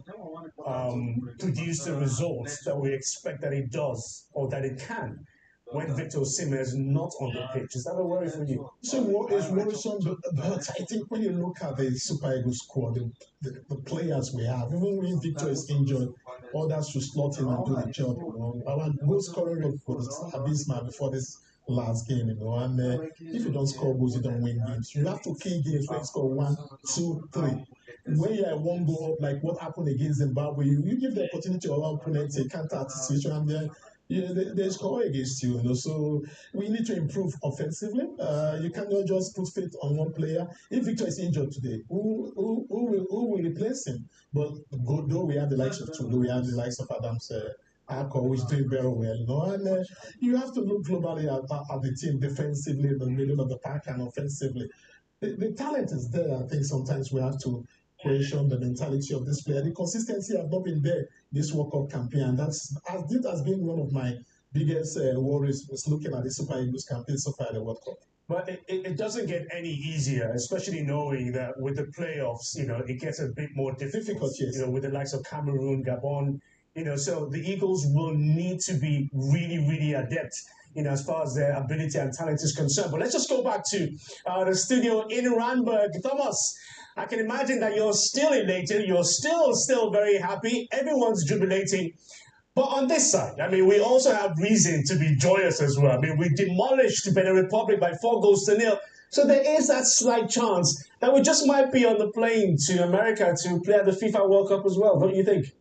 produce the results that we expect that it does or that it can when Victor Osimhen is not on the pitch? Is that a worry for you? So it's worrisome, but I think when you look at the Super Eagles squad, the players we have, even when Victor is injured, others should slot in and do the job. Our goal scoring rate was abysmal before this last game, and if you don't score goals, you don't win games. You have to kill games when you score 1, 2, 3. When you are 1 goal up, like what happened against Zimbabwe, you give the opportunity to our opponents a counter situation, and then they score against you. So we need to improve offensively. You cannot just put faith on one player. If Victor is injured today, who will replace him? But though we have the likes of Tulu, we have the likes of Adams. Who is doing very well, and you have to look globally at the team defensively, in the middle of the pack, and offensively. The talent is there. I think sometimes we have to question the mentality of this player. The consistency has not been there this World Cup campaign, and that has been one of my biggest worries was looking at the Super Eagles campaign so far at the World Cup. But it doesn't get any easier, especially knowing that with the playoffs, it gets a bit more difficult. Yes. With the likes of Cameroon, Gabon. So the Eagles will need to be really, really adept, as far as their ability and talent is concerned. But let's just go back to the studio in Randburg. Thomas, I can imagine that you're still elated. You're still very happy. Everyone's jubilating. But on this side, we also have reason to be joyous as well. We demolished Benin Republic by 4-0. So there is that slight chance that we just might be on the plane to America to play at the FIFA World Cup as well. Don't you think?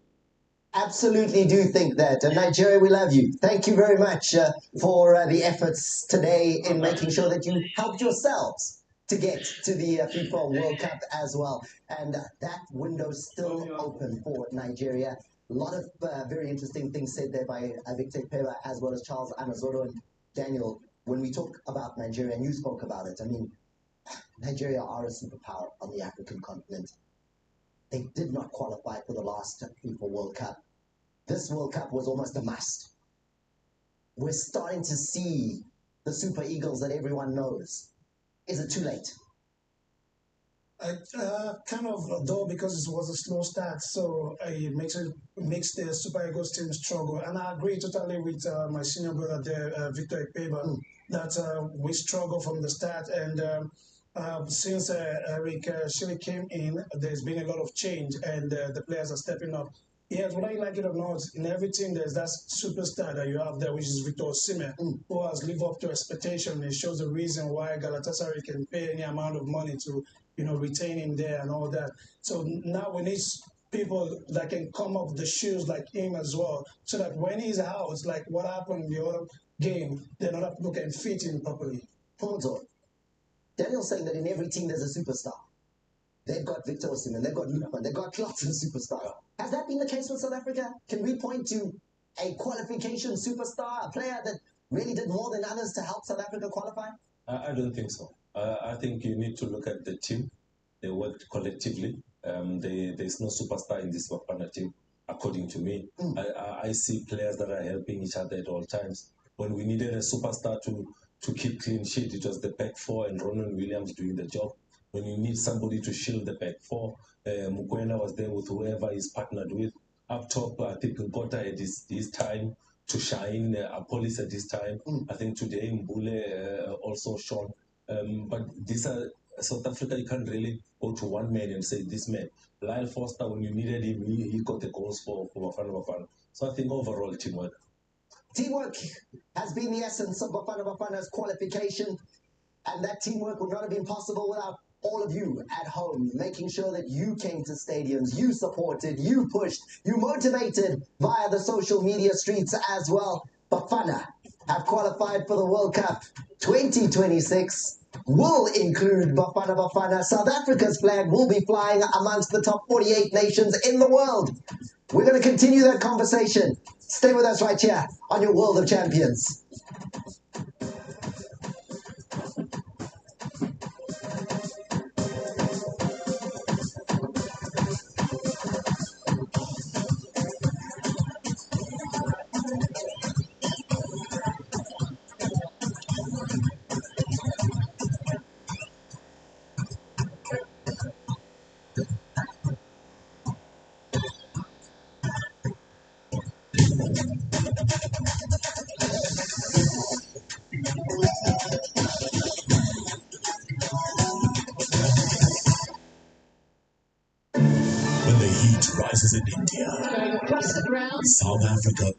Absolutely do think that. And Nigeria, we love you. Thank you very much for the efforts today in making sure that you helped yourselves to get to the FIFA World Cup as well. And that window's still open for Nigeria. A lot of very interesting things said there by Victor Peva as well as Charles Amazoro and Daniel. When we talk about Nigeria, and you spoke about it, Nigeria are a superpower on the African continent. They did not qualify for the last FIFA World Cup. This World Cup was almost a must. We're starting to see the Super Eagles that everyone knows. Is it too late? Kind of, though, because it was a slow start, so it makes the Super Eagles team struggle. And I agree totally with my senior brother there, Victor Ikpeba, that we struggle from the start. And since Eric Shilly came in, there's been a lot of change, and the players are stepping up. Yes, whether you like it or not, in every team there's that superstar that you have there, which is Victor Osimhen, who has lived up to expectation. It shows the reason why Galatasaray can pay any amount of money to, retain him there and all that. So now we need people that can come up the shoes like him as well, so that when he's out, like what happened in the other game, they're not people can fit in properly. Hold on. Daniel's saying that in every team there's a superstar. They've got Victor Osimhen, they've got Lukman, they've got lots of superstars. Has that been the case with South Africa? Can we point to a qualification superstar, a player that really did more than others to help South Africa qualify? I don't think so. I think you need to look at the team. They worked collectively. There's no superstar in this Bafana team, according to me. I see players that are helping each other at all times. When we needed a superstar to keep clean sheet, it was the back four and Ronan Williams doing the job. When you need somebody to shield the back four, Mukwena was there with whoever he's partnered with. Up top, I think Nkota had his time to shine, Apollis at this time. I think today Mbule also shone. But these are South Africa, you can't really go to one man and say this man. Lyle Foster, when you needed him, he got the goals for Bafana. So I think overall teamwork. Teamwork has been the essence of Bafana's qualification, and that teamwork would not have been possible without all of you at home, making sure that you came to stadiums, you supported, you pushed, you motivated via the social media streets as well. Bafana have qualified for the World Cup 2026. Will include Bafana. South Africa's flag will be flying amongst the top 48 nations in the world. We're going to continue that conversation. Stay with us right here on your World of Champions. When the heat rises in India, Across the ground. South Africa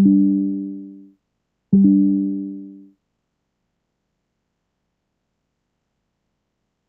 you.